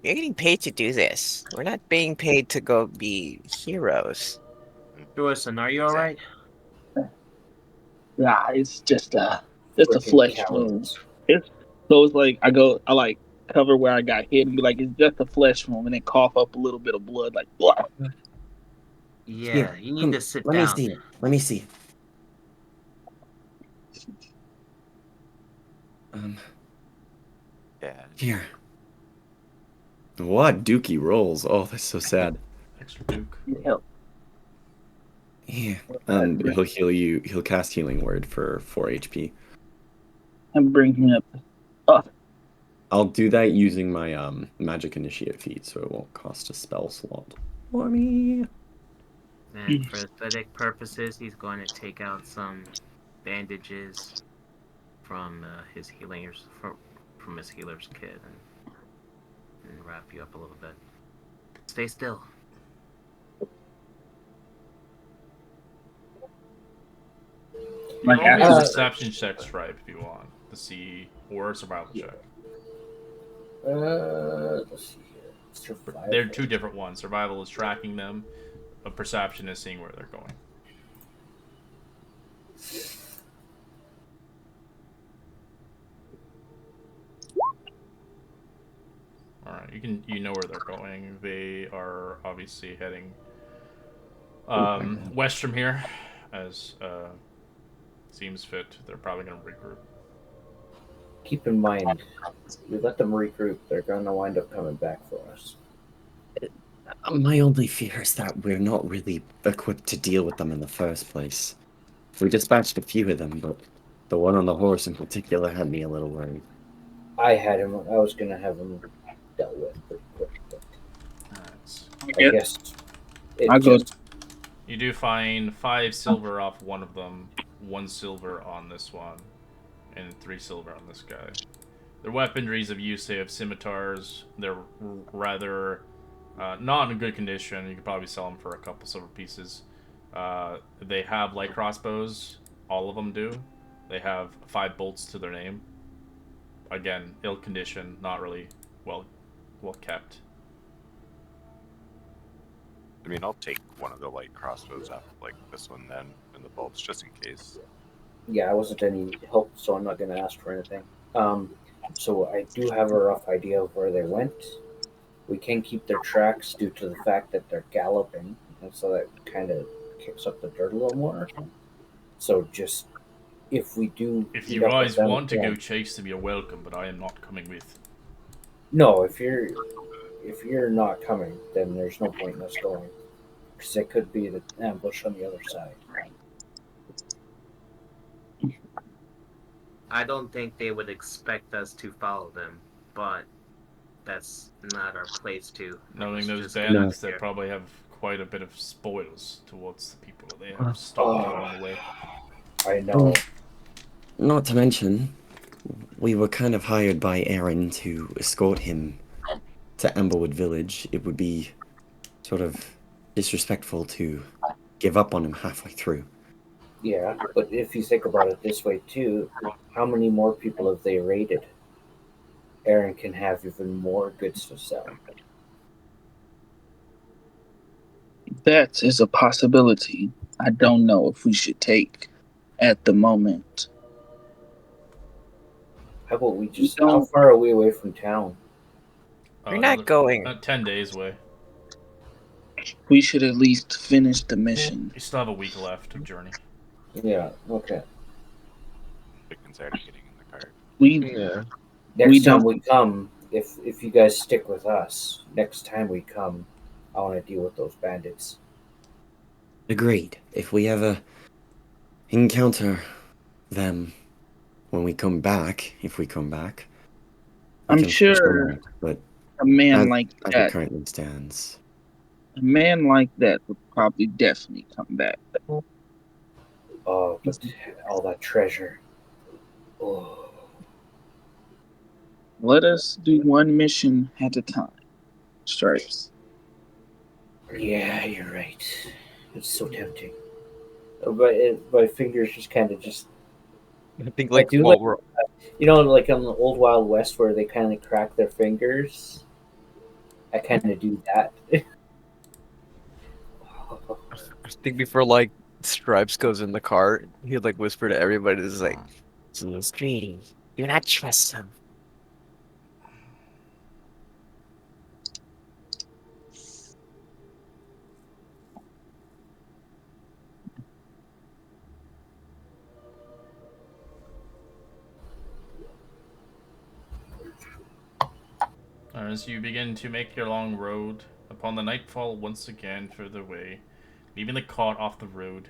You're getting paid to do this. We're not being paid to go be heroes. Joyson, are you alright? now. Nah, it's just a Frickin' flesh cowards. wound. So it's like I like cover where I got hit and be like, it's just a flesh wound, and then cough up a little bit of blood, like blah. Yeah, Here, you need come, to sit let down. me see it. Let me see. Yeah. Here. What dookie rolls? Oh, that's so sad. Extra Duke. Help. Here. And he'll heal you. He'll cast Healing Word for 4 HP. And brings me up. I'll do that using my Magic Initiate feat, so it won't cost a spell slot for me. And for aesthetic purposes, he's going to take out some bandages from his healers from his healer's kit and wrap you up a little bit. Stay still. Like Roll me a after perception check, Stripe, if you want to see, or a survival check. Let's see here. Survival. They're two different ones. Survival is tracking them. A perception is seeing where they're going. All right, you know where they're going. They are obviously heading west from here, as seems fit. They're probably going to regroup. Keep in mind, we let them regroup. They're gonna wind up coming back for us. My only fear is that we're not really equipped to deal with them in the first place. We dispatched a few of them, but the one on the horse in particular had me a little worried. I was gonna have him dealt with pretty quick, but Alright. I guess it I'll go- just You do find 5 silver off one of them, 1 silver on this one, and 3 silver on this guy. Their weaponries of use, they have scimitars. They're rather not in good condition. You could probably sell them for a couple silver pieces. They have light crossbows. All of them do. They have 5 bolts to their name. Again, ill condition, not really well kept. I mean, I'll take one of the light crossbows off, like this one then, and the bolts, just in case. Yeah, I wasn't any help, so I'm not going to ask for anything. So I do have a rough idea of where they went. We can keep their tracks due to the fact that they're galloping, and so that kind of kicks up the dirt a little more. So just if we do, If meet you up with guys them want to again- go chase them, you're welcome, but I am not coming with. no, if you're not coming, then there's no point in us going, because it could be the ambush on the other side. I don't think they would expect us to follow them, but that's not our place to. Knowing those Just bandits, here. they probably have quite a bit of spoils towards the people that they have stopped along the way. I know. Not to mention, we were kind of hired by Aaron to escort him to Amblewood Village. It would be sort of disrespectful to give up on him halfway through. Yeah, but if you think about it this way too, how many more people have they raided? Aaron can have even more goods to sell. That is a possibility. I don't know if we should take at the moment. How about we just? don't- How far are we away from town? We're not going. 10 days away. We should at least finish the mission. You still have a week left of journey. Yeah. Okay. Dickens already getting in the car. We Yeah. Next We time don't- we come, if you guys stick with us, next time we come, I want to deal with those bandits. Agreed. If we ever encounter them when we come back, if we come back, we I'm can sure pursue it, but a man as, like as it that, currently stands, a man like that would probably definitely come back. Oh, but all that treasure. Oh, Let us do one mission at a time. Stripes. yeah, you're right. It's so tempting. My fingers just kind of just, I think like do what like- we're like on the old Wild West where they kind of crack their fingers. I kind of do that. I think before like Stripes goes in the car, he'd like whisper to everybody, "This is like, He's greedy. Do not trust him. As you begin to make your long road, upon the nightfall once again further away, leaving the cart off the road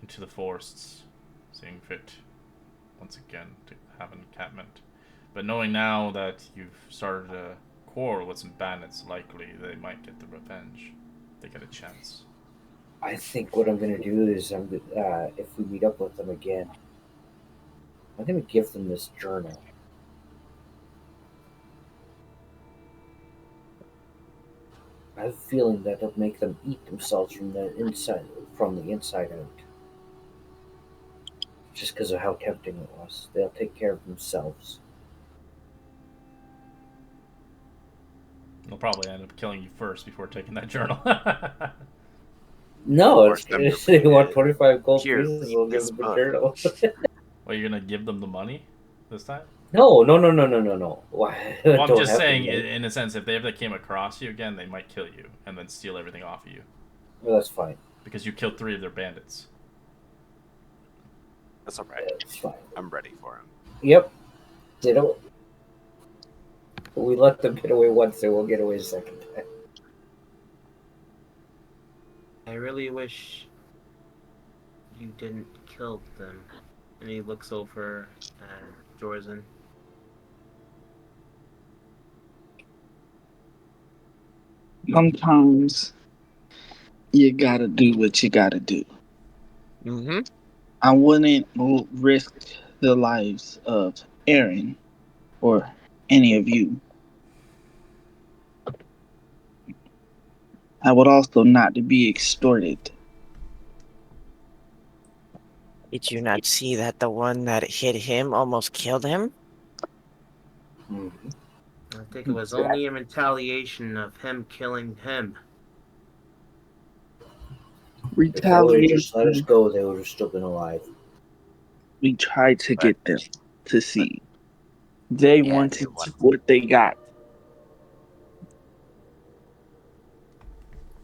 into the forests, seeing fit once again to have an encampment. But knowing now that you've started a quarrel with some bandits, likely they might get the revenge. They get a chance. I think what I'm gonna do is if we meet up with them again, I'm gonna give them this journal. I have a feeling that it'll make them eat themselves from the inside out. Just because of how tempting it was. They'll take care of themselves. They'll probably end up killing you first before taking that journal. No, Force them to they read want it. 25 gold Here, pieces. read We'll give this them a book. journal. Well, you're gonna give them the money this time? No. Why? Well, I'm Don't just have to saying, do that. in a sense, if they ever came across you again, they might kill you and then steal everything off of you Well, that's fine. because you killed 3 of their bandits. That's alright. That's fine. I'm ready for him. Yep. They don't. We let them get away once, they won't get away a second time. I really wish you didn't kill them. And he looks over at Jorzen. Sometimes you gotta do what you gotta do. mm-hmm. I wouldn't risk the lives of Aaron or any of you. I would also not to be extorted. Did you not see that the one that hit him almost killed him? Mm-hmm. I think it was only in retaliation of him killing him. If they would have just let us Retaliation. go, they would have still been alive. We tried to But- get them to see. They Yeah, wanted they want- what they got.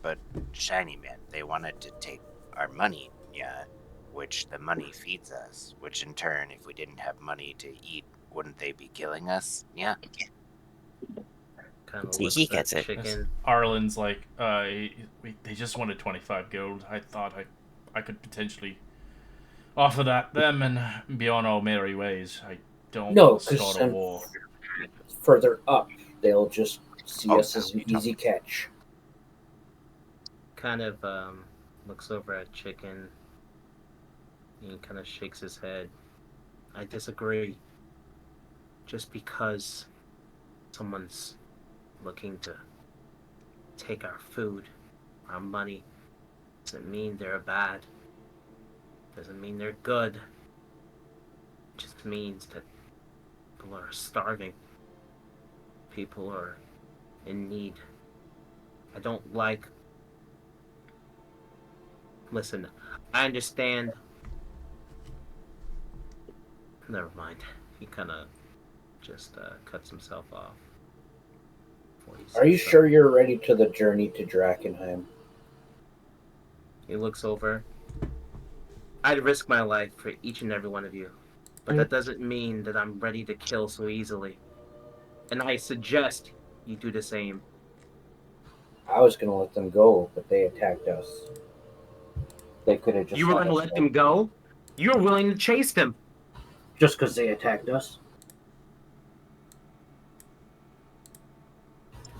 But Shiny Man, they wanted to take our money, yeah, which the money feeds us. Which in turn, if we didn't have money to eat, wouldn't they be killing us? Yeah. Kind of See, looks he at gets it. chicken. Arlen's like, they just wanted 25 gold. I thought I could potentially offer that them and be on our merry ways. I don't No, want to start a because war. further up, they'll just see Oh, us as an easy catch. Kind of looks over at chicken. He kind of shakes his head. I disagree. Just because someone's looking to take our food, our money, doesn't mean they're bad. Doesn't mean they're good. It just means that people are starving. People are in need. I don't like. Listen, I understand. Never mind. He kind of just cuts himself off. Are you sure you're ready to the journey to Drakkenheim? He looks over. I'd risk my life for each and every one of you, but that doesn't mean that I'm ready to kill so easily. And I suggest you do the same. I was gonna let them go, but they attacked us. They could have just. You were going to let them go? You were willing to chase them. Just because they attacked us.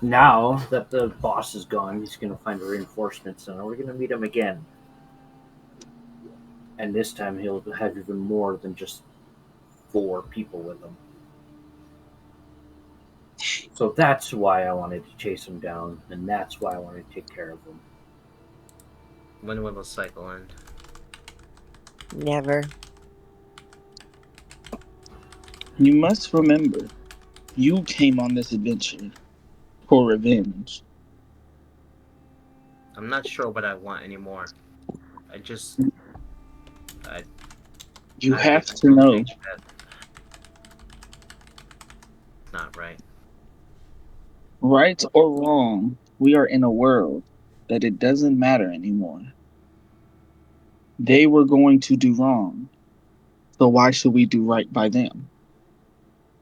Now that the boss is gone, he's gonna find reinforcements, and we're gonna meet him again. And this time he'll have even more than just 4 people with him. So that's why I wanted to chase him down, and that's why I wanted to take care of him. When will the cycle end? Never. You must remember, you came on this adventure for revenge. I'm not sure what I want anymore. You I have think to know. it's not right. Right or wrong, we are in a world that it doesn't matter anymore. They were going to do wrong, so why should we do right by them?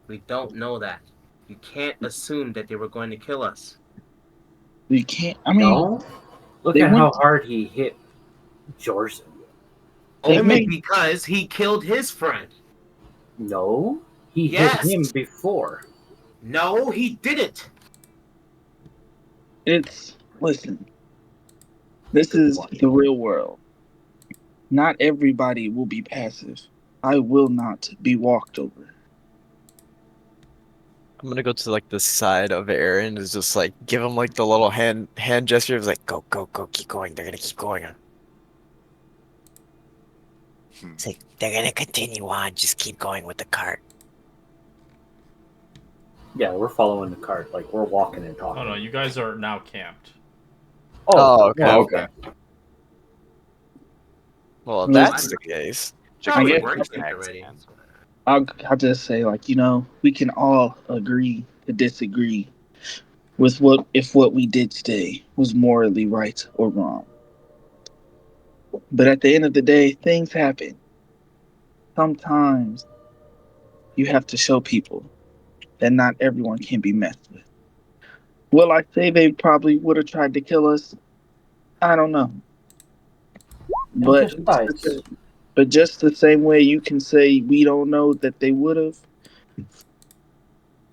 We don't know that. You can't assume that they were going to kill us. We can't. I mean, No? Look they at how went. hard he hit Jorzen. They Only made. because he killed his friend. No, he Yes. hit him before. No, he didn't. It's listen. This is the real world. Not everybody will be passive. I will not be walked over. I'm gonna go to like the side of Aaron and just like give him like the little hand gesture of like go go go keep going. They're gonna keep going. It's like, they're gonna continue on. Just keep going with the cart. Yeah, we're following the cart. Like, we're walking and talking. Oh no, you guys are now camped. Oh, okay. well, okay. Well, if Well, that's the case. I guess- worked Next, already. man. I'll just say, like, we can all agree to disagree with what we did today was morally right or wrong. But at the end of the day, things happen. Sometimes you have to show people that not everyone can be messed with. Will I say they probably would have tried to kill us? I don't know. But Besides, but just the same way you can say we don't know that they would have,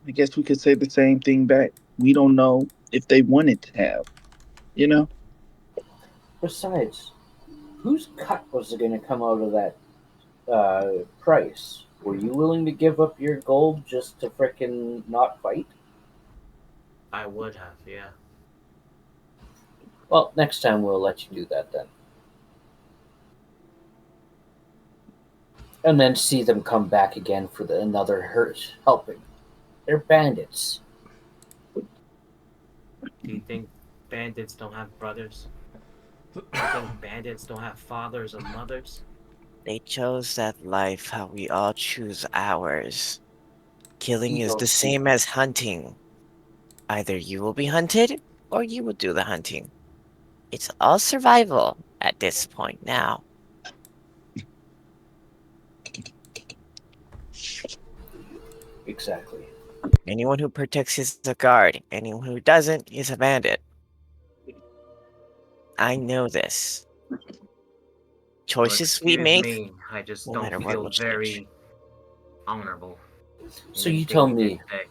I guess we could say the same thing back. We don't know if they wanted to have, you know? besides, whose cut was going to come out of that price? Were you willing to give up your gold just to frickin' not fight? I would have, yeah. Well, next time we'll let you do that then. And then see them come back again for another hurt helping. They're bandits. Do you think bandits don't have brothers? Do you think bandits don't have fathers or mothers? They chose that life how we all choose ours. Killing You is don't the see. same as hunting. Either you will be hunted, or you will do the hunting. It's all survival at this point now. Exactly. Anyone who protects is a guard. Anyone who doesn't is a bandit. I know this. Well, Choices we excuse make, me, I just no don't matter what, feel will change. very honorable in So you anything tell we did me, today.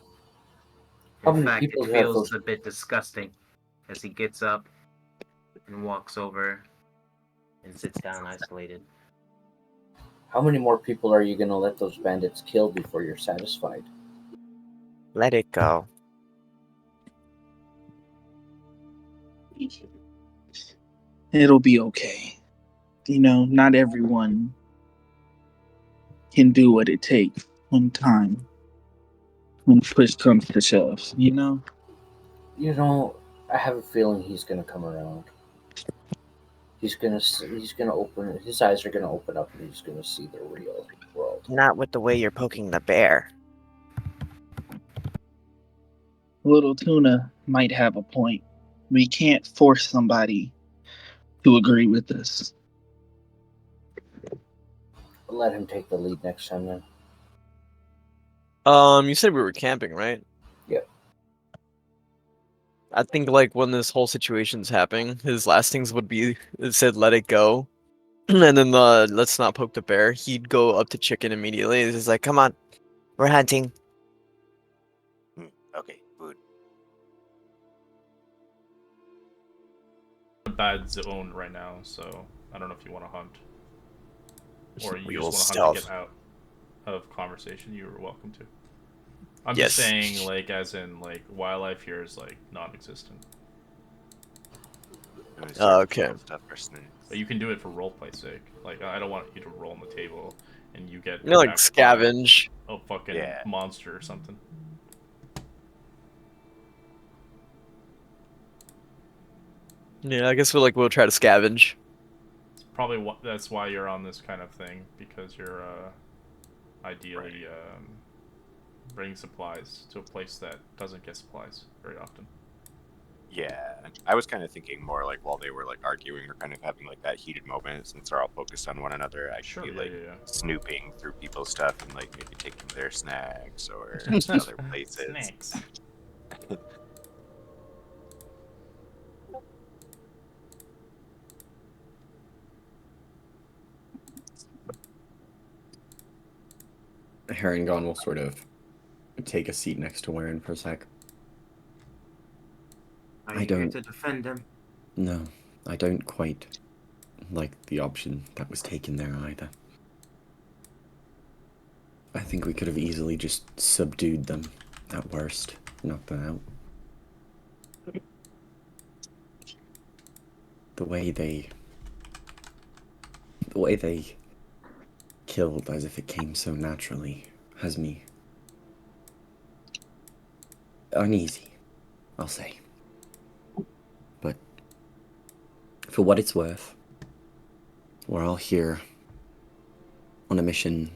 how In many fact, it people have feels those? a bit disgusting as he gets up and walks over and sits down isolated. How many more people are you gonna let those bandits kill before you're satisfied? Let it go. It'll be okay. You know, not everyone can do what it takes when push comes to shove, you know? You know, I have a feeling he's gonna come around. He's gonna open his eyes are gonna open up and he's gonna see the real world. Not with the way you're poking the bear. Little Tuna might have a point. We can't force somebody to agree with us. Let him take the lead next time then. You said we were camping, right? Yep. I think like when this whole situation's happening, his last things would be it said let it go. And then the let's not poke the bear. He'd go up to Chicken immediately. He's just like, come on, We're hunting. Okay, food. A bad zone right now, so I don't know if you want to hunt. Or you We just will want to hunt to stealth. get out of conversation, you're welcome to. I'm Yes. just saying, like, as in, like, wildlife here is, like, non-existent. I'm gonna start with okay. stuff first thing. But you can do it for roleplay's sake. Like, I don't want you to roll on the table and you get You know, like attacked by scavenge. a fucking Yeah. monster or something. Yeah, I guess we'll try to scavenge. It's probably that's why you're on this kind of thing, because you're ideally bringing supplies to a place that doesn't get supplies very often. Yeah, I was kind of thinking more like while they were like arguing or kind of having like that heated moment, since they're all focused on one another, I could be like snooping through people's stuff and like maybe taking their snacks or other places. Snacks. Herringon will sort of take a seat next to Warren for a sec. Are I you here don't- to defend him? No, I don't quite like the option that was taken there either. I think we could have easily just subdued them at worst, knocked them out. The way they killed as if it came so naturally has me uneasy, I'll say. But for what it's worth, we're all here on a mission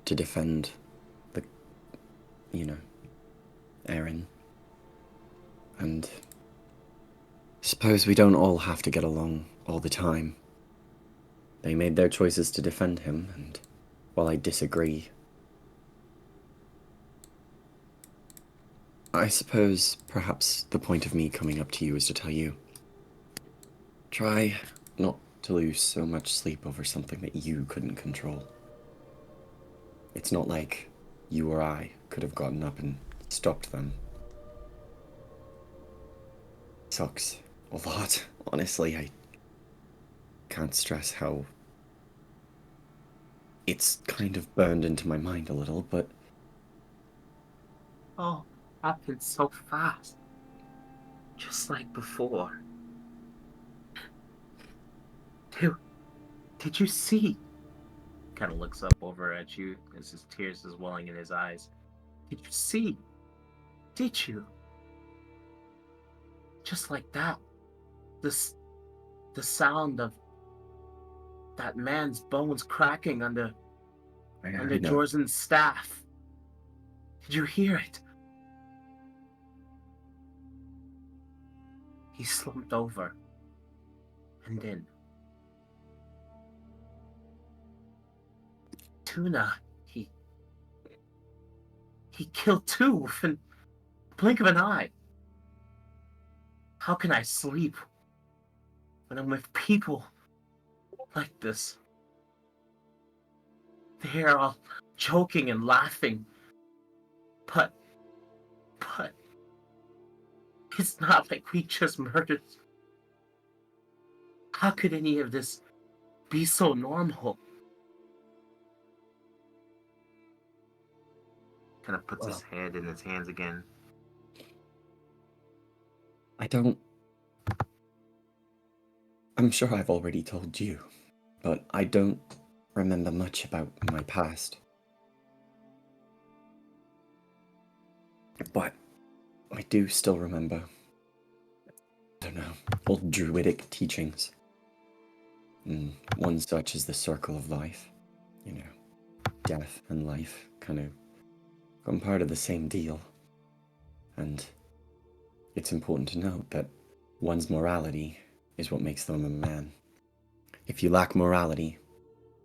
to defend the, Aaron. And suppose we don't all have to get along all the time. They made their choices to defend him, and while I disagree, I suppose perhaps the point of me coming up to you is to tell you, try not to lose so much sleep over something that you couldn't control. It's not like you or I could have gotten up and stopped them. Sucks a lot, honestly. I can't stress how it's kind of burned into my mind a little, but Oh, happened so fast. Just like before. Did you see? Kind of looks up over at you as his tears is welling in his eyes. Did you see? Did you? just like that, the sound of that man's bones cracking under know. Jorzen's staff. Did you hear it? He slumped over, and then Tuna, he killed two within the blink of an eye. How can I sleep when I'm with people like this? They're all joking and laughing, but it's not like we just murdered. How could any of this be so normal? Kind of puts his head in his hands again. I'm sure I've already told you, but I don't remember much about my past. But I do still remember, I don't know, old druidic teachings. And one such as the circle of life. You know, death and life kind of become part of the same deal. And it's important to note that one's morality is what makes them a man. If you lack morality,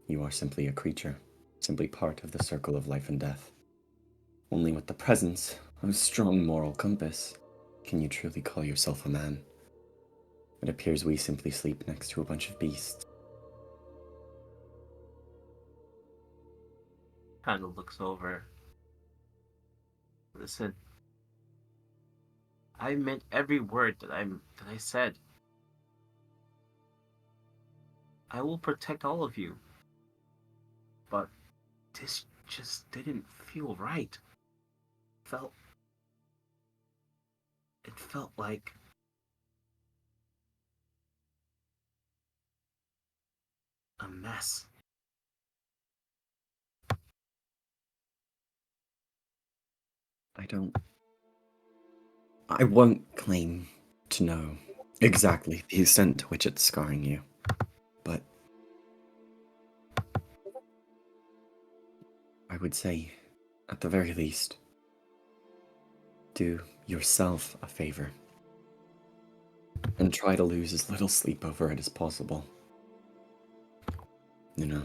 you are simply a creature, simply part of the circle of life and death. Only with the presence of a strong moral compass can you truly call yourself a man. It appears we simply sleep next to a bunch of beasts. Kind of looks over. Listen, I meant every word that I said. I will protect all of you. But this just didn't feel right. It felt like a mess. I won't claim to know exactly the extent to which it's scarring you, but I would say, at the very least, do yourself a favor and try to lose as little sleep over it as possible. You know,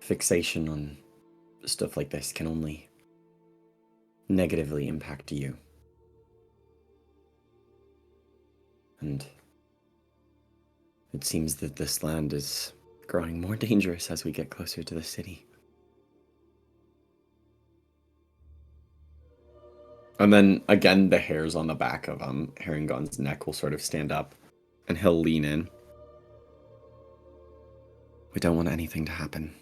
fixation on stuff like this can only negatively impact you. And it seems that this land is growing more dangerous as we get closer to the city. And then, again, the hairs on the back of Harengon's neck will sort of stand up, and he'll lean in. We don't want anything to happen,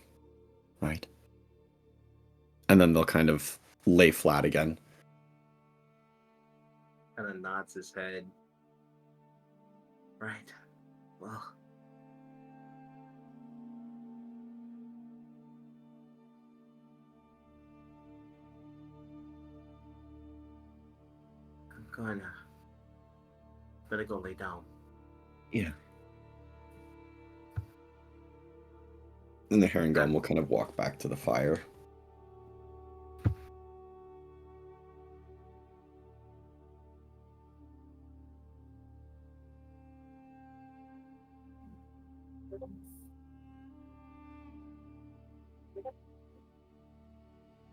right? And then they'll kind of lay flat again. Kind of nods his head. Right. Well. I'm better go lay down. Yeah. And the Harengon will kind of walk back to the fire.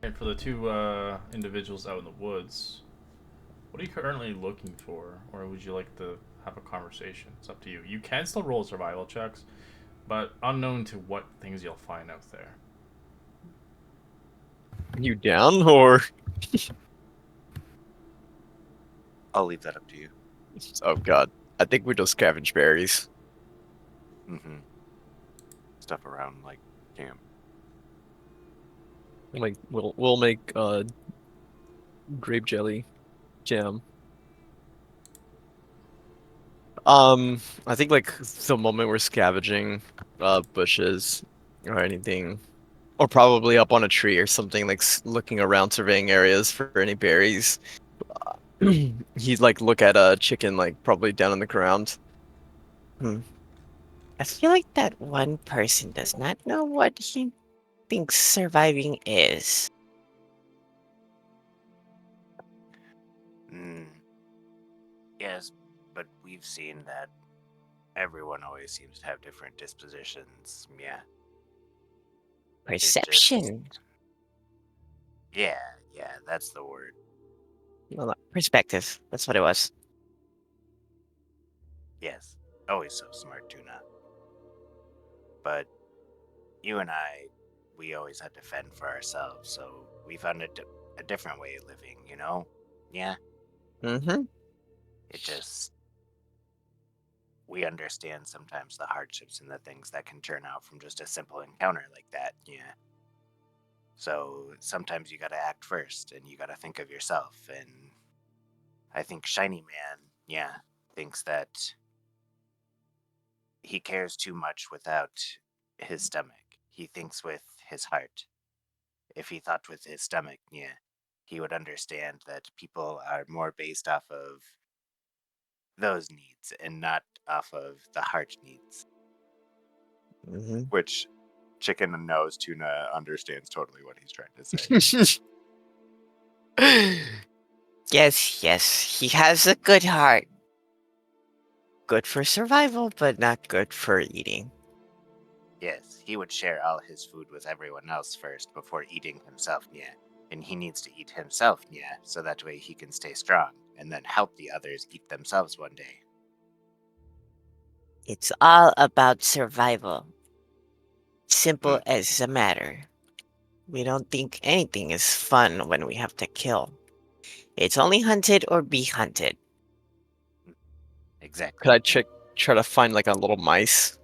And for the two individuals out in the woods, what are you currently looking for? Or would you like to have a conversation? It's up to you. You can still roll survival checks, but unknown to what things you'll find out there. You down, or? I'll leave that up to you. Oh god. I think we just scavenge berries. Mm-hmm. Stuff around, like, camp. Like, we'll make grape jelly jam. I think like the moment we're scavenging bushes or anything, or probably up on a tree or something, like looking around, surveying areas for any berries. He'd like look at a chicken like probably down on the ground. I feel like that one person does not know what he thinks surviving is. Mm, yes, but we've seen that everyone always seems to have different dispositions. Yeah. It just. Perception. Yeah, that's the word. Well, perspective. That's what it was. Yes. Always so smart, Tuna. But you and I, we always had to fend for ourselves, so we found a different way of living, you know? Yeah? Mm-hmm. It just. We understand sometimes the hardships and the things that can turn out from just a simple encounter like that, yeah. So sometimes you gotta act first, and you gotta think of yourself, and I think Shiny Man, yeah, thinks that he cares too much without his stomach. He thinks with his heart. If he thought with his stomach, yeah, he would understand that people are more based off of those needs and not off of the heart needs. Mm-hmm. Which Chicken knows Tuna understands totally what he's trying to say. Yes, he has a good heart. Good for survival, but not good for eating. Yes, he would share all his food with everyone else first before eating himself, yeah. And he needs to eat himself, yeah, so that way he can stay strong and then help the others eat themselves one day. It's all about survival. Simple Hmm. as a matter. We don't think anything is fun when we have to kill. It's only hunted or be hunted. Exactly. Could I try to find like a little mice?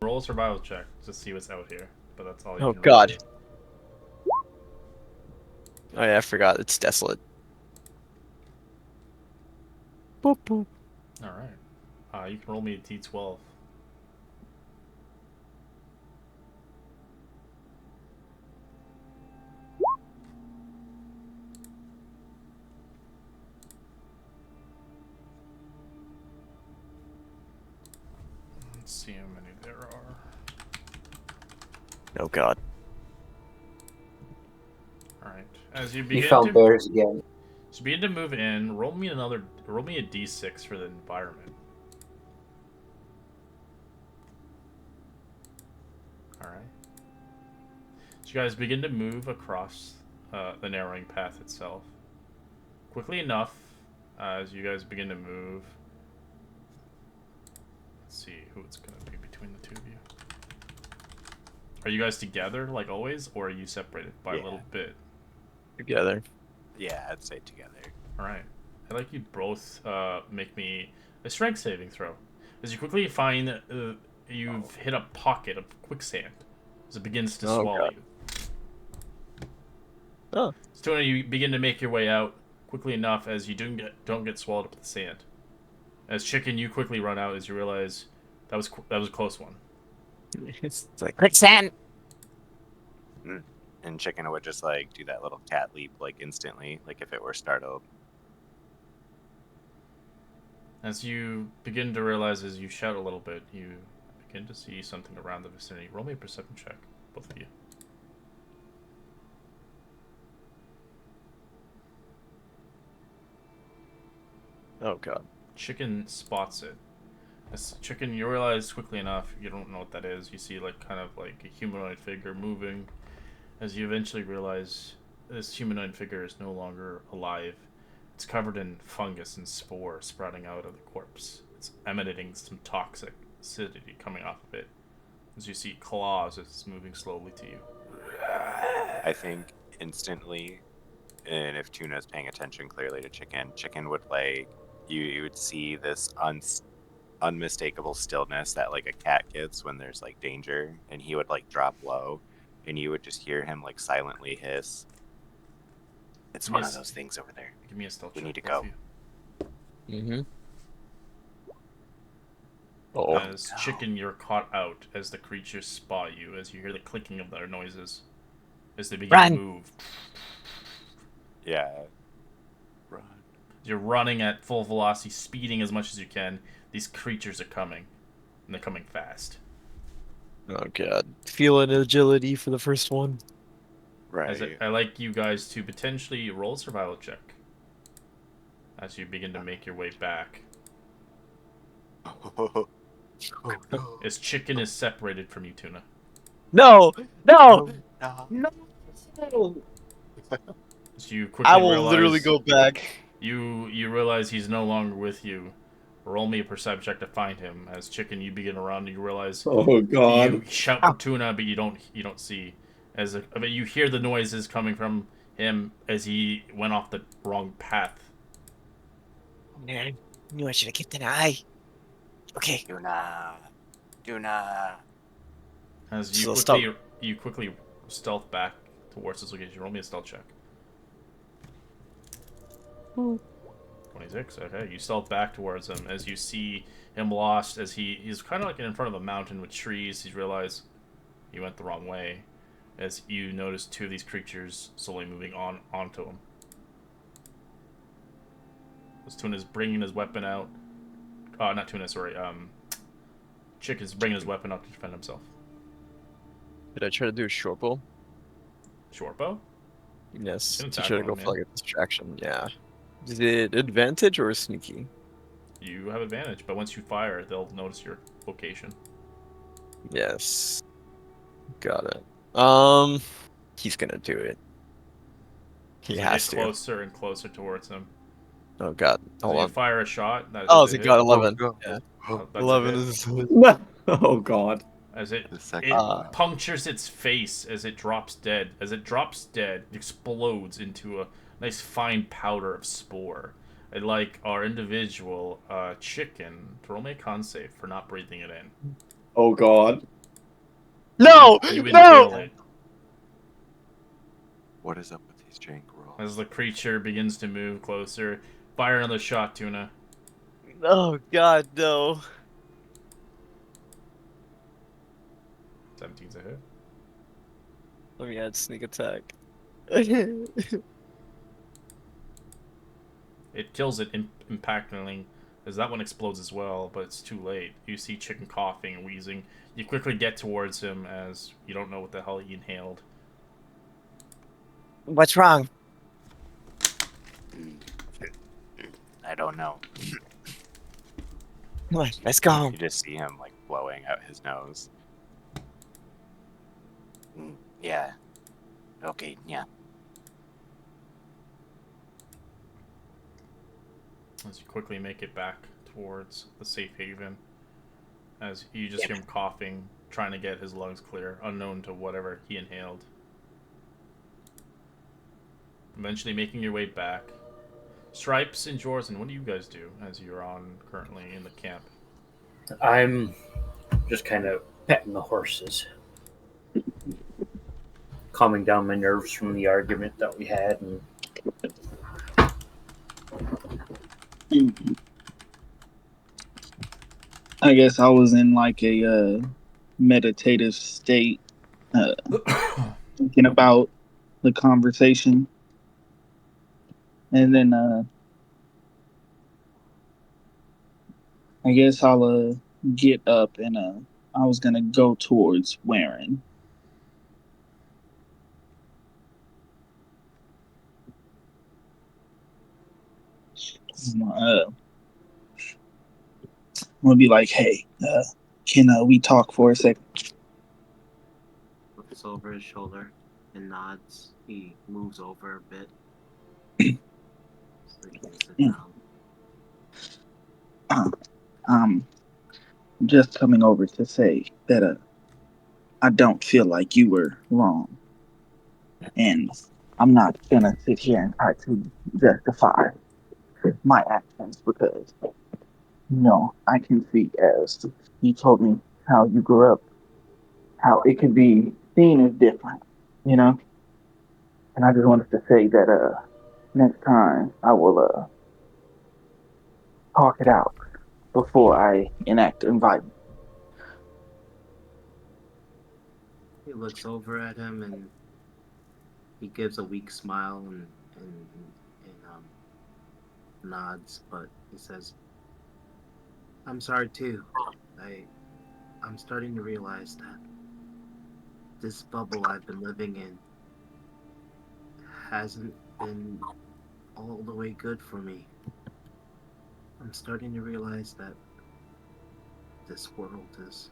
Roll a survival check to see what's out here, but that's all you Oh can God. really do. Oh yeah, I forgot. It's desolate. Boop boop. All right. You can roll me a d12. Let's see how many there are. Oh God. All right. As you You begin found to bears again. move in, roll me a d6 for the environment. All right. So you guys begin to move across the narrowing path itself. Quickly enough, as you guys begin to move, let's see who it's going to be between the two of you. Are you guys together like always, or are you separated by a little bit? Together. Yeah, I'd say together. All right. I'd like you both make me a strength saving throw. As you quickly find you've hit a pocket of quicksand as it begins to swallow God. you. Oh. So you begin to make your way out quickly enough as you don't get swallowed up with the sand. As Chicken, you quickly run out as you realize that was a close one. It's like Quicksand! And Chicken would just like do that little cat leap like instantly, like if it were startled. As you begin to realize, as you shout a little bit, you begin to see something around the vicinity. Roll me a perception check, both of you. Oh God. Chicken spots it. As Chicken, you realize quickly enough, you don't know what that is. You see like kind of like a humanoid figure moving. As you eventually realize this humanoid figure is no longer alive. It's covered in fungus and spore sprouting out of the corpse. It's emanating some toxic acidity coming off of it. As you see claws, it's moving slowly to you. I think instantly, and if Tuna's paying attention clearly to Chicken would like you would see this unmistakable stillness that like a cat gets when there's like danger, and he would like drop low, and you would just hear him like silently hiss. It's one of those things over there. Give me a stealth We check. need to both go. of you. Mm-hmm. Oh. As Chicken, you're caught out as the creatures spot you, as you hear the clicking of their noises as they begin Run! to move. Yeah. Run. You're running at full velocity, speeding as much as you can. These creatures are coming, and they're coming fast. Oh god. Feeling agility for the first one. Right. I like you guys to potentially roll a survival check as you begin to make your way back. Oh no. As Chicken is separated from you, Tuna. No! No! No. No! As you I quickly will realize literally go back. you realize he's no longer with you. Roll me a perception check to find him. As Chicken, you begin to run. You realize Oh you god. shout for Tuna, but you don't see. But you hear the noises coming from him as he went off the wrong path. Man, knew I should have kept an eye. Okay. Do not. As So stop. you quickly stealth back towards this location. Roll me a stealth check. 26. Okay, you stealth back towards him as you see him lost. As he's kind of like in front of a mountain with trees. You realize he went the wrong way. As you notice two of these creatures slowly moving onto him. As Tuna's bringing his weapon out. Not Tuna, sorry. Chick is bringing his weapon up to defend himself. Did I try to do a short bow? Short bow? Yes. Can To attack try to on go him, for like a distraction, yeah. Is it advantage or sneaky? You have advantage, but once you fire, they'll notice your location. Yes. Got it. He's gonna do it. He So has get to. closer and closer towards him. Oh god. So Hold you on. fire a shot. That Oh, is a so hit. got 11. Oh, Yeah. That's a 11 hit. is. Oh god. As it The second Uh, punctures its face as it drops dead. As it drops dead, it explodes into a nice fine powder of spore. And like our individual chicken, roll me a con save for not breathing it in. Oh god. No! You No! inhale it. What is up with these jank rolls? As the creature begins to move closer, fire another shot, Tuna. Oh god, no. 17's a hit. Let me add sneak attack. It kills it impactfully, as that one explodes as well, but it's too late. You see Chicken coughing and wheezing. You quickly get towards him as you don't know what the hell he inhaled. What's wrong? I don't know. Come on, let's go home. You just see him like blowing out his nose. Yeah. Okay, yeah. As you quickly make it back towards the safe haven, as you just hear him coughing, trying to get his lungs clear, unknown to whatever he inhaled. Eventually making your way back. Stripes and Jorzen, what do you guys do as you're on currently in the camp? I'm just kind of petting the horses, calming down my nerves from the argument that we had, and I guess I was in like a meditative state, thinking about the conversation, and then I guess I'll get up and I was gonna go towards Warren. I'm gonna be like, hey, can we talk for a second? Looks over his shoulder and nods. He moves over a bit. So he can sit down. I'm just coming over to say that I don't feel like you were wrong, and I'm not gonna sit here and try to justify my actions because I can see as you told me how you grew up, how it can be seen as different, you know. And I just wanted to say that next time I will talk it out before I enact violence. He looks over at him and he gives a weak smile and nods, but he says, I'm sorry too. I'm starting to realize that this bubble I've been living in hasn't been all the way good for me. I'm starting to realize that this world is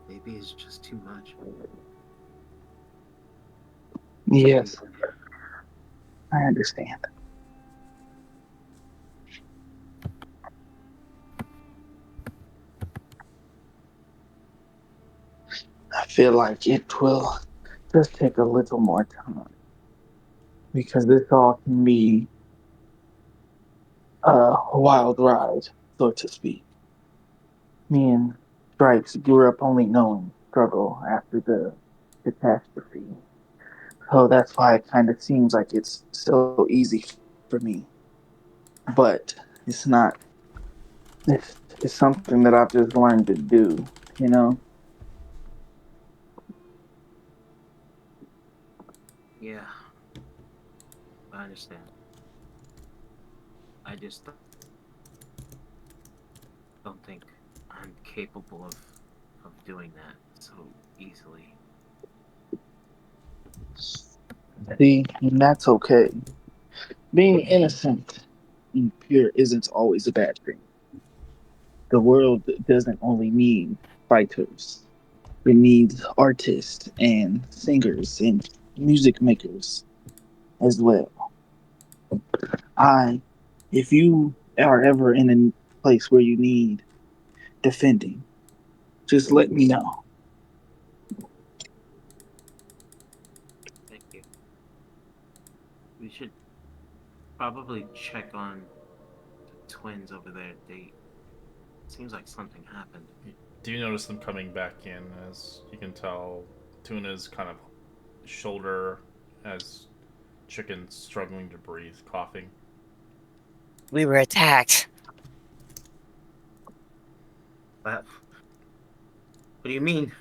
maybe it's just too much. Yes, I understand. I feel like it will just take a little more time because this all can be a wild ride, so to speak. Me and Stripes grew up only knowing struggle after the catastrophe. So that's why it kind of seems like it's so easy for me. But it's not. It's something that I've just learned to do, you know? Yeah, I understand. I just don't think I'm capable of doing that so easily. See, and that's okay. Being innocent and pure isn't always a bad thing. The world doesn't only need fighters. It needs artists and singers and music makers as well. I, if you are ever in a place where you need defending, just let me know. Thank you. We should probably check on the twins over there. They seems like something happened. Do you notice them coming back in? As you can tell, Tuna's kind of shoulder as Chicken's struggling to breathe, coughing. We were attacked. What do you mean?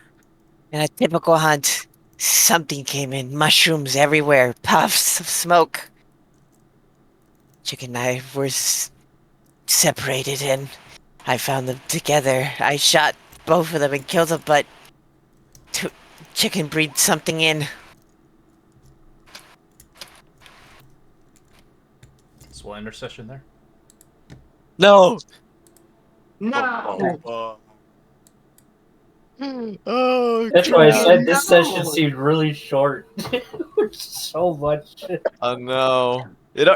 In a typical hunt, something came in. Mushrooms everywhere. Puffs of smoke. Chicken and I were separated and I found them together. I shot both of them and killed them, but Chicken breathed something in. So we'll intercession there. No. No. Oh That's why I said god. this session seemed really short. So much. Oh no. It